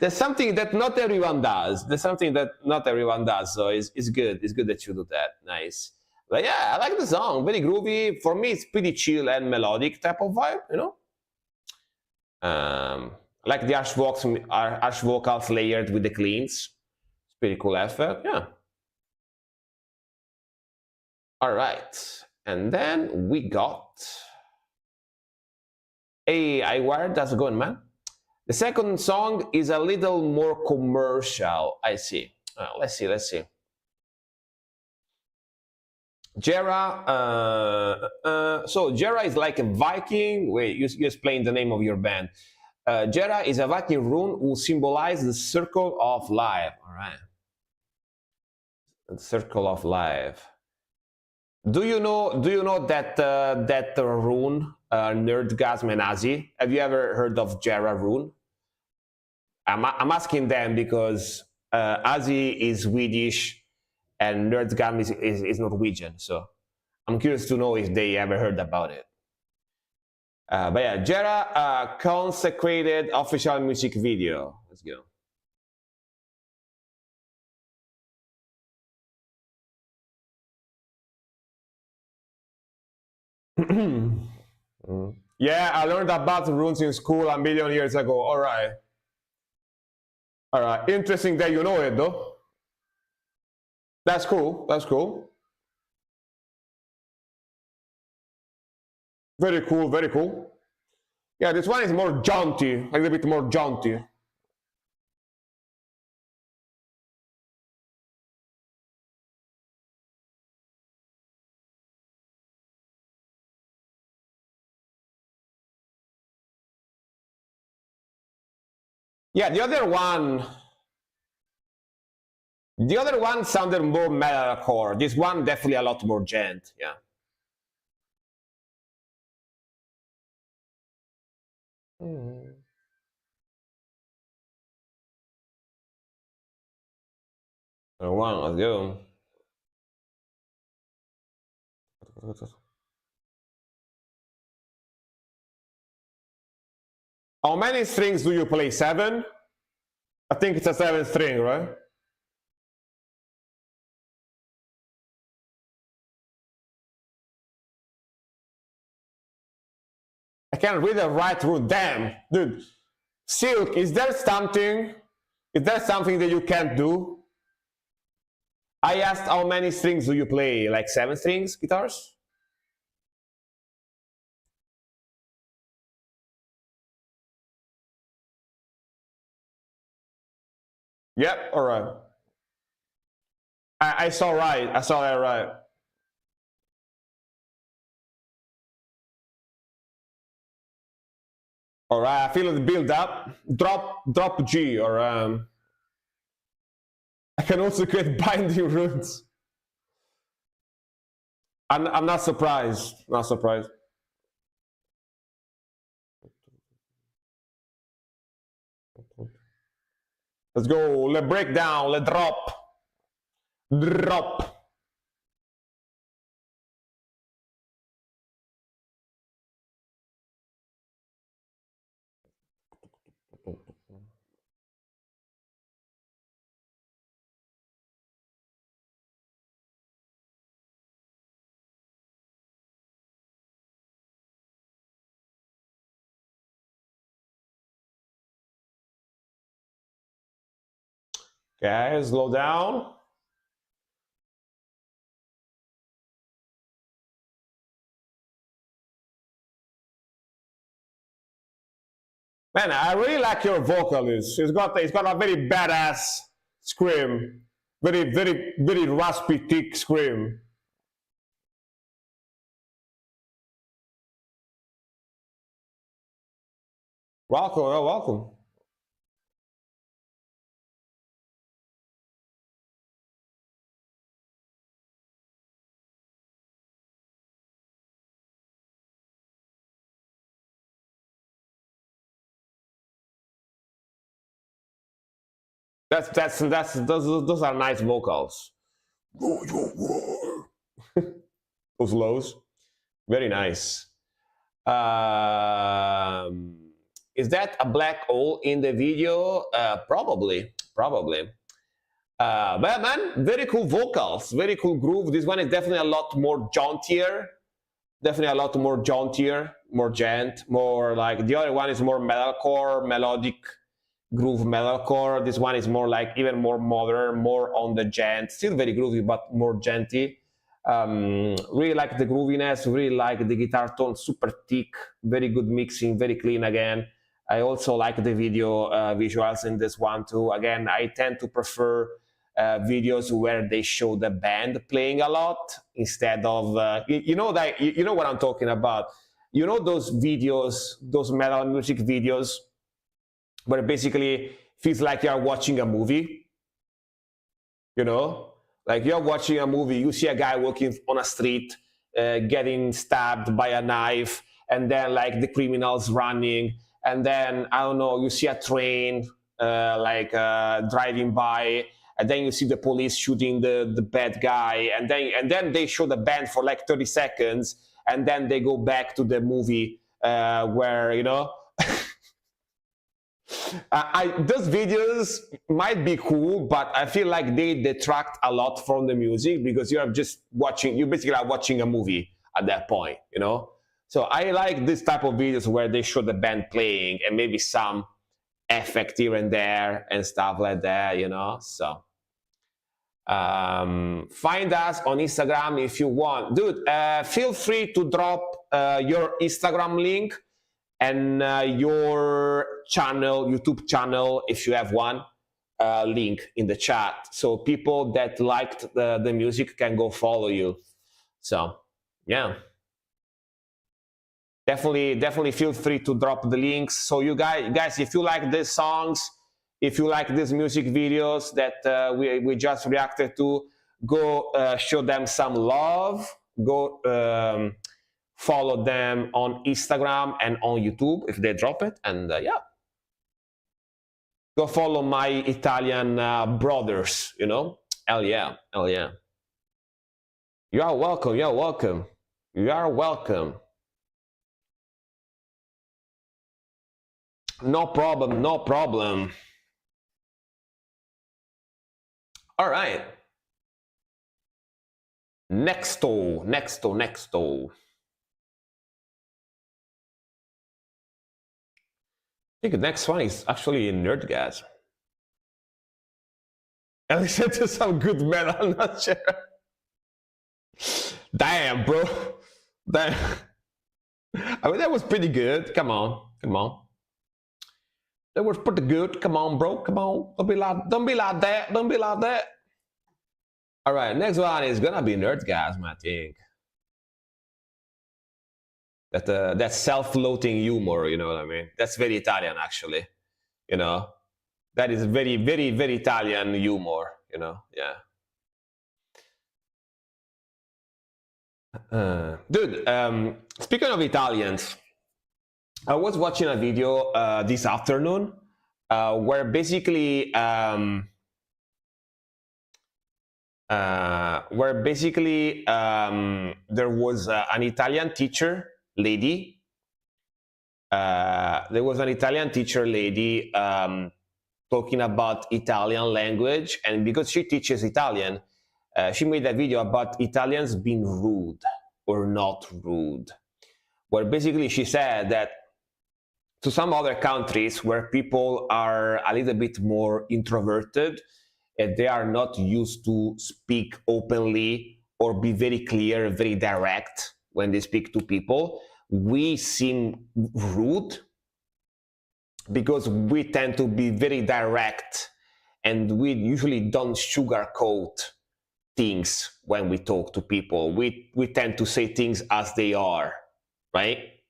There's something that not everyone does. So it's good. It's good that you do that. Nice. But yeah, I like the song. Very groovy. For me, it's pretty chill and melodic type of vibe, you know? I like the harsh vocals layered with the cleans. It's pretty cool effect, yeah. All right. And then we got... Hey, I wired, that's going, man. The second song is a little more commercial, I see. Let's see. Jera, so Jera is like a Viking. Wait, you explain the name of your band. Jera is a Viking rune who symbolizes the circle of life. All right. The circle of life. Do you know that that rune, Nerdgasm and Asi? Have you ever heard of Jera rune? I'm asking them because Asi is Swedish and Nerdgasm is Norwegian, so I'm curious to know if they ever heard about it. But yeah, Jera consecrated official music video. Let's go. Yeah, I learned about runes in school a million years ago. All right. Interesting that you know it, though. That's cool. Very cool. Yeah, this one is more jaunty, a little bit more jaunty. Yeah, the other one sounded more metalcore. This one definitely a lot more gent. Yeah. One, let's go. How many strings do you play? 7? I think it's a 7 string, right? I can't read the right root. Damn, dude. Silk, is there something that you can't do? I asked how many strings do you play? Like 7 strings guitars? Yep, all right. I saw right. I saw that right. All right, I feel the build up. Drop G, or I can also create binding runes. I'm not surprised. Not surprised. Let's go. Let's break down. Let's drop. Okay, slow down. Man, I really like your vocalist. He's got a very badass scream, very raspy, thick scream. Welcome, welcome. That's those are nice vocals. Those lows, very nice. Um, is that a black hole in the video? Probably, probably. But man, very cool vocals, very cool groove. This one is definitely a lot more jauntier, definitely a lot more jauntier, more gent, more like the other one is more metalcore, melodic groove metalcore. This one is more like even more modern, more on the gent, still very groovy, but more genty. Really like the grooviness, really like the guitar tone, super thick, very good mixing, very clean again. I also like the video visuals in this one too. Again, I tend to prefer videos where they show the band playing a lot instead of you know that you know what I'm talking about. You know those videos, those metal music videos, where it basically feels like you are watching a movie. You know, like you're watching a movie, you see a guy walking on a street, getting stabbed by a knife, and then like the criminals running, and then I don't know, you see a train driving by, and then you see the police shooting the bad guy, and then they show the band for like 30 seconds, and then they go back to the movie where you know. Those videos might be cool, but I feel like they detract a lot from the music because you are just watching. You basically are watching a movie at that point, you know. So I like this type of videos where they show the band playing and maybe some effect here and there and stuff like that, you know. So find us on Instagram if you want, dude. Feel free to drop your Instagram link and your channel, YouTube channel, if you have one, link in the chat, so people that liked the music can go follow you. So yeah, definitely feel free to drop the links. So you guys, if you like these songs, if you like these music videos that we just reacted to, go show them some love. Go follow them on Instagram and on YouTube if they drop it, and yeah, go follow my Italian brothers, you know. Hell yeah, hell yeah. You are welcome, you are welcome, you are welcome. No problem, no problem. All right, nexto. I think the next one is actually Nerdgasm. And listen to some good metal, I'm not sure. Damn, bro. Damn. I mean, that was pretty good. Come on, come on. That was pretty good. Come on, bro. Come on. Don't be like that. Don't be like that. All right, next one is gonna be Nerdgasm, I think. That self-loathing humor, you know what I mean? That's very Italian, actually. You know, that is very, very, very Italian humor. You know, yeah. Dude, speaking of Italians, I was watching a video this afternoon where basically there was an Italian teacher lady. There was an Italian teacher lady talking about Italian language, and because she teaches Italian, she made a video about Italians being rude or not rude, where basically she said that to some other countries where people are a little bit more introverted and they are not used to speak openly or be very clear, very direct when they speak to people, we seem rude because we tend to be very direct and we usually don't sugarcoat things when we talk to people. We tend to say things as they are, right?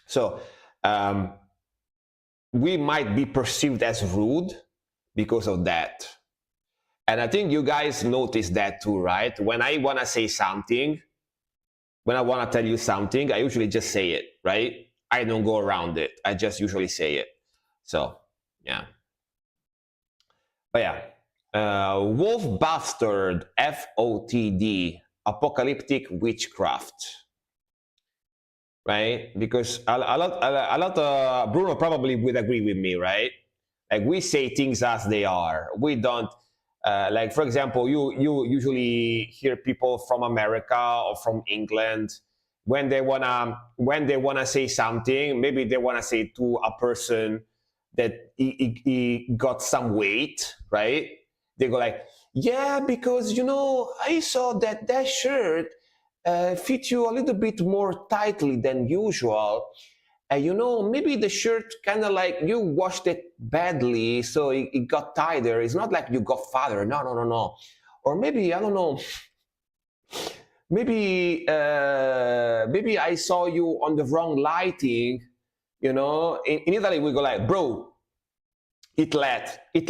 So we might be perceived as rude because of that. And I think you guys notice that too, right? When I want to say something, when I want to tell you something, I usually just say it, right? I don't go around it. I just usually say it. So, yeah. But yeah, Wolf Bastard, FOTD, Apocalyptic Witchcraft, right? Because a lot, Bruno probably would agree with me, right? Like we say things as they are. We don't, like for example, you usually hear people from America or from England when they wanna say something. Maybe they wanna say to a person that he got some weight, right? They go like, yeah, because I saw that shirt fit you a little bit more tightly than usual. Maybe the shirt kind of like you washed it badly, so it got tighter. It's not like you got fatter. No, no, no, no. Or maybe, I don't know, maybe I saw you on the wrong lighting. In Italy, we go like, bro, eat less, eat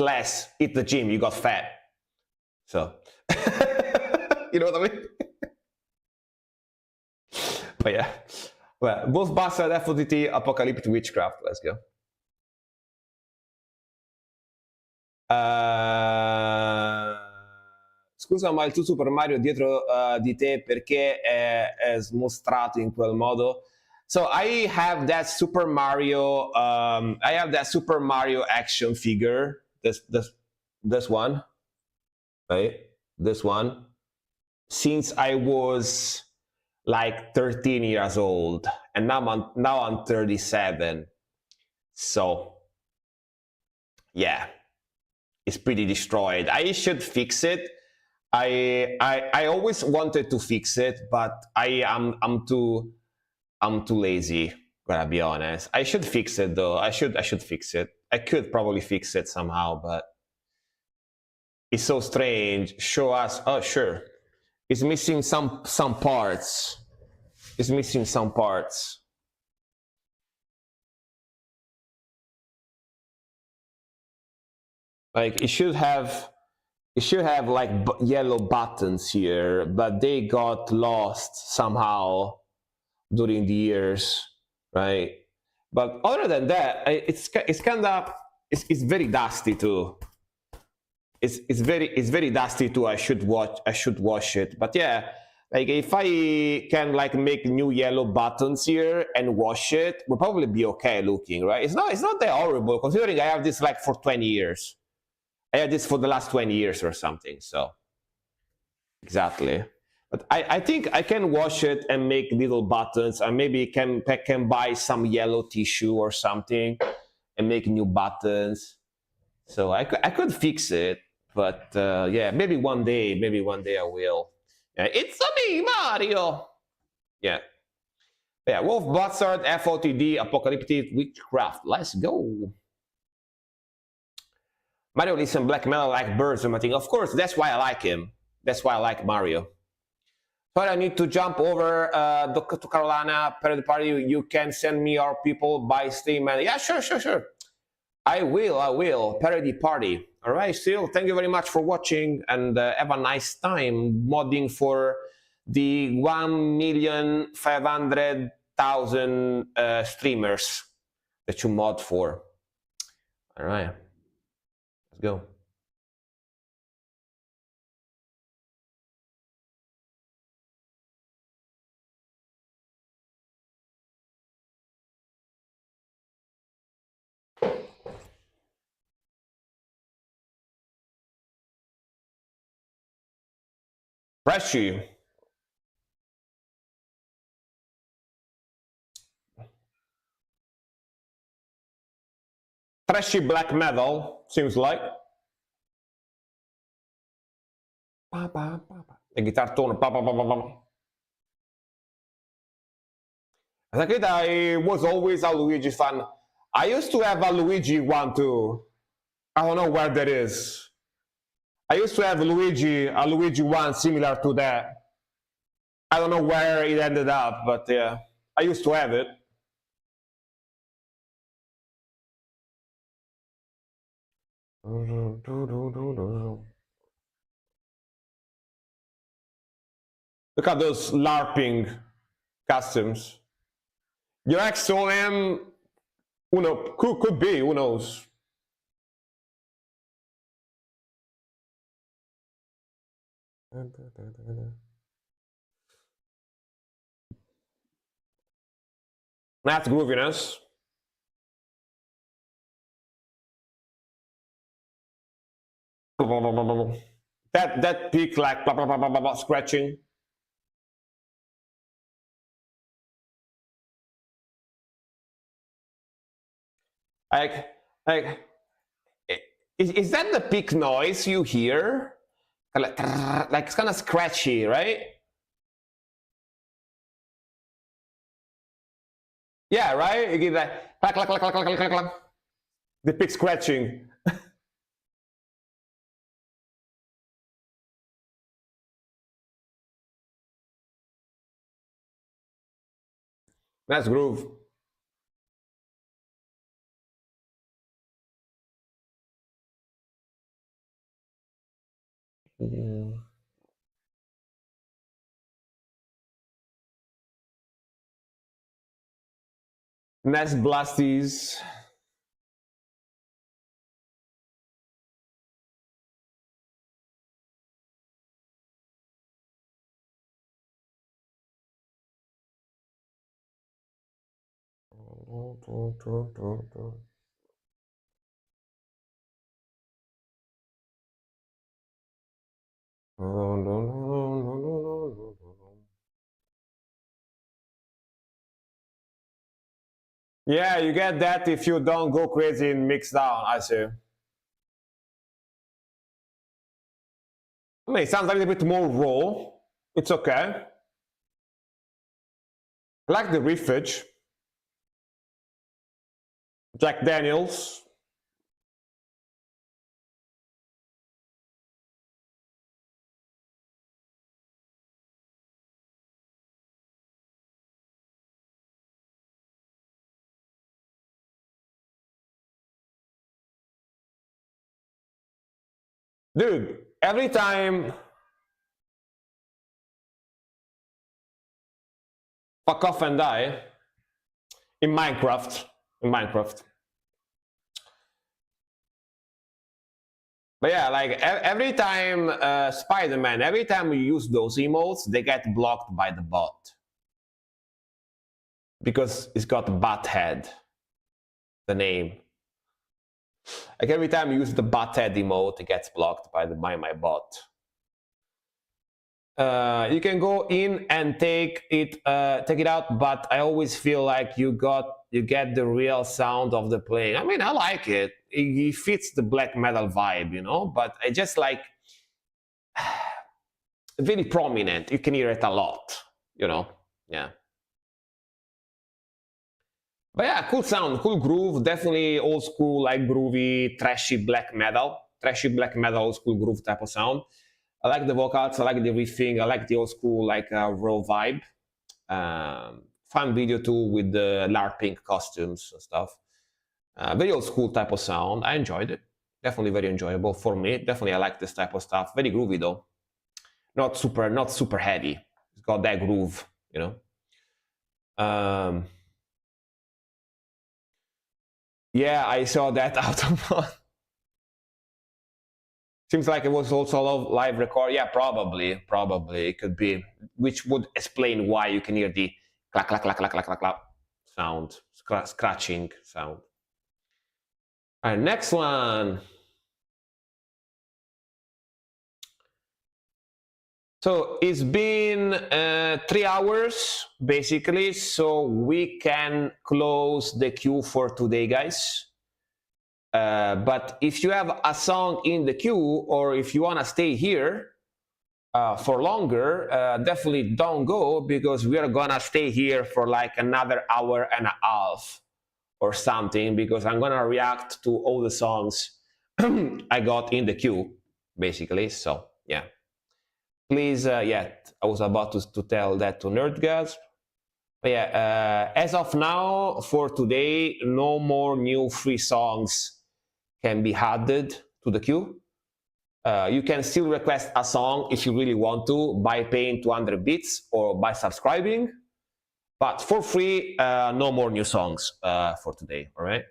the gym, you got fat. So, you know what I mean? But yeah. Well, Wolf Bastard, FOTT, Apocalyptic Witchcraft. Let's go. Scusa, ma il tuo Super Mario dietro di te perché è smostrato in quel modo? So I have that Super Mario. I have that Super Mario action figure. This one, right? This one. Since I was like 13 years old, and now I'm 37. So yeah, it's pretty destroyed. I should fix it. I always wanted to fix it, but I'm too lazy. Gotta be honest. I should fix it though. I should fix it. I could probably fix it somehow, but it's so strange. Show us. Oh sure, it's missing some parts. It's missing some parts. Like it should have like yellow buttons here, but they got lost somehow during the years, right? But other than that, it's very dusty too. It's very dusty too. I should wash it. But yeah, like if I can like make new yellow buttons here and wash it, we'll probably be okay looking, right? It's not that horrible considering I have this like for 20 years. I had this for the last 20 years or something. So exactly. But I think I can wash it and make little buttons. And maybe can buy some yellow tissue or something and make new buttons. So I could fix it. But yeah, maybe one day I will. It's me, Mario. Yeah. Yeah, Wolf Bastard, FOTD, Apocalyptic Witchcraft. Let's go. Mario listens black metal like birds or something. Of course, that's why I like him. That's why I like Mario. But I need to jump over to Carolina Parody Party. You can send me our people by Steam. And yeah, sure. I will. Parody Party. All right, still, thank you very much for watching and have a nice time modding for the 1,500,000 streamers that you mod for. All right, let's go. Freshy. Freshy black metal, seems like. The guitar tone. As a kid, I was always a Luigi fan. I used to have a Luigi one too. I don't know where that is. I used to have a Luigi one similar to that. I don't know where it ended up, but yeah, I used to have it. Look at those LARPing costumes. Your ex saw him. Who knows? Could be. Who knows? That's grooviness. That peak like blah, blah, blah, blah, blah, blah, scratching. Like, like, is that the peak noise you hear? Like it's kind of scratchy, right? Yeah, right. You get that clack, clack, clack, clack, clack, clack, clack. The peak scratching. That's groove. Yeah. Nest Blasties. Yeah, you get that if you don't go crazy in mix down, I see. I mean, it sounds a little bit more raw. It's okay. I like the riffage. Jack Daniels. Dude, every time fuck off and die in Minecraft. But yeah, like every time Spider-Man, every time you use those emotes, they get blocked by the bot. Because it's got Butthead, the name. Like every time you use the Butthead emote, it gets blocked by my bot. You can go in and take it out, but I always feel like you get the real sound of the playing. I mean, I like it. It fits the black metal vibe, you know, but I just like very prominent. You can hear it a lot, you know. Yeah. But yeah, cool sound, cool groove, definitely old school, like groovy, trashy black metal, old school groove type of sound. I like the vocals, I like the riffing, I like the old school, like raw vibe. Fun video too with the LARPing costumes and stuff. Very old school type of sound. I enjoyed it. Definitely very enjoyable for me. Definitely I like this type of stuff. Very groovy though. Not super heavy. It's got that groove, you know. Yeah, I saw that Autobot. Seems like it was also a live record. Yeah, probably it could be, which would explain why you can hear the clack clack clack clack clack clack clack sound, scratching sound. All right, next one. So it's been 3 hours basically, so we can close the queue for today, guys. But if you have a song in the queue, or if you want to stay here for longer, definitely don't go, because we are gonna stay here for like another hour and a half or something, because I'm gonna react to all the songs I got in the queue, basically. So yeah, please, yeah, I was about to tell that to Nerdgasm. But yeah, as of now, for today, no more new free songs can be added to the queue. You can still request a song if you really want to by paying 200 bits or by subscribing, but for free, no more new songs for today, all right?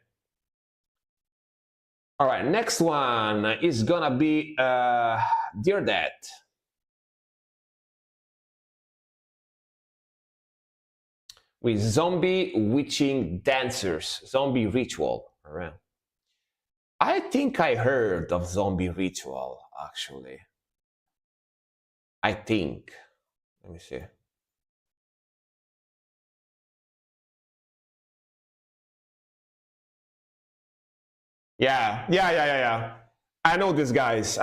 All right, next one is gonna be Dear Dad. With Zombie Witching Dancers, Zombie Ritual, all right? I think I heard of Zombie Ritual, actually. I think. Let me see. Yeah. I know these guys.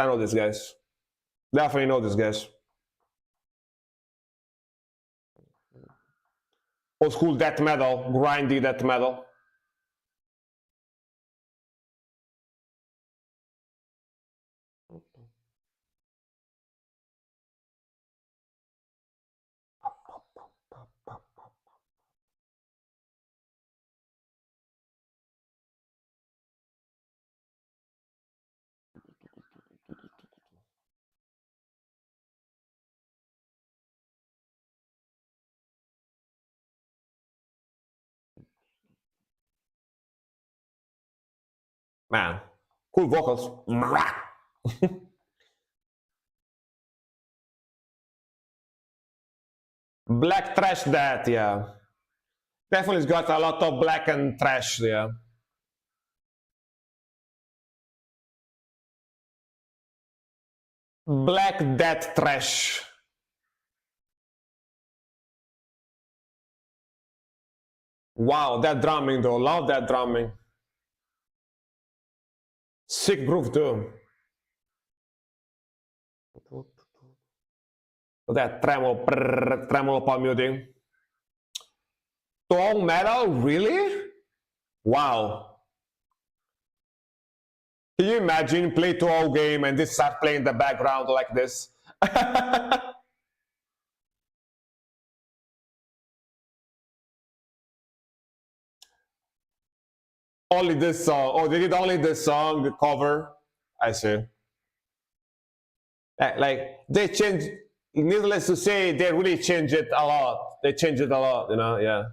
Definitely know these guys. Old school death metal, grindy death metal. Man, cool vocals. Black trash death, yeah. Definitely got a lot of black and trash, yeah. Black death trash. Wow, that drumming though, love that drumming. Sick groove too. That tremolo palm muting. Tone metal, really? Wow. Can you imagine play to all game and this start playing in the background like this? Only this song. Oh, they did only this song, the cover. I see. Like they changed. Needless to say, they really changed it a lot. They changed it a lot, you know. Yeah.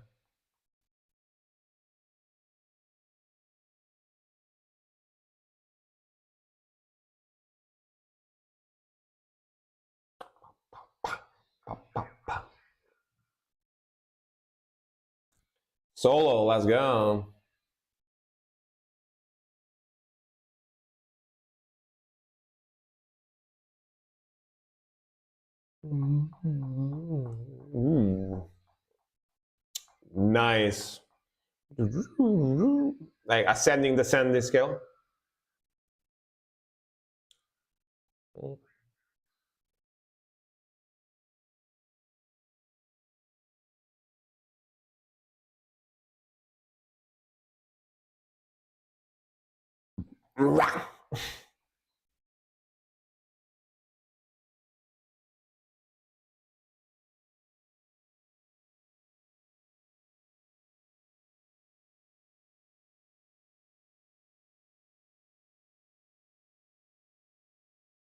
Solo, let's go. Nice. Like ascending, descending scale.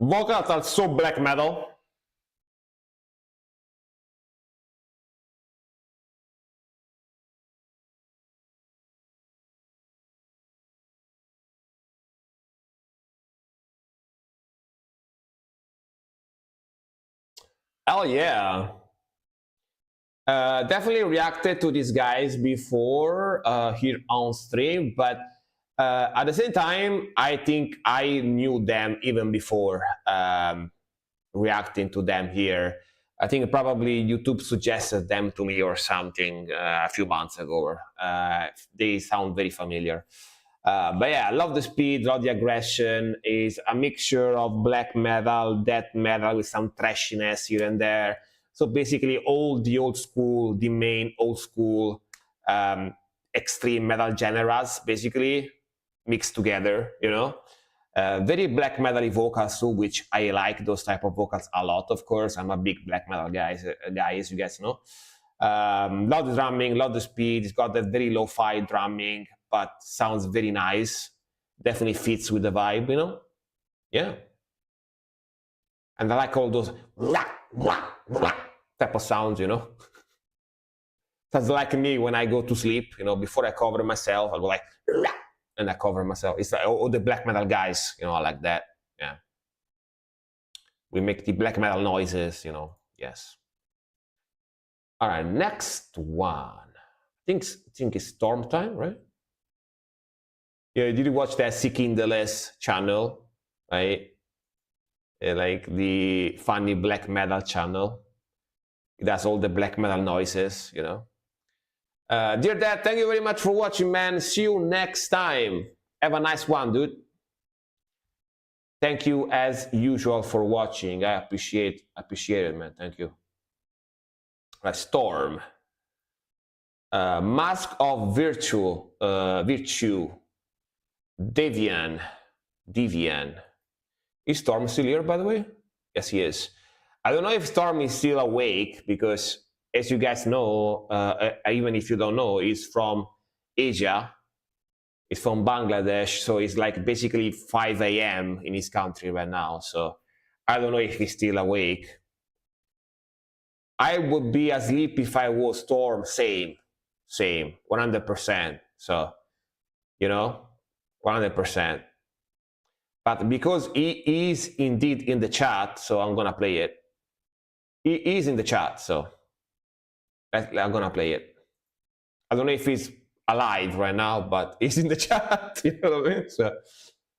Vocals are so black metal. Oh yeah. Definitely reacted to these guys before here on stream, but at the same time, I think I knew them even before reacting to them here. I think probably YouTube suggested them to me or something a few months ago. They sound very familiar. But yeah, I love the speed, love the aggression. Is a mixture of black metal, death metal with some trashiness here and there. So basically, all the old school, the main old school extreme metal genres, basically mixed together. You know, very black metal vocals too, which I like those type of vocals a lot. Of course, I'm a big black metal guy, as you guys know. Love the drumming, love the speed. It's got that very lo-fi drumming, but sounds very nice. Definitely fits with the vibe, you know. Yeah. And I like all those type of sounds, you know. That's like me when I go to sleep, you know, before I cover myself, I go like, and I cover myself. It's like all the black metal guys, you know, like that. Yeah. We make the black metal noises, you know. Yes. All right, next one. I think it's Storm Time, right? Yeah, did you watch that Seeking the Less channel, right? Like the funny black metal channel. It does all the black metal noises, you know. Dear Dad, thank you very much for watching, man. See you next time. Have a nice one, dude. Thank you as usual for watching. I appreciate it, man. Thank you. Right, Storm. Mask of Virtue. Devian. Is Storm still here, by the way? Yes, he is. I don't know if Storm is still awake because, as you guys know, even if you don't know, he's from Asia. He's from Bangladesh, so it's like basically 5 a.m. in his country right now. So I don't know if he's still awake. I would be asleep if I was Storm. Same, 100%. So, you know, 100%. But because he is indeed in the chat, so I'm gonna play it. He is in the chat, so I'm gonna play it. I don't know if he's alive right now, but he's in the chat. You know what I mean? So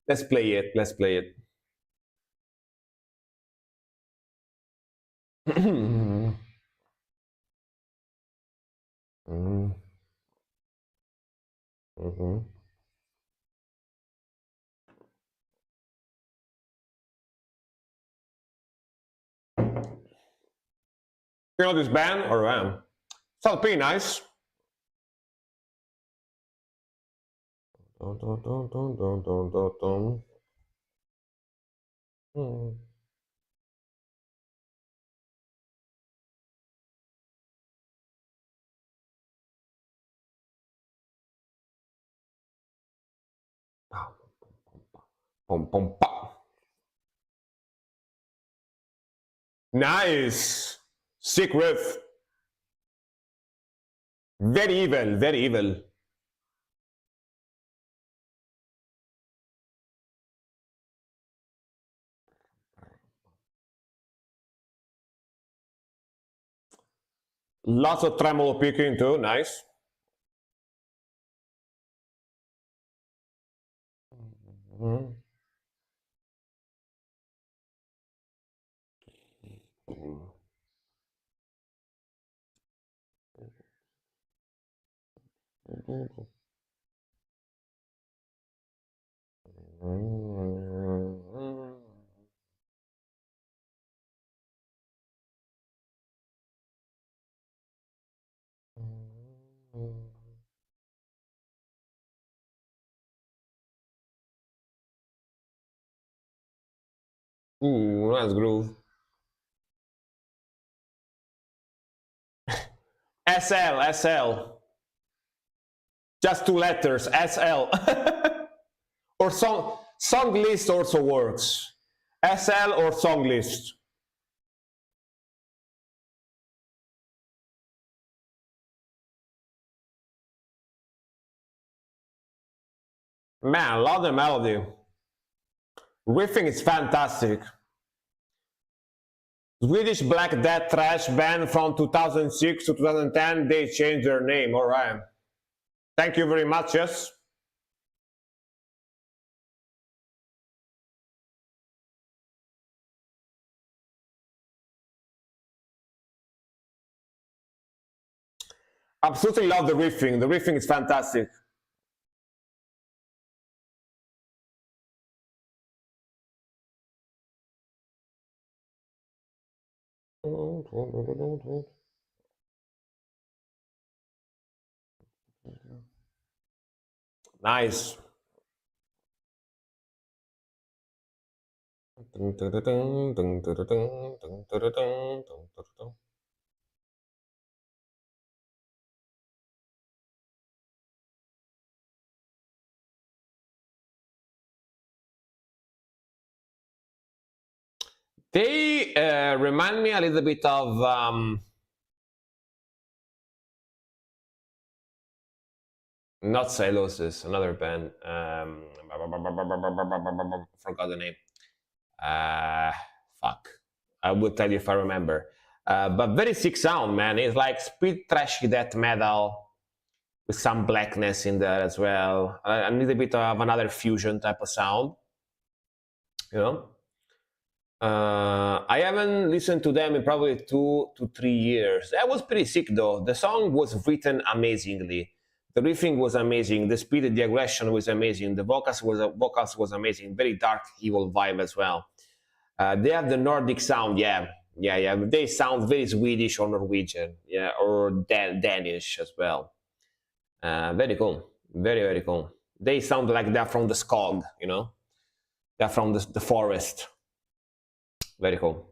let's play it. Let's play it. You know this band or sounds pretty nice. Nice. Sick riff. Very evil, very evil. Lots of tremolo picking too, nice. Ooh, nice groove. SL. Just 2 letters, SL. Or song list also works. SL or song list. Man, love the melody. Riffing is fantastic. Swedish Black Death Thrash band from 2006 to 2010, they changed their name, alright. Thank you very much, yes. Absolutely love the riffing is fantastic. Nice. They remind me a little bit of not Silosis, another band. Forgot the name. Fuck. I will tell you if I remember. But very sick sound, man. It's like speed trashy death metal with some blackness in there as well. A little bit of another fusion type of sound. You know. I haven't listened to them in probably 2 to 3 years. That was pretty sick though. The song was written amazingly. The riffing was amazing. The speed, the aggression was amazing. The vocals was amazing. Very dark, evil vibe as well. They have the Nordic sound, yeah. They sound very Swedish or Norwegian, yeah, or Danish as well. Very cool, very cool. They sound like they're from the Skog, you know. They're from the forest. Very cool.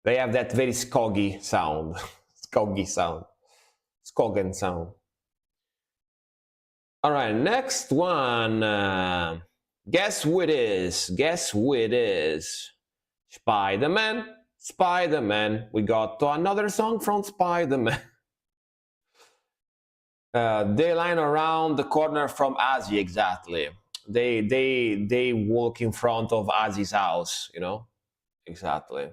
They have that very skoggy sound, skoggy sound, Skogen sound. All right, next one. Guess who it is? Guess who it is? Spider-Man. Spider-Man. We got another song from Spider-Man. They line around the corner from Ozzy, exactly. They walk in front of Ozzy's house, you know? Exactly.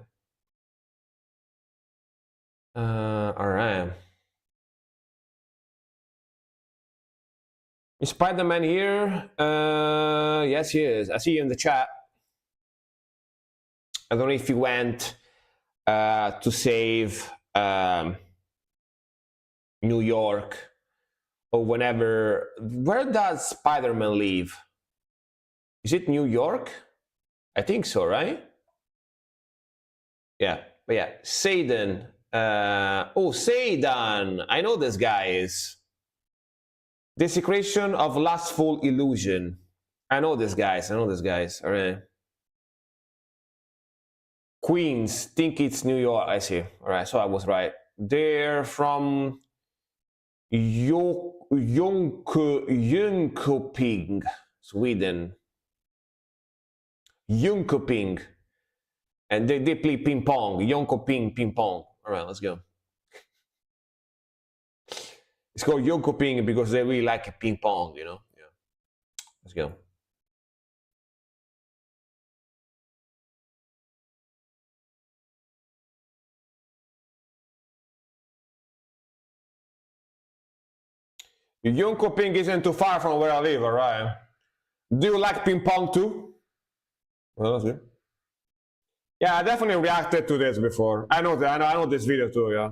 All right. Is Spider-Man here? Yes, he is. I see you in the chat. I don't know if he went to save New York or whenever. Where does Spider-Man live? Is it New York? I think so, right? Yeah, but yeah, Seidan. Oh, Seidan. I know this guy is. Desecration of Lustful Illusion. I know this guys. All right. Queens, think it's New York. I see. All right, so I was right. They're from Jönköping, Sweden. Jönköping. And they play ping pong. Jönköping ping pong. All right, let's go. It's called Jönköping because they really like ping pong, you know? Yeah. Let's go. Jönköping isn't too far from where I live, all right? Do you like ping pong too? Well, that's good. Yeah, I definitely reacted to this before. I know this video too, yeah.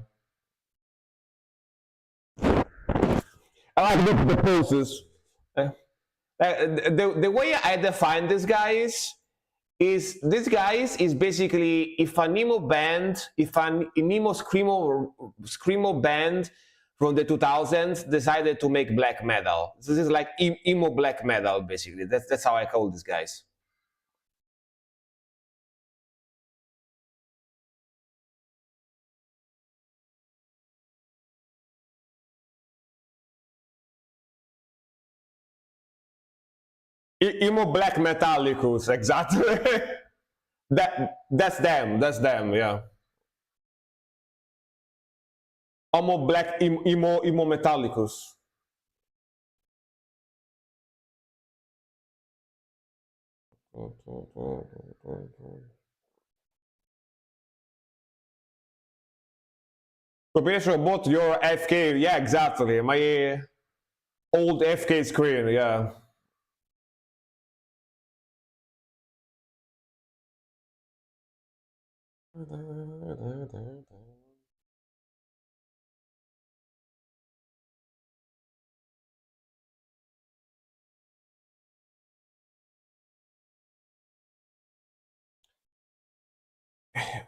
I like the poses. The way I define this guys is this guys is basically if an emo band, if an emo screamo band from the 2000s decided to make black metal. This is like emo black metal, basically. That's how I call these guys. Emo black metallicus, exactly. That's them, yeah. Emo black emo metallicus. Combination both your FK, yeah, exactly. My old FK screen, yeah.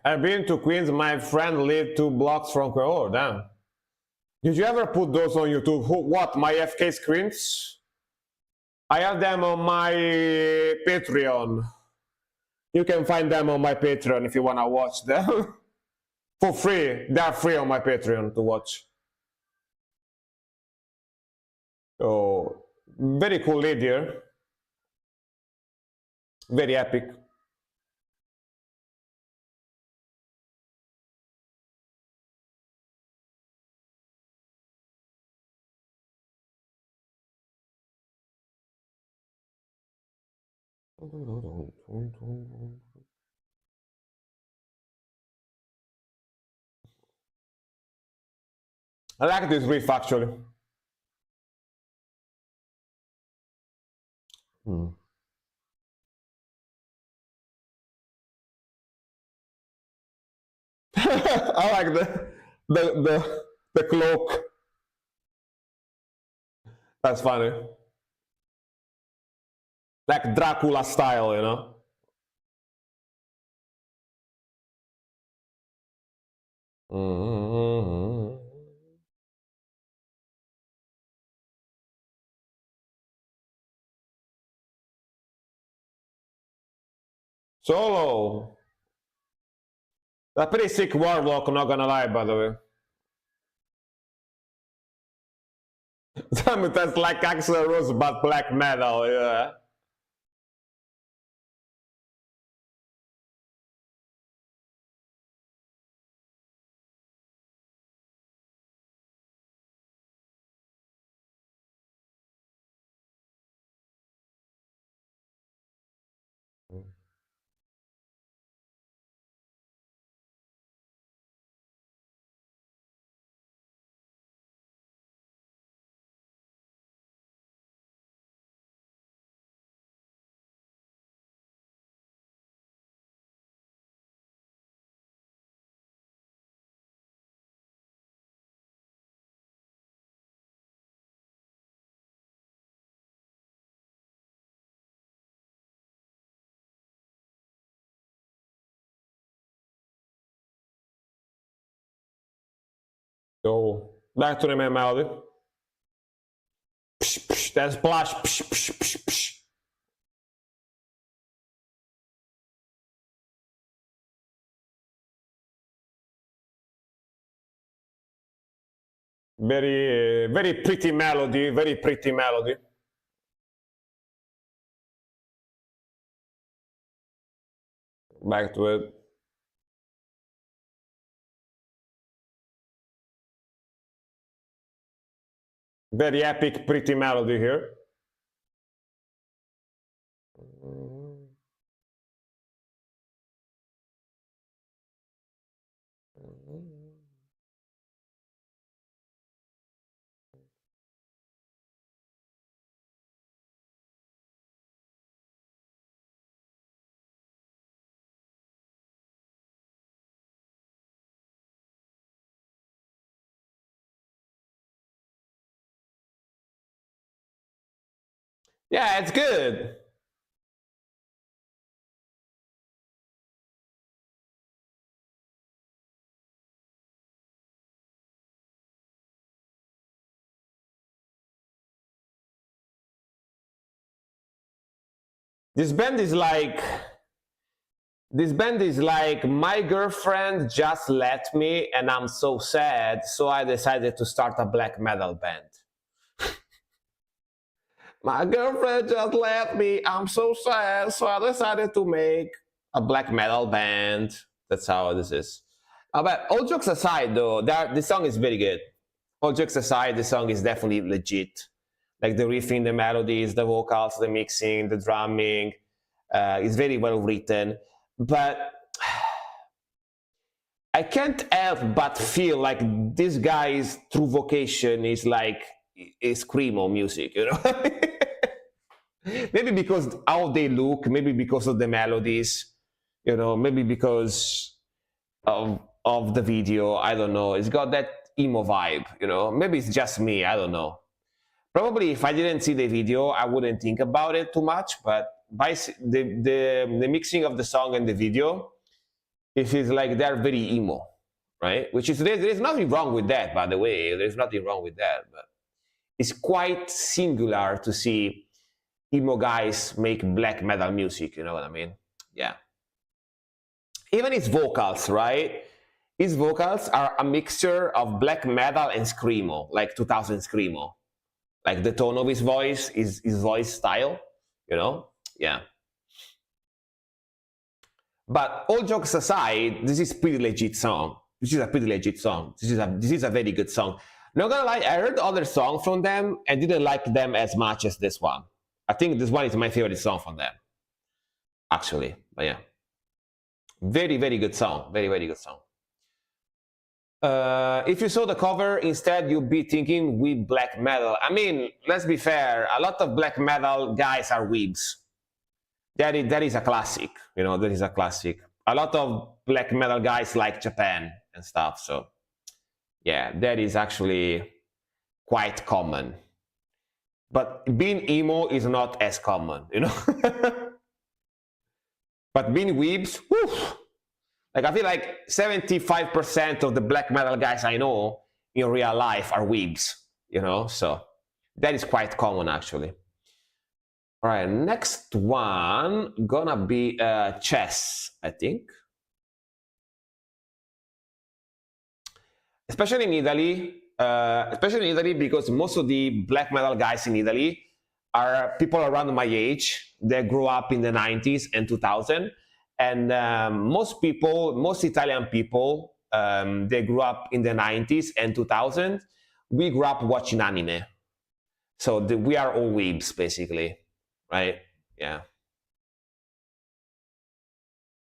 I've been to Queens. My friend lived 2 blocks from Queens. Oh, damn. Did you ever put those on YouTube? What? My FK screens? I have them on my Patreon. You can find them on my Patreon if you want to watch them. For free. They're free on my Patreon to watch. Oh, very cool lady here. Very epic. I like this riff actually. Hmm. I like the cloak. That's funny. Like Dracula style, you know? Mm-hmm. Solo. A pretty sick warlock, not gonna lie, by the way. That's like Axl Rose, but black metal, yeah. So, back to the main melody. Psh, psh, that splash. Psh, psh, psh, psh. Very pretty melody, very pretty melody. Back to it. Very epic, pretty melody here. Yeah, it's good. This band is like my girlfriend just left me and I'm so sad, so I decided to start a black metal band. My girlfriend just left me, I'm so sad, so I decided to make a black metal band. That's how this is. But all jokes aside, though, this song is very good. All jokes aside, the song is definitely legit. Like the riffing, the melodies, the vocals, the mixing, the drumming, is very well written. But I can't help but feel like this guy's true vocation is like screamo music, you know? Maybe because how they look, maybe because of the melodies, you know, maybe because of the video. I don't know. It's got that emo vibe, you know. Maybe it's just me. I don't know. Probably if I didn't see the video, I wouldn't think about it too much. But by the mixing of the song and the video, it feels like they're very emo, right? Which is there's nothing wrong with that, by the way. There's nothing wrong with that, but it's quite singular to see emo guys make black metal music. You know what I mean? Yeah. Even his vocals, right? His vocals are a mixture of black metal and screamo, like 2000 screamo. Like the tone of his voice, his voice style, you know? Yeah. But all jokes aside, this is pretty legit song. This is a pretty legit song. This is a very good song. Not gonna lie, I heard other songs from them and didn't like them as much as this one. I think this one is my favorite song from them. actually. But yeah, very, very good song. Very, very good song. If you saw the cover instead, you'd be thinking weeb black metal. I mean, let's be fair. A lot of black metal guys are weebs. That is a classic. You know, that is a classic. A lot of black metal guys like Japan and stuff. So yeah, that is actually quite common. But being emo is not as common, you know. But being weebs, whew, like I feel like 75% of the black metal guys I know in real life are weebs, you know. So that is quite common actually. All right, next one gonna be chess, I think. Especially in Italy, because most of the black metal guys in Italy are people around my age. They grew up in the 90s and 2000, and most Italian people, they grew up in the 90s and 2000. We grew up watching anime, so we are all weebs basically, right? Yeah.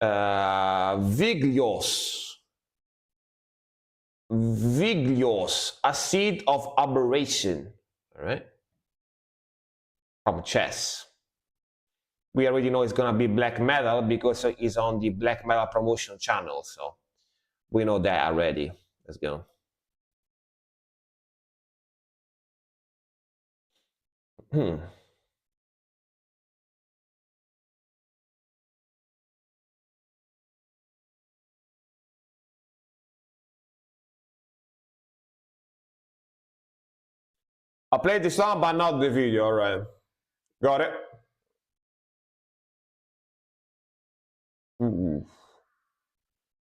Viglios, a seed of aberration. All right, from chess. We already know it's gonna be black metal because it's on the black metal promotion channel, so we know that already. Let's go. I played the song, but not the video. All right, got it.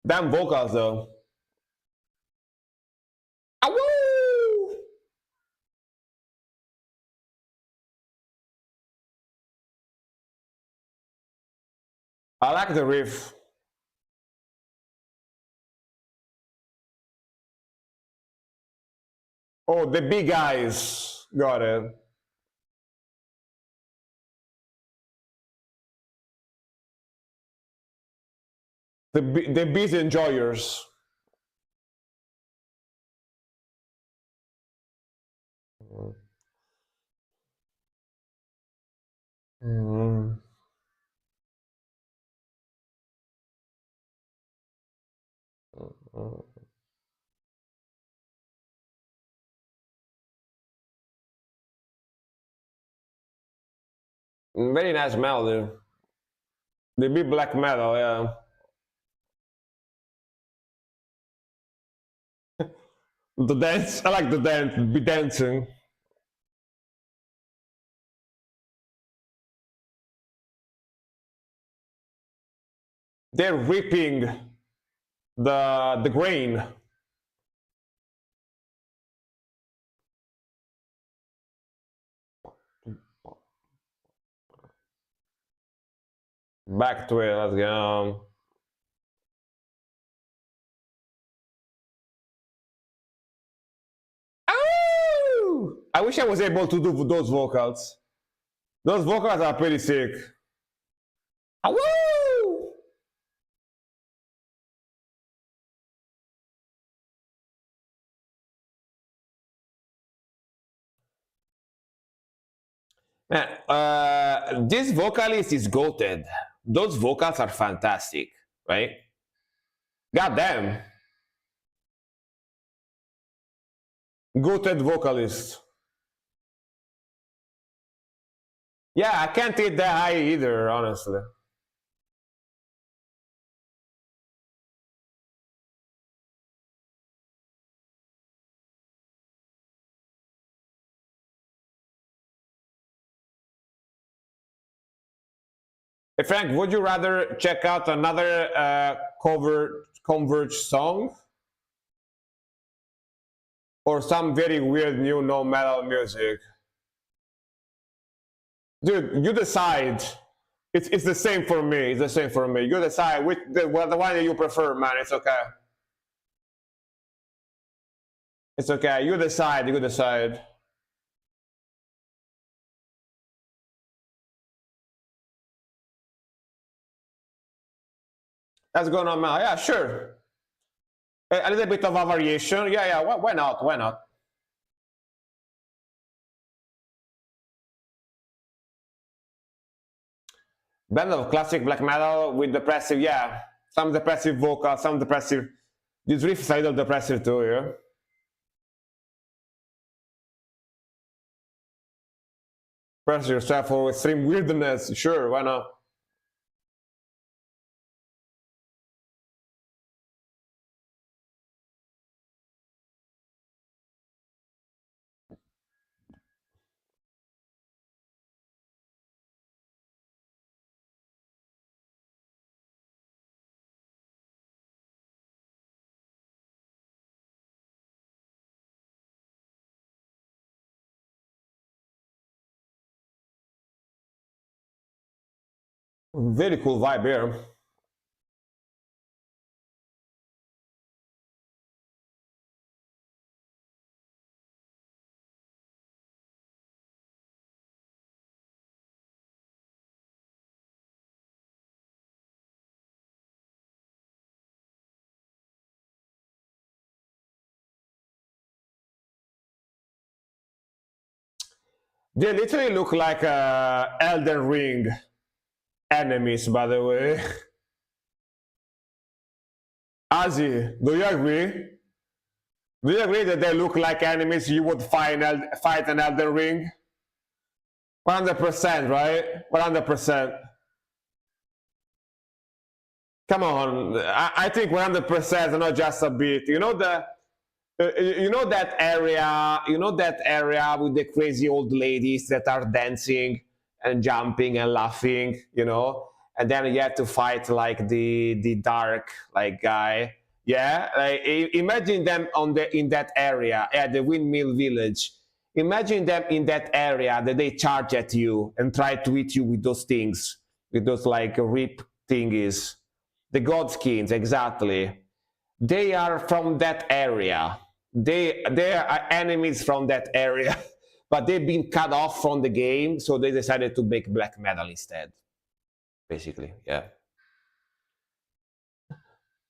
Damn vocals though. Awoo! I like the riff. Oh, the big eyes. Got it. The beat enjoyers. Mm. Very nice melody. The big black metal, yeah. The dance, I like the dance, be dancing. They're ripping the grain. Back to it, let's go. Ow! I wish I was able to do those vocals. Those vocals are pretty sick. Ow! Man, this vocalist is goated. Those vocals are fantastic, right? God damn. Goated vocalist. Yeah, I can't hit that high either, honestly. Hey Frank, would you rather check out another Converge song or some very weird new no metal music? Dude, you decide. It's the same for me. It's the same for me. You decide which the one that you prefer, man. It's okay. It's okay. You decide. You decide. Let's go normal. Yeah, sure. A little bit of a variation. Yeah, yeah. Why not? Why not? Band of classic black metal with depressive. Yeah, some depressive vocals, some depressive. This riff is a little depressive too. Yeah. Press yourself for extreme weirdness. Sure, why not? Very cool vibe here. They literally look like Elden Ring enemies, by the way. Azi, do you agree? Do you agree that they look like enemies you would fight an Elden Ring? 100%, right? 100%. Come on, I think 100%, not just a bit. You know you know that area. You know that area with the crazy old ladies that are dancing and jumping and laughing. You know, and then you have to fight like the dark like guy. Yeah, like, imagine them in that area at the Windmill Village. Imagine them in that area that they charge at you and try to hit you with those things, with those like rip thingies. The Godskins, exactly. They are from that area. They are enemies from that area, but they've been cut off from the game, so they decided to make black metal instead. Basically, yeah.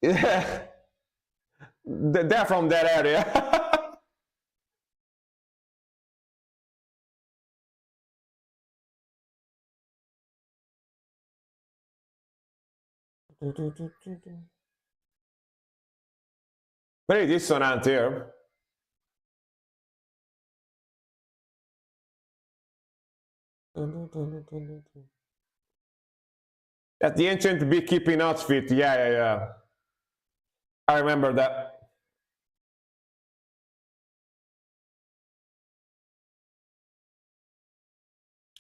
Yeah. They're from that area. Very dissonant here. At the ancient beekeeping outfit. Yeah, yeah, yeah. I remember that.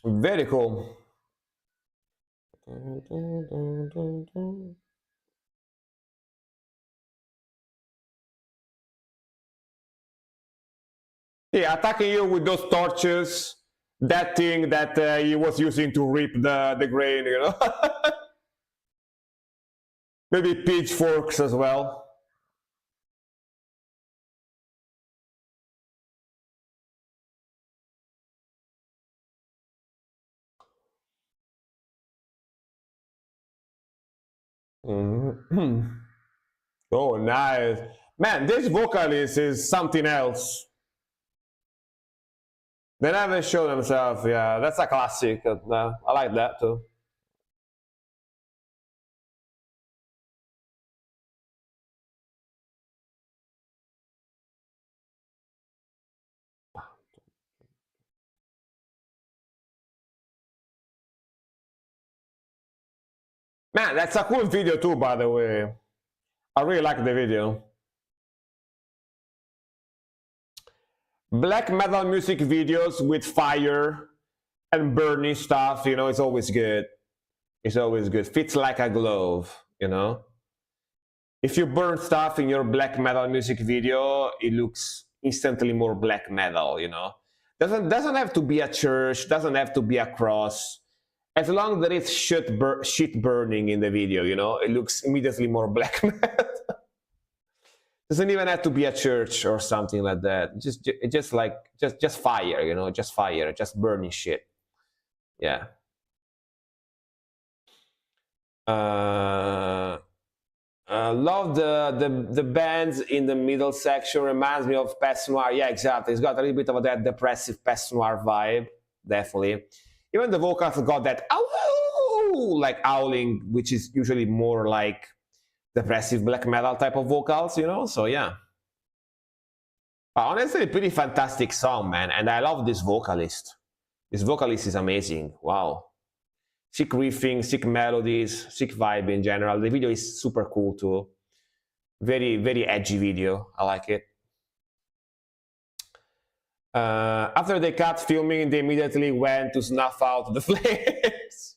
Very cool. Yeah, attacking you with those torches, that thing that he was using to reap the grain, you know. Maybe pitchforks as well. Mm-hmm. Oh, nice. Man, this vocalist is something else. They never show themselves. Yeah, that's a classic. I like that too. Man, that's a cool video too, by the way. I really like the video. Black metal music videos with fire and burning stuff, you know, it's always good. It's always good. Fits like a glove, you know. If you burn stuff in your black metal music video, it looks instantly more black metal, you know. Doesn't have to be a church, doesn't have to be a cross. As long as there is shit burning in the video, you know, it looks immediately more black metal. Doesn't even have to be a church or something like that. Just fire, you know, just fire, just burning shit. Yeah. Love the bands in the middle section. Reminds me of Pest Noir. Yeah, exactly. It's got a little bit of that depressive Pest Noir vibe, definitely. Even the vocals got that ow, like howling, which is usually more like depressive black metal type of vocals, you know. So yeah. Honestly, pretty fantastic song, man. And I love this vocalist. This vocalist is amazing. Wow. Sick riffing, sick melodies, sick vibe in general. The video is super cool too. Very, very edgy video. I like it. After they cut filming, they immediately went to snuff out the flames.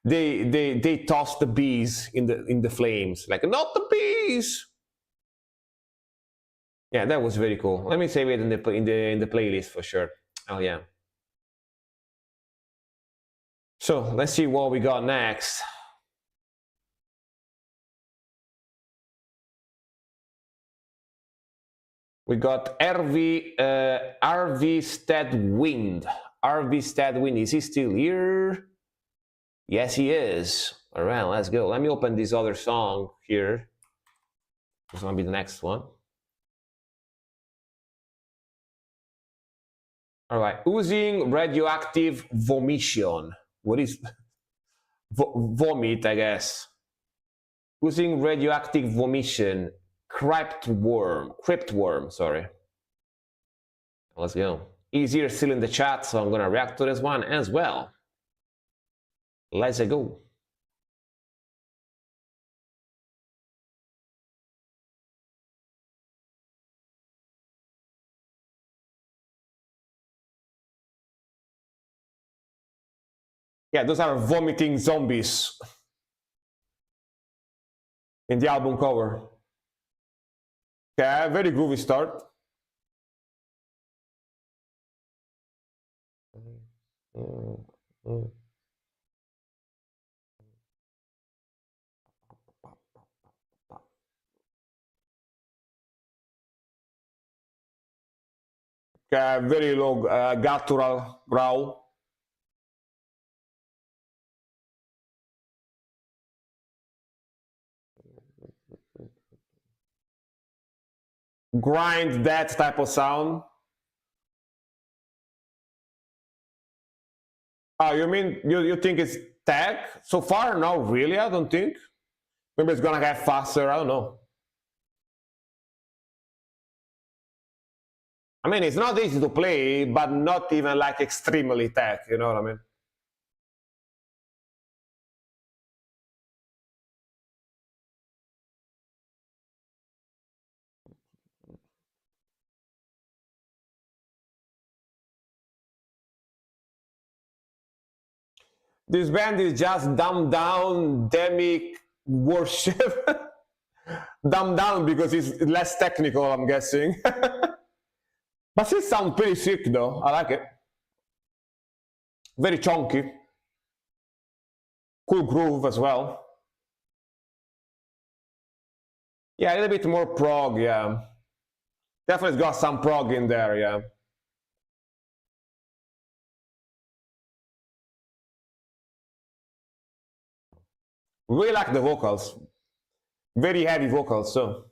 They tossed the bees in the flames, like not the bees. Yeah, that was very cool. Let me save it in the playlist for sure. Oh yeah. So let's see what we got next. We got RV Steadwind. RV Steadwind, is he still here? Yes, he is. All right, let's go. Let me open this other song here. This gonna be the next one. All right, oozing radioactive vomission. What is vomit? I guess. Oozing radioactive vomission. Cryptworm. Sorry. Let's go. Easier still in the chat, so I'm gonna react to this one as well. Let's go. Yeah, those are vomiting zombies in the album cover. Okay, very groovy start. Okay, very low guttural growl. Grind that type of sound. Oh, you mean you think it's tech? So far, no, really, I don't think. Maybe it's gonna get faster, I don't know. I mean, it's not easy to play, but not even like extremely tech, you know what I mean? This band is just dumbed down demic worship. Dumbed down because it's less technical, I'm guessing. But it sounds pretty sick though, I like it. Very chunky. Cool groove as well. Yeah, a little bit more prog, yeah. Definitely got some prog in there, yeah. Really like the vocals. Very heavy vocals, so.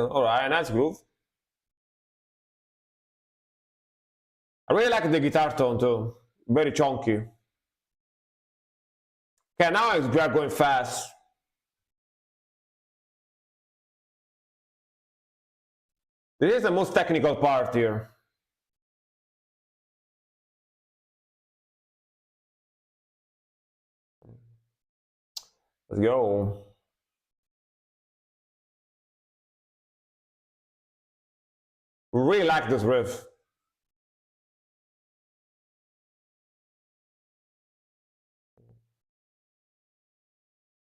Alright, nice groove. I really like the guitar tone too. Very chunky. Okay, now we are going fast. This is the most technical part here. Let's go. Really like this riff.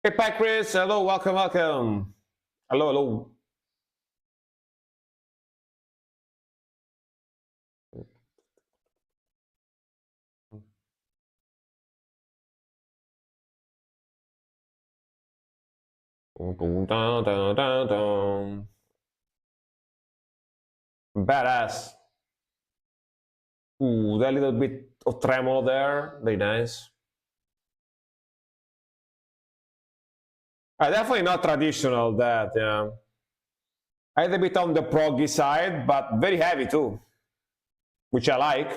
Hey, Pat Chris. Hello, welcome, welcome. Hello, hello. Badass. Ooh, that little bit of tremolo there. Very nice. Definitely not traditional, that, yeah. I had a bit on the proggy side, but very heavy too, which I like.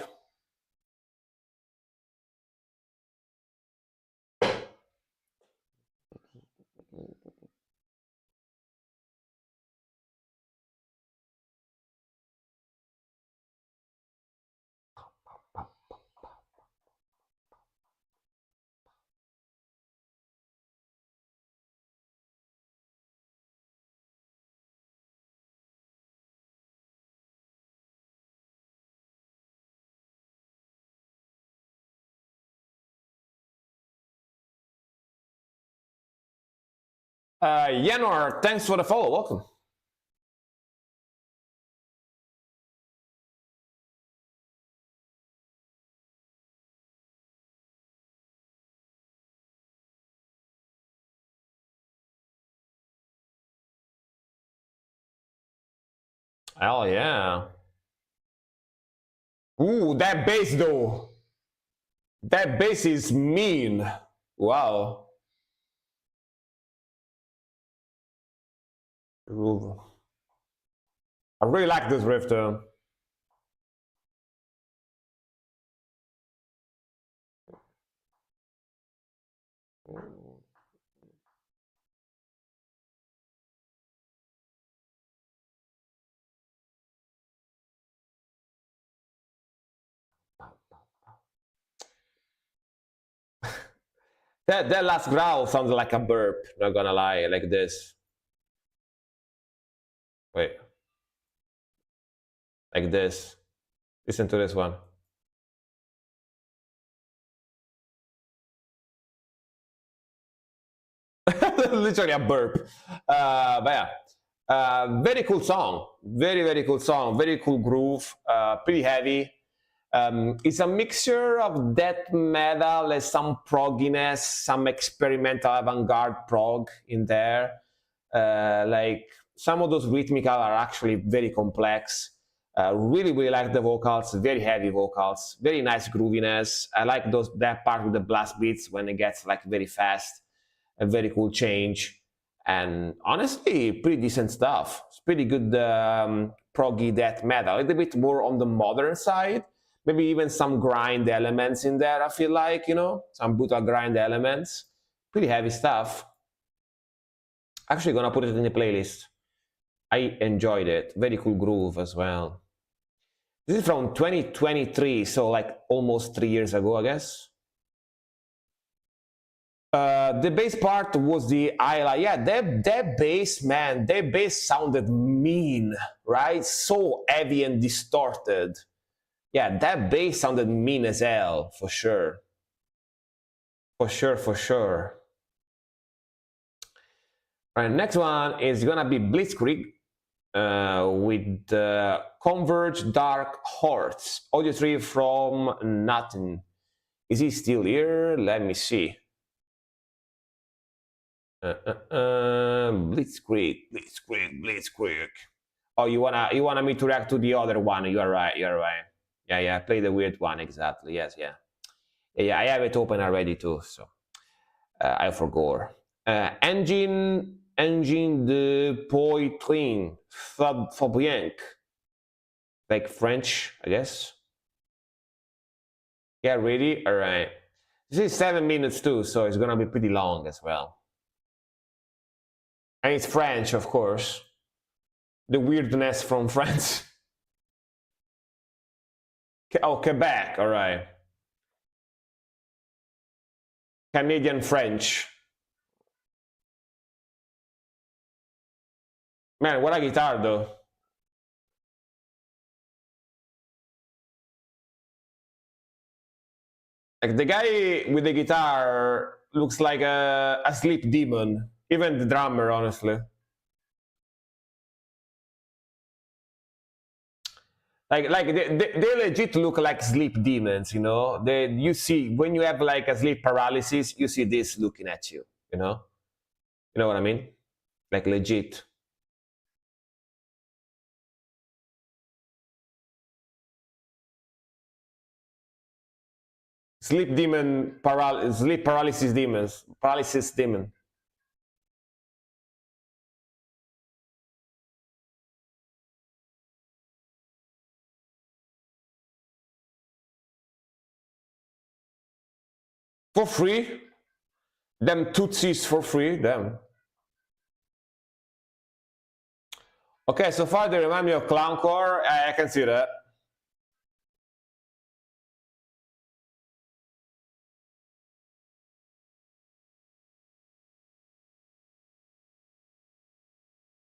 Yenor, thanks for the follow. Welcome. Hell yeah. Ooh, that bass though. That bass is mean. Wow. Ooh. I really like this riff though. That last growl sounds like a burp, not gonna lie, like this. Wait. Like this. Listen to this one. Literally a burp. But yeah. Very cool song. Very, very cool song. Very cool groove. Pretty heavy. It's a mixture of death metal and some progginess, some experimental avant-garde prog in there. Like some of those rhythmical are actually very complex. Really, really like the vocals. Very heavy vocals. Very nice grooviness. I like that part with the blast beats when it gets like very fast. A very cool change. And honestly, pretty decent stuff. It's pretty good proggy death metal. A little bit more on the modern side. Maybe even some grind elements in there, I feel like, you know, some brutal grind elements. Pretty heavy stuff. Actually gonna put it in the playlist. I enjoyed it. Very cool groove as well. This is from 2023, so like almost 3 years ago, I guess. The bass part was the highlight. Yeah, that bass, man, that bass sounded mean, right? So heavy and distorted. Yeah, that bass sounded mean as hell, for sure. For sure, for sure. All right, next one is gonna be Blitzkrieg with Converge Dark Hordes. Audio 3 from Nothing. Is he still here? Let me see. Blitzkrieg. Oh, you wanna me to react to the other one? You are right. Yeah. Play the weird one exactly. Yes, yeah. I have it open already too. So I forgot. Engine de Poitrine Fabrienc, like French, I guess. Yeah, really. All right. This is 7 minutes too, so it's gonna be pretty long as well. And it's French, of course. The weirdness from France. Oh, Quebec, all right. Canadian French. Man, what a guitar though. Like the guy with the guitar looks like a sleep demon. Even the drummer, honestly. Like they legit look like sleep demons, you know. You see when you have like a sleep paralysis, you see this looking at you, you know. You know what I mean? Like legit. Sleep paralysis demons, paralysis demon. For free, them tootsies for free, them. Okay, so far they remind me of Clowncore. I can see that.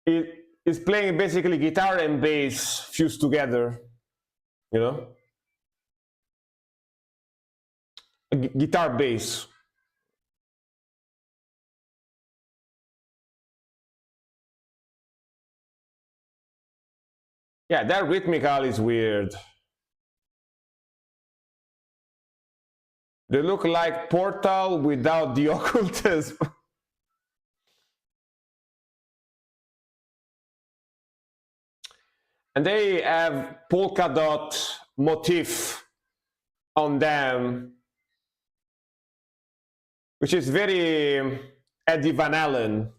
It is playing basically guitar and bass fused together, you know. Guitar bass. Yeah, that rhythmical is weird. They look like Portal without the occultism. And they have polka dot motif on them, which is very Eddie Van Halen,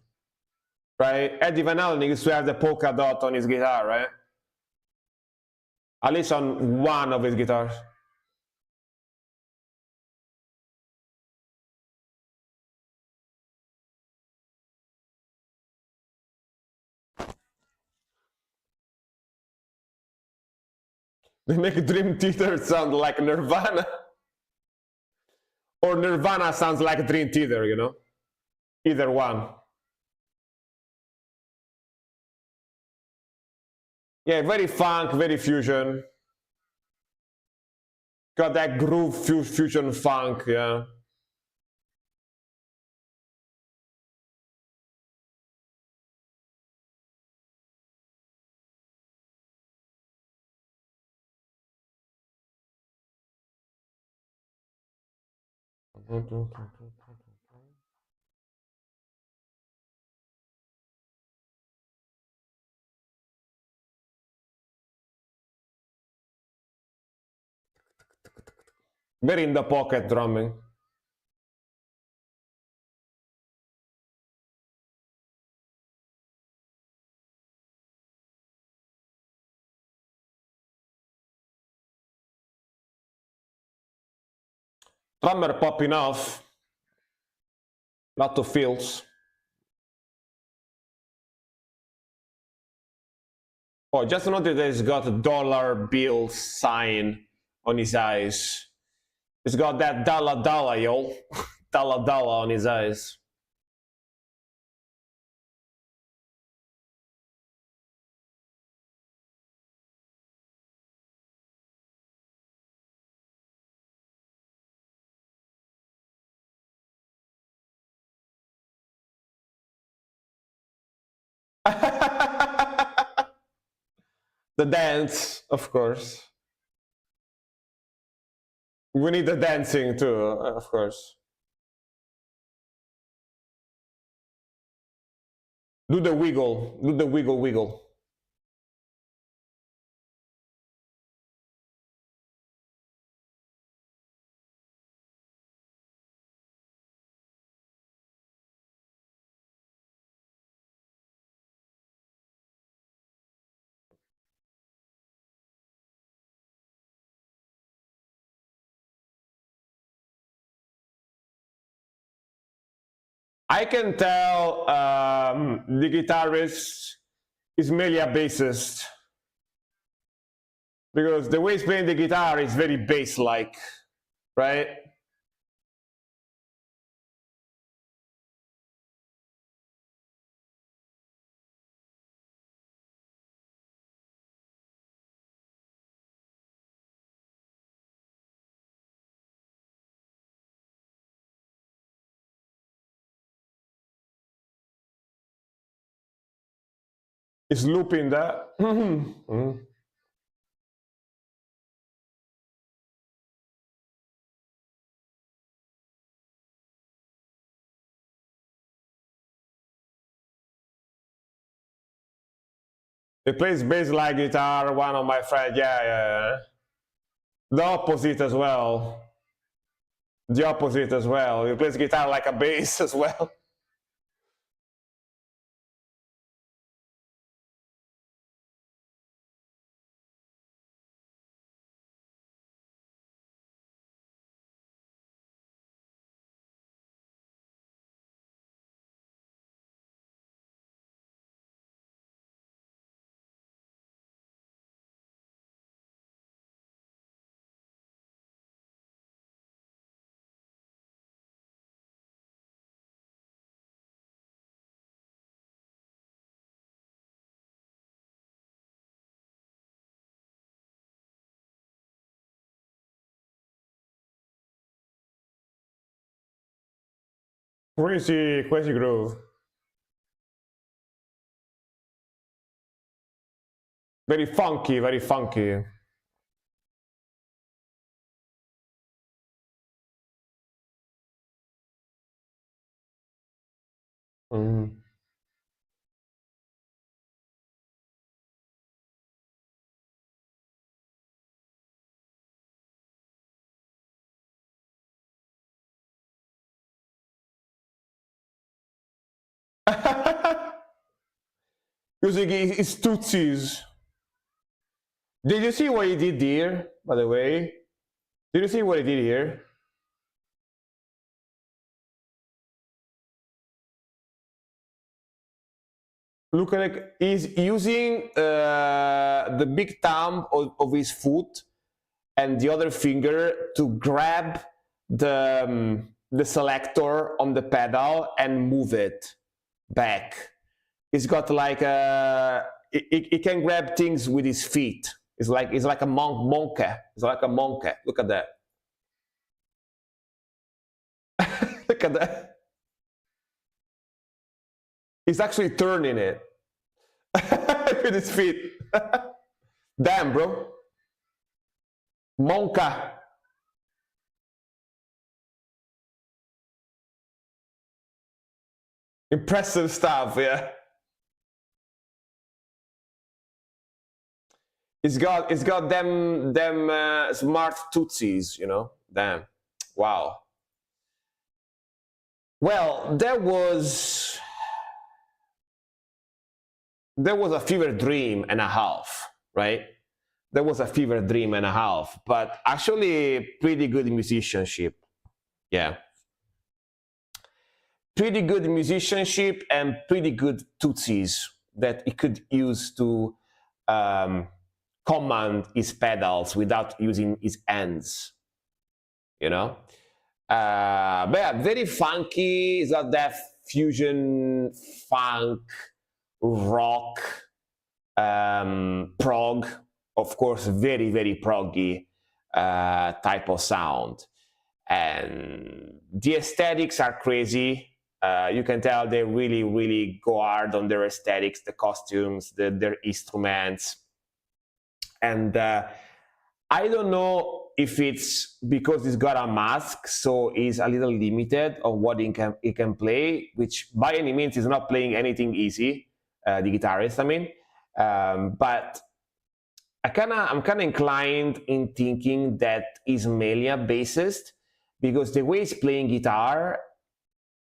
right? Eddie Van Halen used to have the polka dot on his guitar, right? At least on one of his guitars. They make Dream Theater sound like Nirvana. Or Nirvana sounds like Dream Theater, you know? Either one. Yeah, very funk, very fusion. Got that groove fusion funk, yeah. Very in the pocket drumming. Drummer popping off. Lot of fills. Oh, just notice that he's got a dollar bill sign on his eyes. He's got that dollar dollar, yo. Dollar dollar on his eyes. The dance, of course. We need the dancing too, of course. Do the wiggle. Do the wiggle wiggle. I can tell the guitarist is mainly a bassist because the way he's playing the guitar is very bass-like, right? It's looping that. Mm. He plays bass like guitar, one of my friends. Yeah. The opposite as well. The opposite as well. He plays guitar like a bass as well. Crazy groove. Very funky, very funky. Mm. Using his tootsies. Did you see what he did here, by the way? Did you see what he did here? Look like he's using the big thumb of his foot and the other finger to grab the selector on the pedal and move it back. He's got like he can grab things with his feet. It's like a monkey. It's like a monkey. Look at that. Look at that. He's actually turning it with his feet. Damn, bro. Monka. Impressive stuff, yeah. It's got them smart tootsies, you know. Damn. Wow. Well, there was a fever dream and a half, right? There was a fever dream and a half, but actually pretty good musicianship. Yeah. Pretty good musicianship and pretty good tootsies that he could use to command his pedals without using his hands, you know. But yeah, very funky. It's got that fusion funk rock prog, of course, very proggy type of sound, and the aesthetics are crazy. You can tell they really go hard on their aesthetics, the costumes, their instruments, and I don't know if it's because he's got a mask, so he's a little limited on what he can play, which by any means is not playing anything easy. The guitarist, I mean, but I'm kind of inclined in thinking that he's mainly a bassist because the way he's playing guitar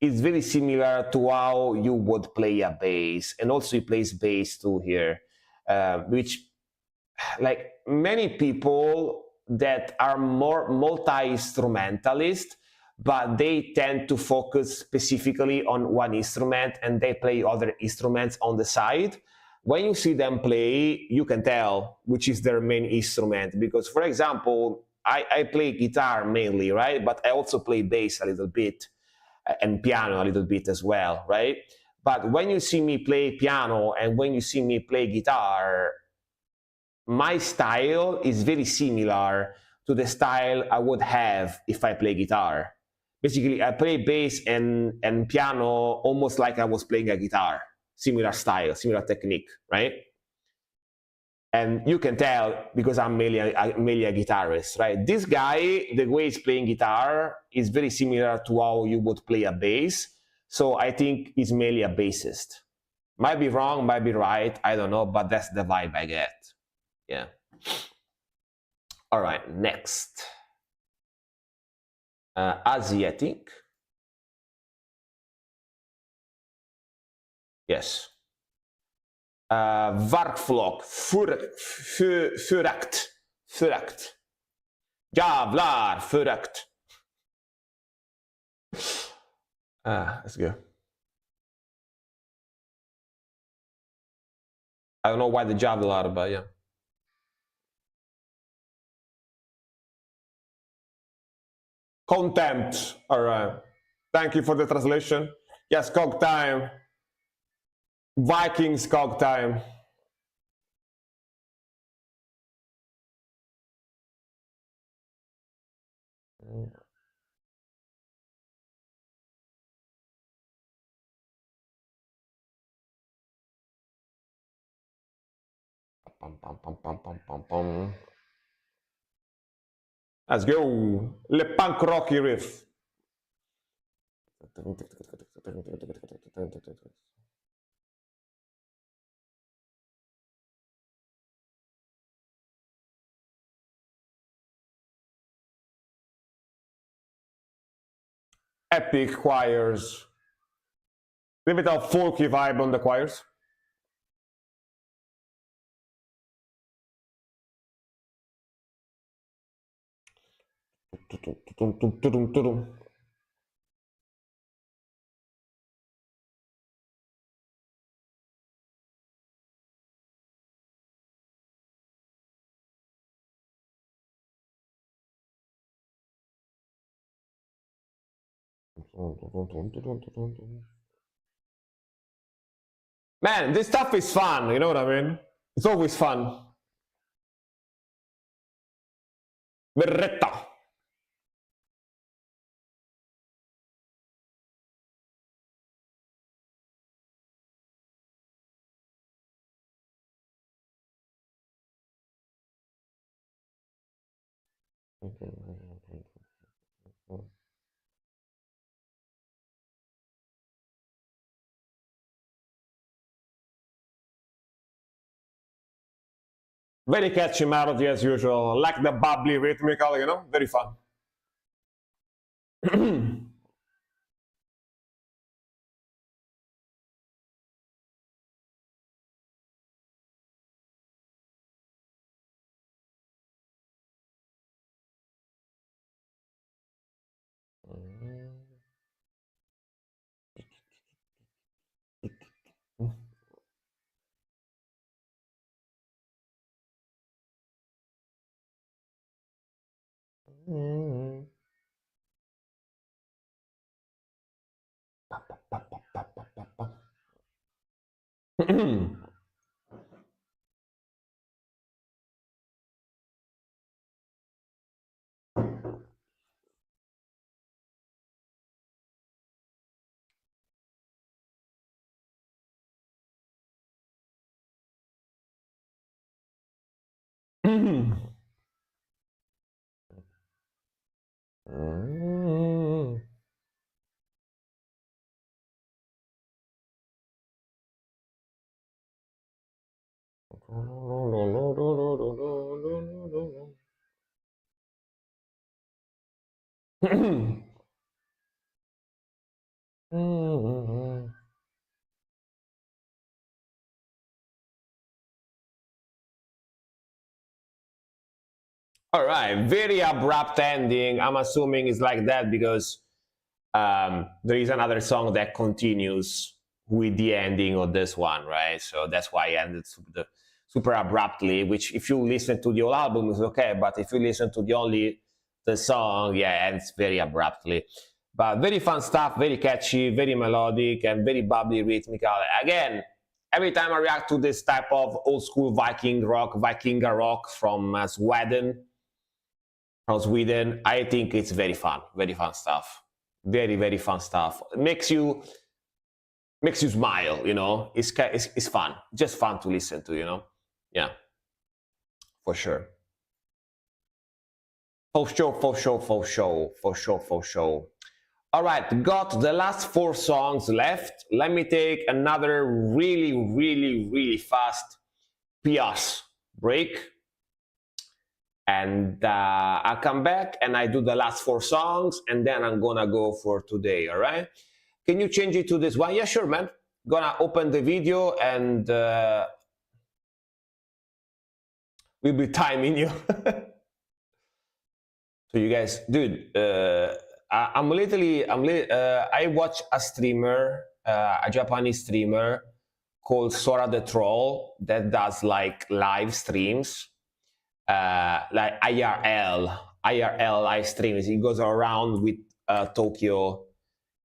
is very similar to how you would play a bass, and also he plays bass too here, which, like many people that are more multi-instrumentalist, but they tend to focus specifically on one instrument and they play other instruments on the side. When you see them play, you can tell which is their main instrument, because, for example, I play guitar mainly, right? But I also play bass a little bit and piano a little bit as well, right? But when you see me play piano and when you see me play guitar, my style is very similar to the style I would have if I play guitar. Basically, I play bass and piano almost like I was playing a guitar, similar style, similar technique, right? And you can tell because I'm mainly a guitarist, right? This guy, the way he's playing guitar is very similar to how you would play a bass. So I think he's mainly a bassist. Might be wrong, might be right, I don't know, but that's the vibe I get. Yeah. All right, next. Asiatic. Yes. Varkvlok, förakt. Jävlar, förakt. That's good. I don't know why the Javlar, but yeah. Contempt. All right. Thank you for the translation. Yes, Cog time. Vikings Cog time. Let's go. Le punk rocky riff. Epic choirs. A bit of folky vibe on the choirs. Man, this stuff is fun, you know what I mean? It's always fun. Berretta. Very catchy melody as usual, like the bubbly rhythmical, you know, very fun. All right, very abrupt ending. I'm assuming it's like that because there is another song that continues with the ending of this one, right? So that's why I ended super abruptly, which if you listen to the whole album is okay, but if you listen to the song, yeah, ends very abruptly. But very fun stuff, very catchy, very melodic, and very bubbly rhythmical. Again, every time I react to this type of old school Vikinga rock from Sweden, I think it's very fun stuff. Very, very fun stuff. It makes you makes you smile, you know. It's fun, just fun to listen to, you know. Yeah, for sure. For sure, for sure, for sure, for sure, for sure. All right, got the last four songs left. Let me take another really, really, really fast PS break, and I'll come back and I do the last four songs, and then I'm gonna go for today. All right? Can you change it to this one? Yeah, sure, man. Gonna open the video and we'll be timing you. So you guys, dude, I watch a streamer, a Japanese streamer called Sora the Troll that does like live streams, like IRL live streams. He goes around with Tokyo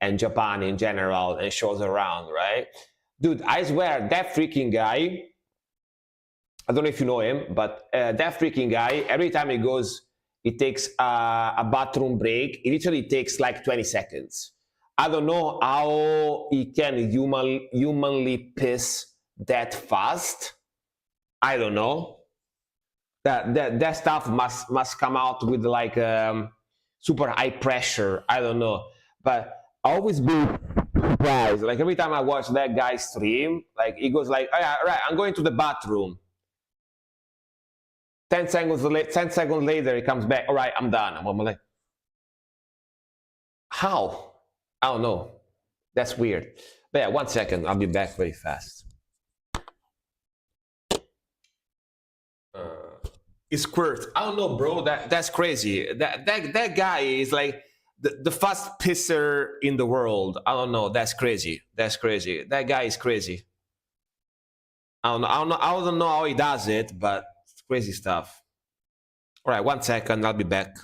and Japan in general and shows around, right? Dude, I swear that freaking guy, I don't know if you know him, but that freaking guy, every time he goes, he takes a bathroom break. It literally takes like 20 seconds. I don't know how he can humanly piss that fast. I don't know. That stuff must come out with like super high pressure. I don't know, but I always be surprised. Like every time I watch that guy stream, like he goes like, all right, I'm going to the bathroom. 10 seconds later, he comes back. All right, I'm done. I'm like, how? I don't know. That's weird. But yeah, 1 second. I'll be back very fast. It's Squirt. I don't know, bro. That's crazy. That guy is like the fast pisser in the world. I don't know. That's crazy. That's crazy. That guy is crazy. I don't know. I don't know how he does it, but it's crazy stuff. All right, 1 second. I'll be back.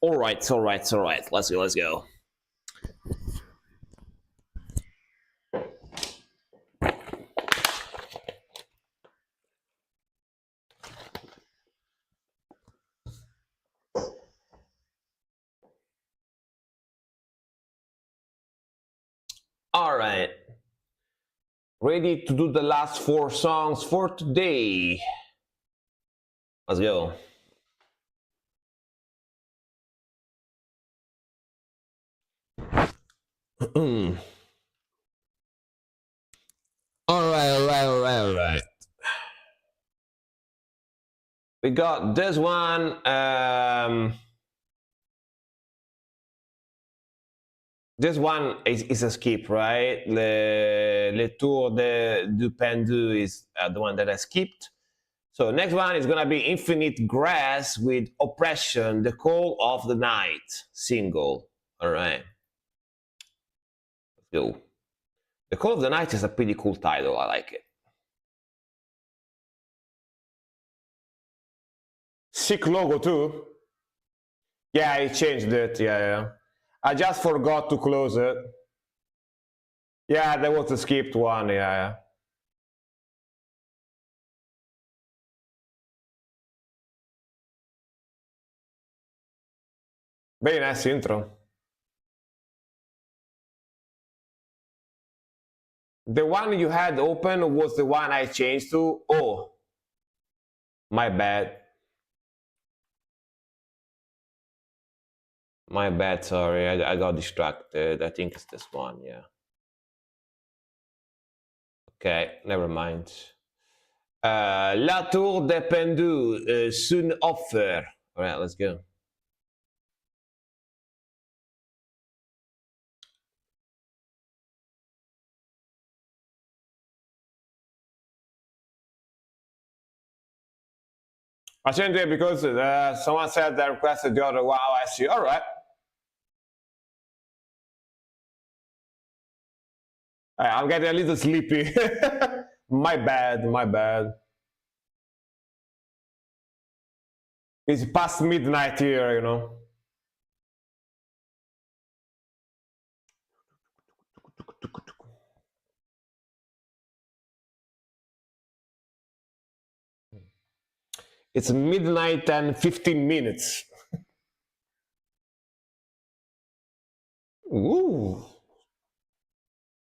All right. Let's go. All right. Ready to do the last 4 songs for today. Let's go. All right. We got this one. This one is a skip, right? Le Tour du Pendu is the one that I skipped. So next one is gonna be Infinite Grass with Oppression, The Call of the Night single. All right, let's go. The Call of the Night is a pretty cool title. I like it. Sick logo too. Yeah, I changed it. Yeah. I just forgot to close it. Yeah, there was a skipped one. Yeah. Very nice intro. The one you had open was the one I changed to. Oh, my bad. My bad, sorry. I got distracted. I think it's this one, yeah. Okay, never mind. La Tour des Pendus, Soon Offer. All right, let's go. I changed it because someone said they requested the other wow. I see. All right. I'm getting a little sleepy. My bad. It's past midnight here, you know. It's midnight and 15 minutes. Ooh.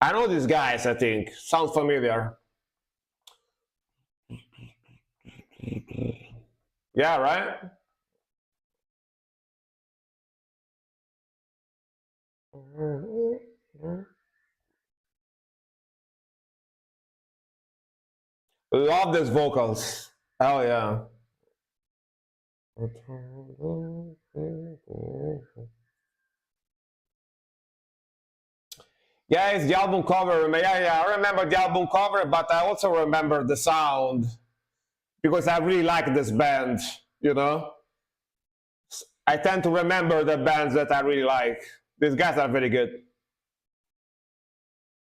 I know these guys, I think. Sounds familiar. Yeah, right? Love these vocals. Oh, yeah. Yeah, it's the album cover. Yeah, I remember the album cover, but I also remember the sound because I really like this band, you know? I tend to remember the bands that I really like. These guys are very good.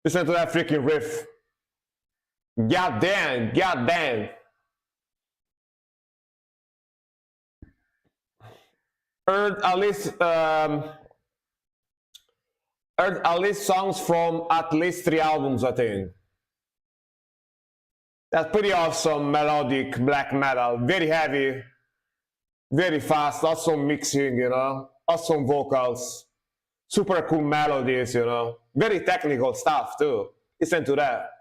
Listen to that freaking riff. God damn. Heard at least songs from at least 3 albums, I think. That's pretty awesome melodic black metal. Very heavy, very fast, awesome mixing, you know, awesome vocals, super cool melodies, you know, very technical stuff too. Listen to that.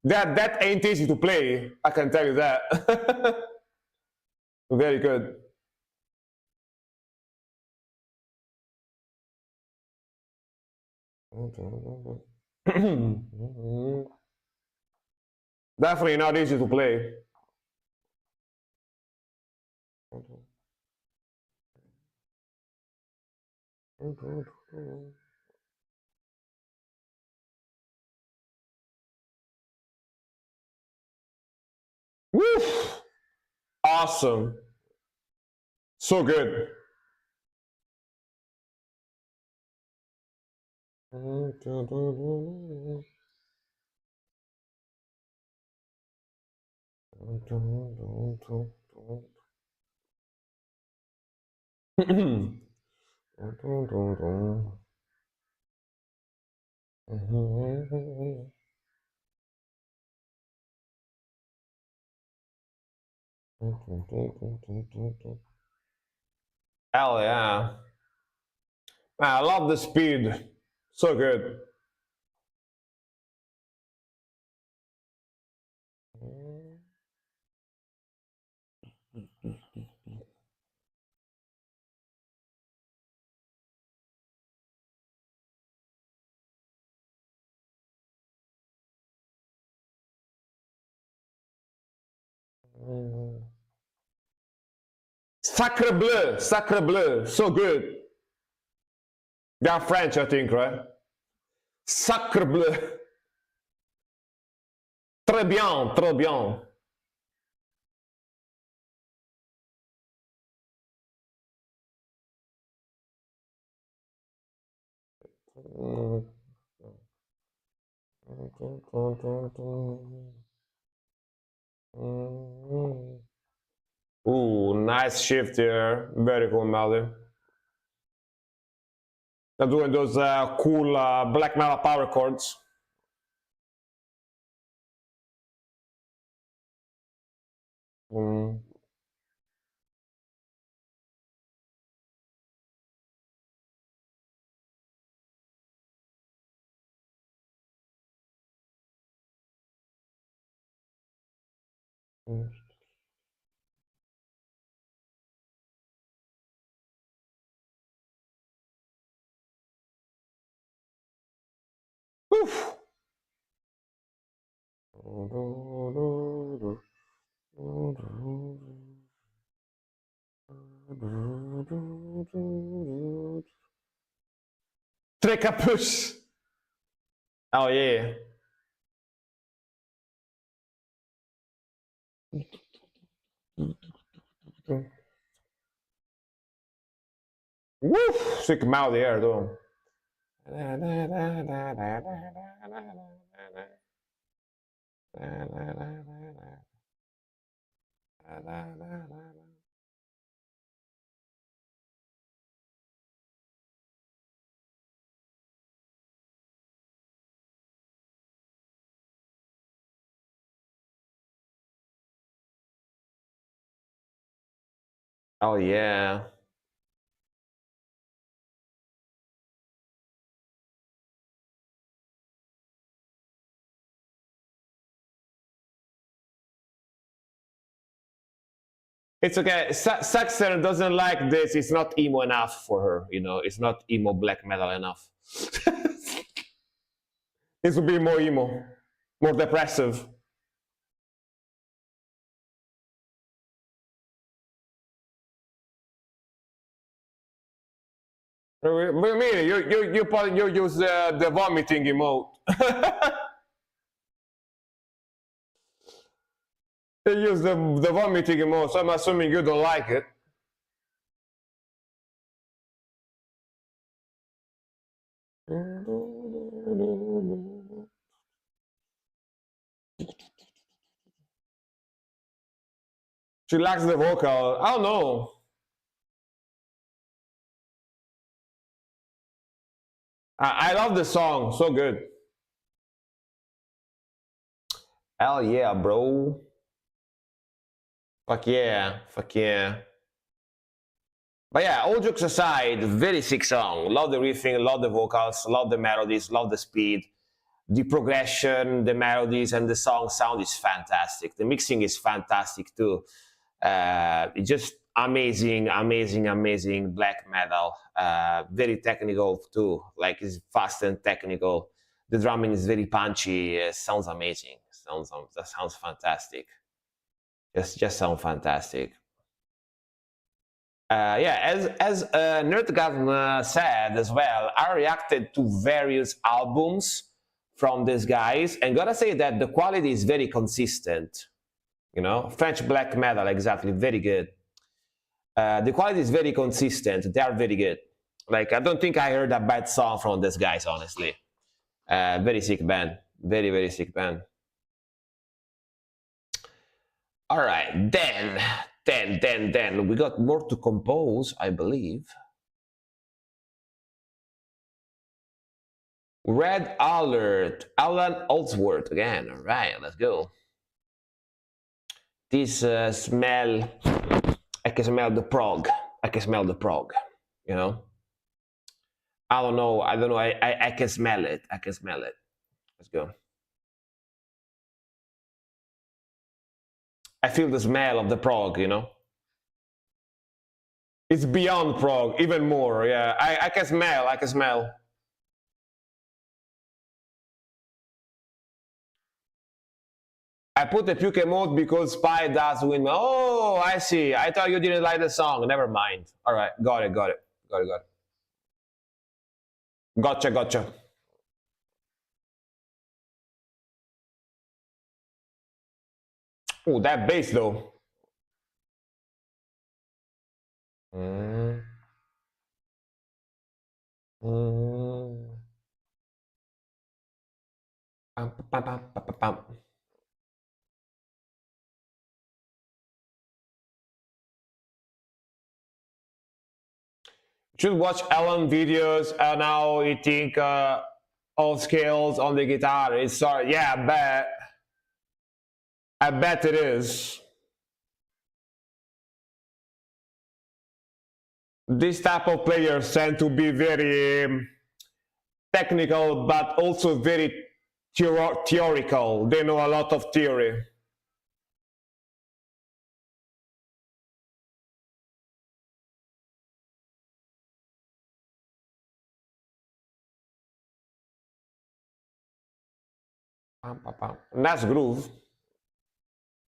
That ain't easy to play, I can tell you that. Very good. Definitely not easy to play. Woo! Awesome. So good. Hell yeah. Man, I love the speed. So good. Sacre bleu, sacre bleu, so good. They are French, I think, right? Sacre bleu. Très bien, très bien. Ooh, nice shift here. Very cool melody. They're doing those cool black metal power chords. Mm. Oof. Très capuche. Oh yeah. Woof. Sick melody here, though. Oh yeah. It's okay. Saxon doesn't like this. It's not emo enough for her. You know, it's not emo black metal enough. This would be more emo, more depressive. What do you mean? You use the vomiting emote. You use the vomiting emote, so I'm assuming you don't like it. She likes the vocal. I don't know. I love the song. So good. Hell yeah, bro. Fuck yeah. Fuck yeah. But yeah, all jokes aside, very sick song. Love the riffing, love the vocals, love the melodies, love the speed. The progression, the melodies, and the song sound is fantastic. The mixing is fantastic too. It's just amazing, amazing, amazing black metal. Very technical too. Like it's fast and technical. The drumming is very punchy. Sounds amazing. That sounds fantastic. Just sound fantastic. Yeah, as Nerdgasm said as well, I reacted to various albums from these guys, and gotta say that the quality is very consistent. You know, French black metal, exactly, very good. The quality is very consistent. They are very good. Like I don't think I heard a bad song from these guys, honestly. Very sick band, very sick band. All right, then 10. We got more to compose, I believe. Red alert. Alan Oldsworth again. All right, let's go. This smell, I can smell the prog. I can smell the prog, you know? I don't know. I can smell it. I can smell it. Let's go. I feel the smell of the prog, you know? It's beyond prog, even more. Yeah, I can smell. I can smell. I put the puke mode because Spy does win. Oh, I see. I thought you didn't like the song. Never mind. All right, got it. Gotcha. Oh, that bass though. Mm. Mm. Pam. Should watch Alan videos and how he think of scales on the guitar. It's sorry, yeah, I bet it is. This type of players tend to be very technical, but also very theoretical. They know a lot of theory. Nice groove,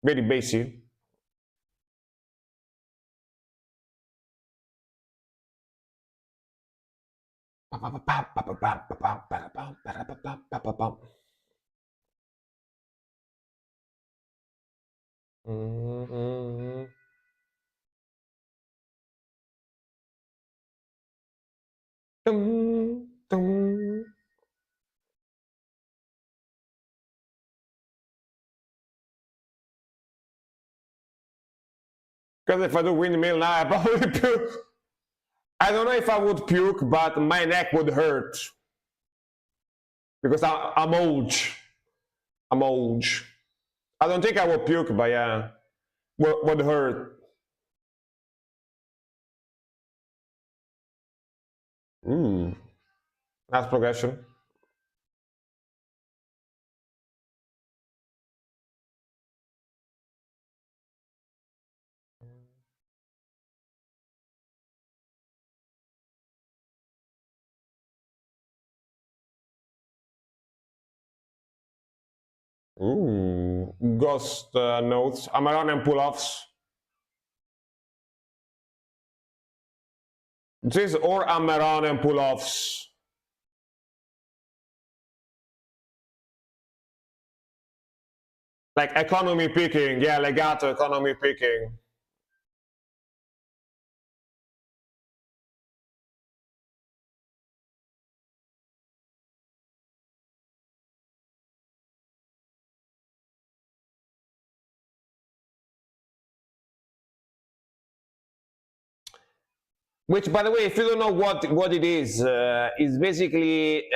very bassy. Because if I do windmill now, I probably puke. I don't know if I would puke, but my neck would hurt. Because I'm old. I'm old. I don't think I would puke, but yeah, would hurt. Nice progression. Ghost notes. Amaran and pull-offs. This or Amaran and pull-offs. Like economy picking. Yeah, legato economy picking. Which, by the way, if you don't know what it is basically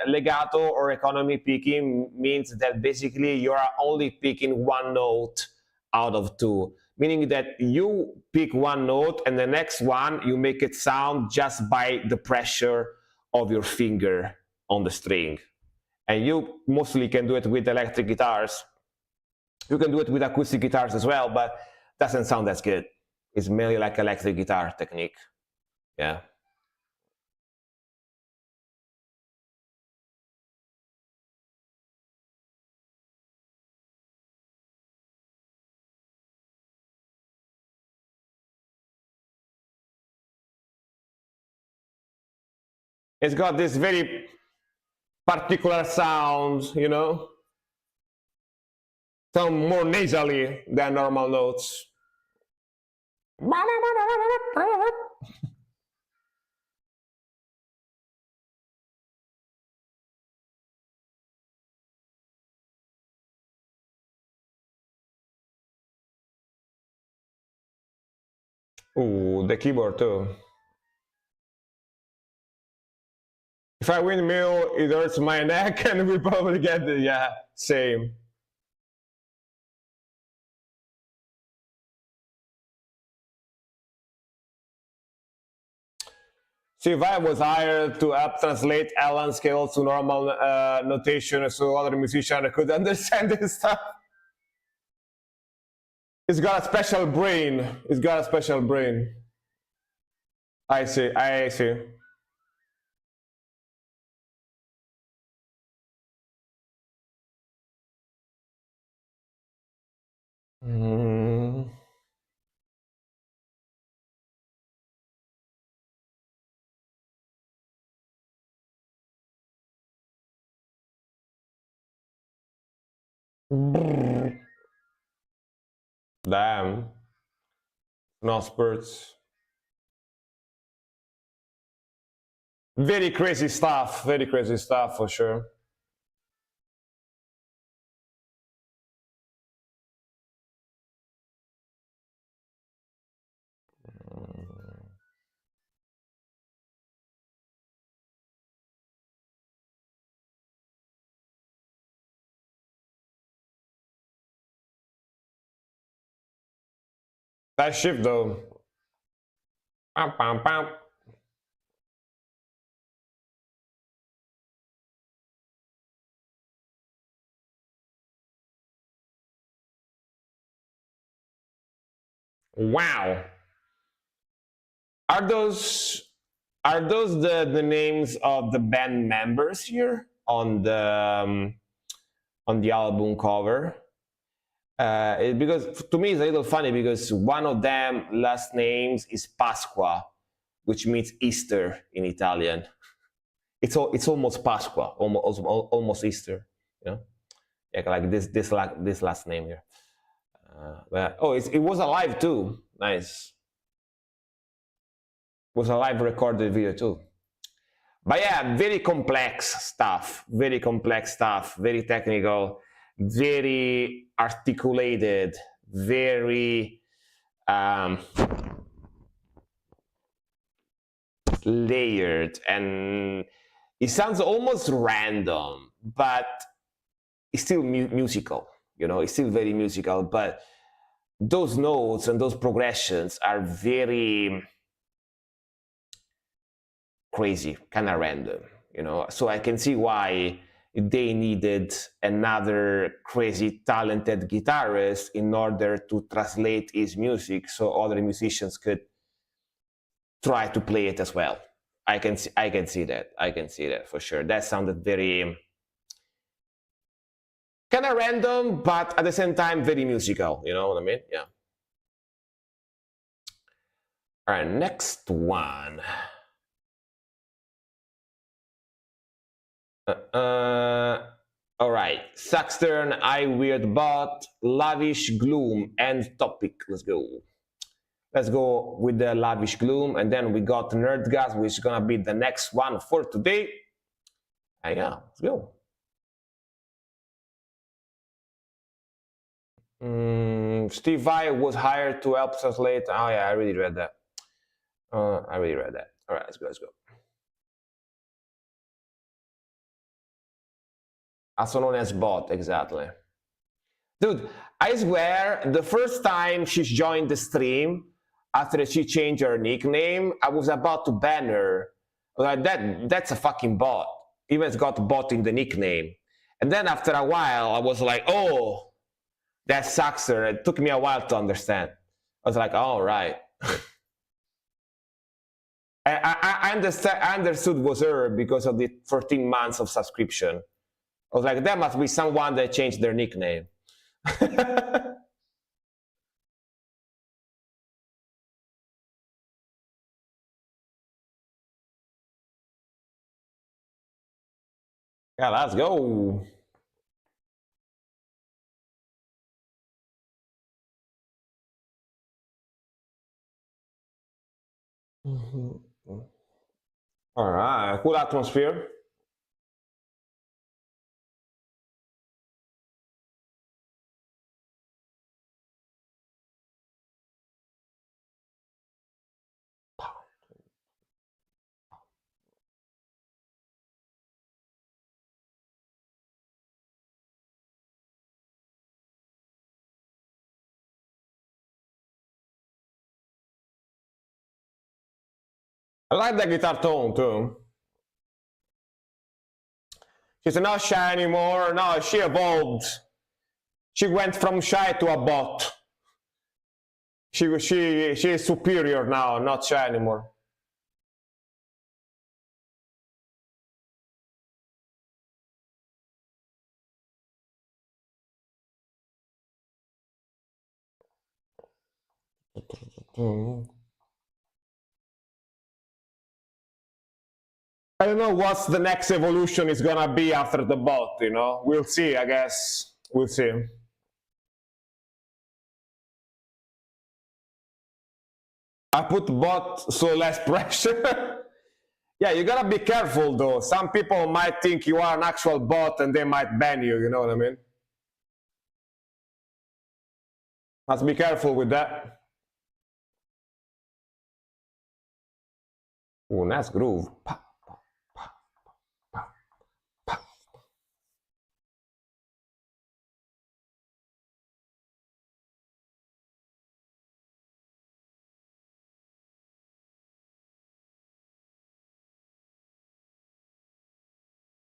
legato or economy picking means that basically you are only picking one note out of two, meaning that you pick one note and the next one you make it sound just by the pressure of your finger on the string. And you mostly can do it with electric guitars. You can do it with acoustic guitars as well, but doesn't sound as good. It's mainly like electric guitar technique. Yeah. It's got this very particular sound, you know, sound more nasally than normal notes. Ooh, the keyboard too. If I windmill, it hurts my neck, and we probably get the yeah same. Sylvain was hired to help translate Alan scales to normal notation so other musicians could understand this stuff. He's got a special brain. He's got a special brain. I see. I see. Mm. Damn. No spurts. Very crazy stuff. Very crazy stuff for sure. That shift though. Pam, pam, pam. Wow. Are those the names of the band members here on the album cover? Because to me it's a little funny because one of them last names is Pasqua, which means Easter in Italian. It's almost Pasqua, almost Easter, you know. Yeah, like this last name here. Oh, it was alive too. Nice. It was a live recorded video too. But yeah, very complex stuff. Very complex stuff. Very technical. Very articulated. Very layered, and it sounds almost random, but it's still musical. You know, it's still very musical. But those notes and those progressions are very crazy, kind of random, you know. So I can see why they needed another crazy talented guitarist in order to translate his music so other musicians could try to play it as well. I can see that. I can see that for sure. That sounded very kind of random, but at the same time very musical. You know what I mean? Yeah. All right, next one. All right, Saxtern, I Weird Bot, Lavish Gloom, and Topic. Let's go. Let's go with the Lavish Gloom, and then we got Nerdgasm, which is gonna be the next one for today. And yeah, let's go. Steve Vai was hired to help translate. Oh yeah, I already read that. I already read that. All right, let's go. Let's go. Also known as Bot, exactly. Dude, I swear, the first time she joined the stream, after she changed her nickname, I was about to ban her. Like that's a fucking bot. Even it's got bot in the nickname. And then after a while, I was like, oh, that sucks her. It took me a while to understand. I was like, oh, right. I understand. I understood was her because of the 14 months of subscription. I was like, that must be someone that changed their nickname. Yeah, let's go. All right, cool atmosphere. I like the guitar tone too. She's not shy anymore. No, she evolved. She went from shy to a bot. She is superior now, not shy anymore. I don't know what's the next evolution is gonna be after the bot, you know? We'll see, I guess. We'll see. I put bot so less pressure. Yeah, you gotta be careful though. Some people might think you are an actual bot and they might ban you know what I mean? Let's be careful with that. Oh, nice groove.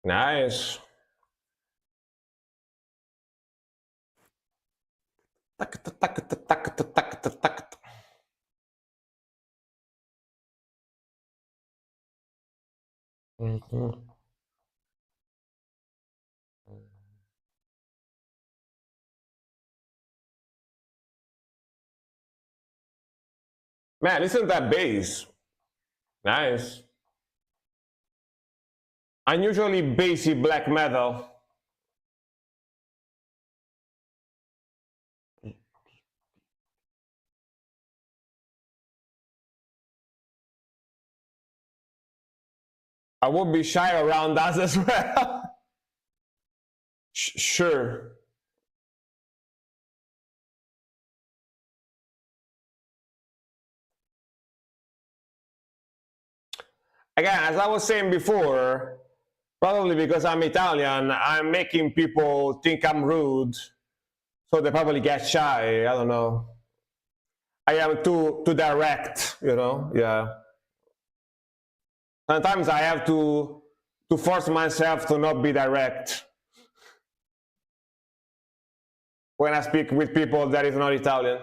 Nice. Man, listen to that bass. Nice. Unusually bassy black metal. I would be shy around us as well. Sure. Again, as I was saying before, probably because I'm Italian, I'm making people think I'm rude, so they probably get shy. I don't know. I am too direct, you know. Yeah. Sometimes I have to force myself to not be direct when I speak with people that is not Italian.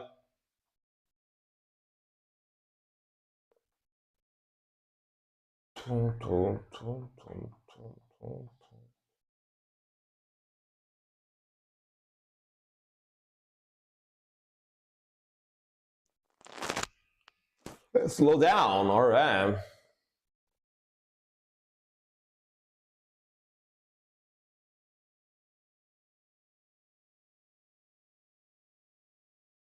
Slow down, all right.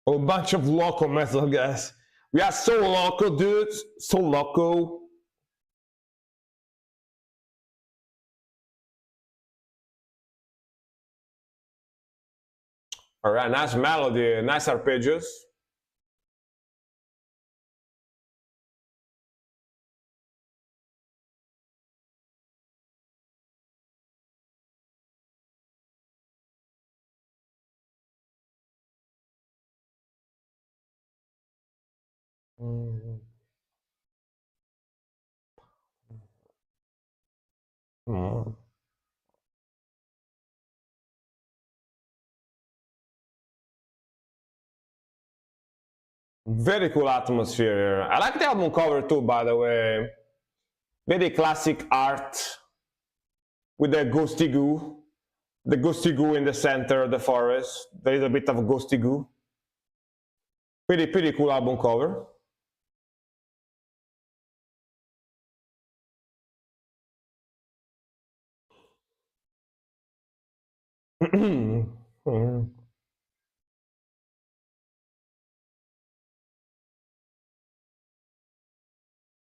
A bunch of local metal guys. We are so local, dudes. So local. All right, nice melody, nice arpeggios. Mm. Mm. Very cool atmosphere. I like the album cover too, by the way. Very classic art with the ghosty goo. The ghosty goo in the center of the forest. There is a bit of ghosty goo. Pretty cool album cover.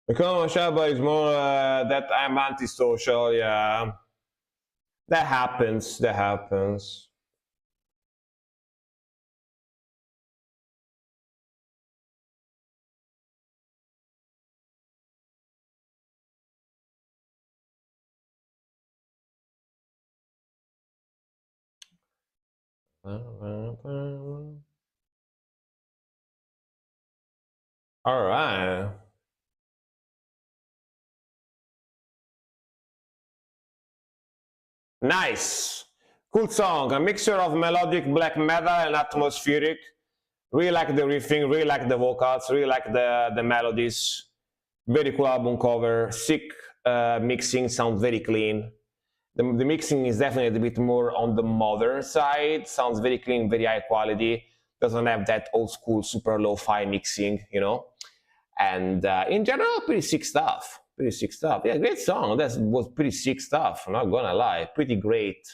Become Shaba is more that I'm antisocial, yeah. That happens, that happens. All right. Nice. Cool song. A mixture of melodic black metal and atmospheric. Really like the riffing, really like the vocals, really like the melodies. Very cool album cover. Sick mixing, sounds very clean. The mixing is definitely a bit more on the modern side. Sounds very clean, very high quality. Doesn't have that old school super lo-fi mixing, you know. And in general, pretty sick stuff. Pretty sick stuff. Yeah, great song. That was pretty sick stuff. I'm not gonna lie. Pretty great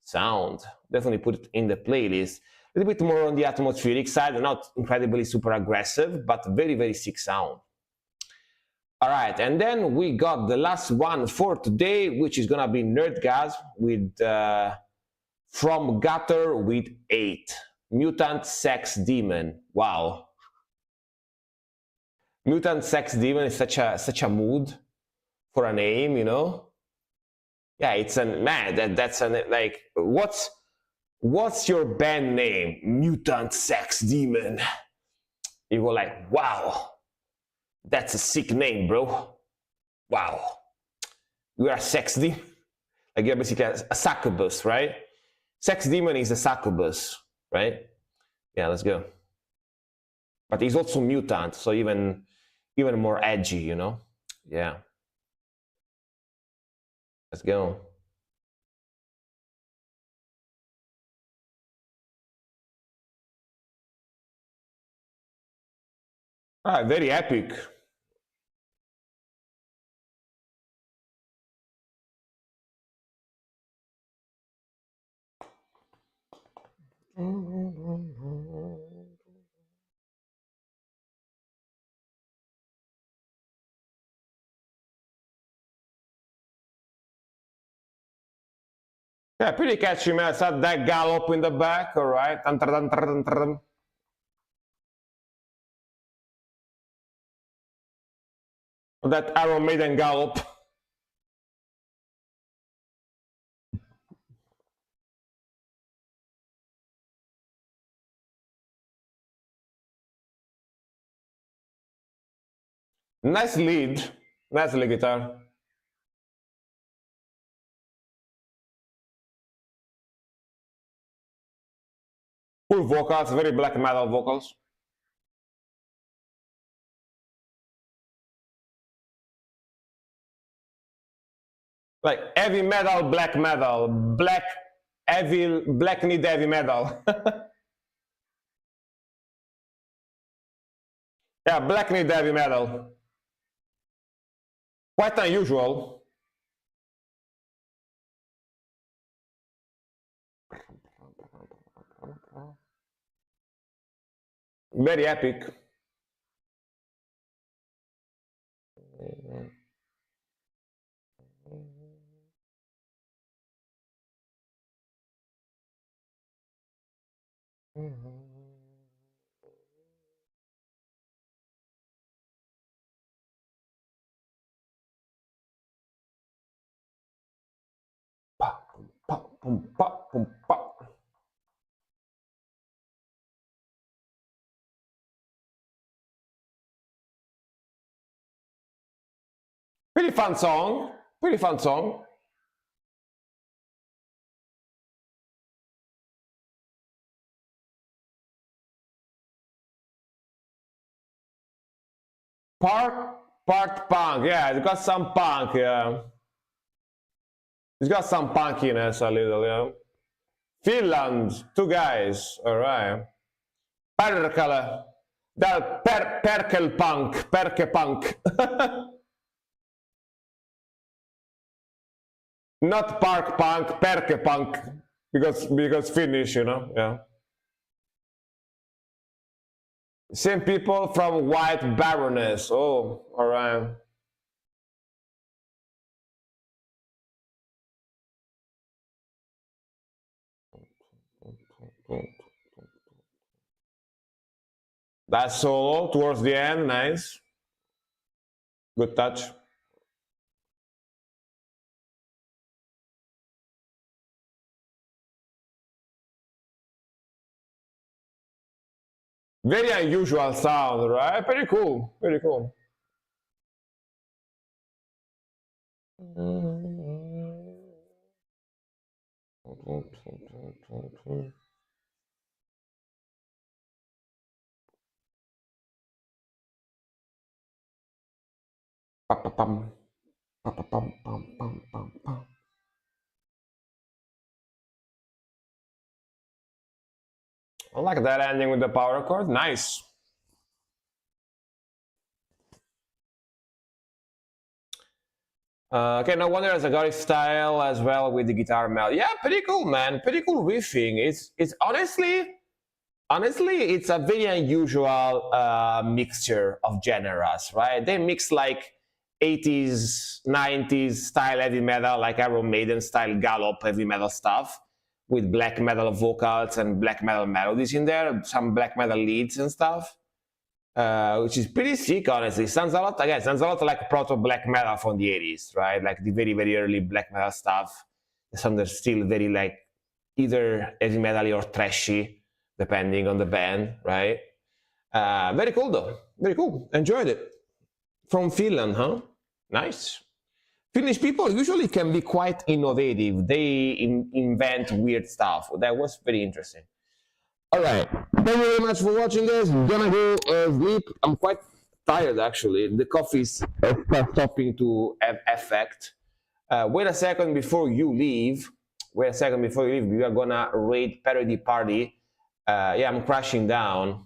sound. Definitely put it in the playlist. A little bit more on the atmospheric side, not incredibly super aggressive, but very, very sick sound. All right, and then we got the last one for today, which is gonna be Nerdgasm with From Gutter with 8. Mutant Sex Demon. Wow. Mutant Sex Demon is such a mood for a name, you know. Yeah, it's a man. That's an like. What's your band name? Mutant Sex Demon. You go like, wow, that's a sick name, bro. Wow, you are a sex demon. Like you're basically a succubus, right? Sex demon is a succubus, right? Yeah, let's go. But he's also mutant, so even more edgy, you know? Yeah. Let's go. Ah, very epic. Yeah, pretty catchy, man. It's not that gallop in the back, all right? That Iron Maiden gallop. Nice lead. Nice lead guitar. Cool vocals, very black metal vocals. Like heavy metal, black metal, black need heavy metal. Yeah, black need heavy metal. Quite unusual. Very epic. Pretty fun song. Pretty fun song. Part punk. Yeah, it's got some punk. Yeah, it's got some punkiness a little. Yeah. Finland, two guys. All right. Perkele. Perkepunk. Not park punk, perkepunk. Because Finnish, you know, yeah. Same people from White Baroness. Oh, all right. That solo towards the end, nice. Good touch. Very unusual sound, right? Pretty cool. Pretty cool. I like that ending with the power chord. Nice. Okay, no wonder there's a Gothic style as well with the guitar melody. Yeah, pretty cool, man. Pretty cool riffing. It's honestly it's a very unusual mixture of genres, right? They mix like 80s, 90s style heavy metal, like Iron Maiden style gallop heavy metal stuff, with black metal vocals and black metal melodies in there, some black metal leads and stuff. Which is pretty sick, honestly. Sounds a lot, again, sounds a lot like proto black metal from the 80s, right? Like the very, very early black metal stuff. Some that's still very like either heavy metal or trashy, depending on the band, right? Very cool though. Very cool. Enjoyed it. From Finland, huh? Nice. Finnish people usually can be quite innovative. They invent weird stuff. That was very interesting. All right. Thank you very much for watching, guys. I'm gonna go sleep. I'm quite tired, actually. The coffee's stopping to have effect. Wait a second before you leave. Wait a second before you leave. We are gonna raid Parody Party. Yeah, I'm crashing down.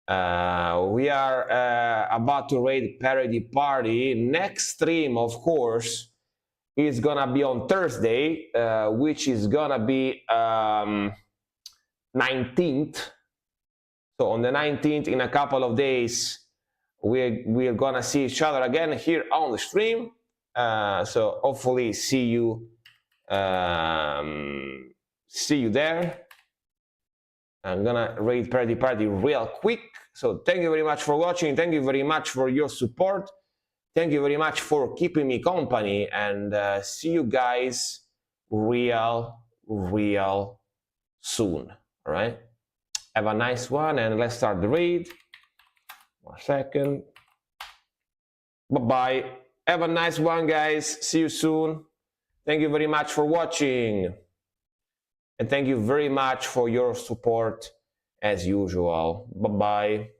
We are about to raid Parody Party. Next stream, of course, is gonna be on Thursday, which is gonna be 19th. So on the 19th, in a couple of days, we're gonna see each other again here on the stream. So hopefully see you there. I'm gonna raid Parody Party real quick. So thank you very much for watching. Thank you very much for your support. Thank you very much for keeping me company, and see you guys real soon. All right. Have a nice one, and let's start the raid. 1 second. Bye-bye. Have a nice one, guys. See you soon. Thank you very much for watching. And thank you very much for your support as usual. Bye-bye.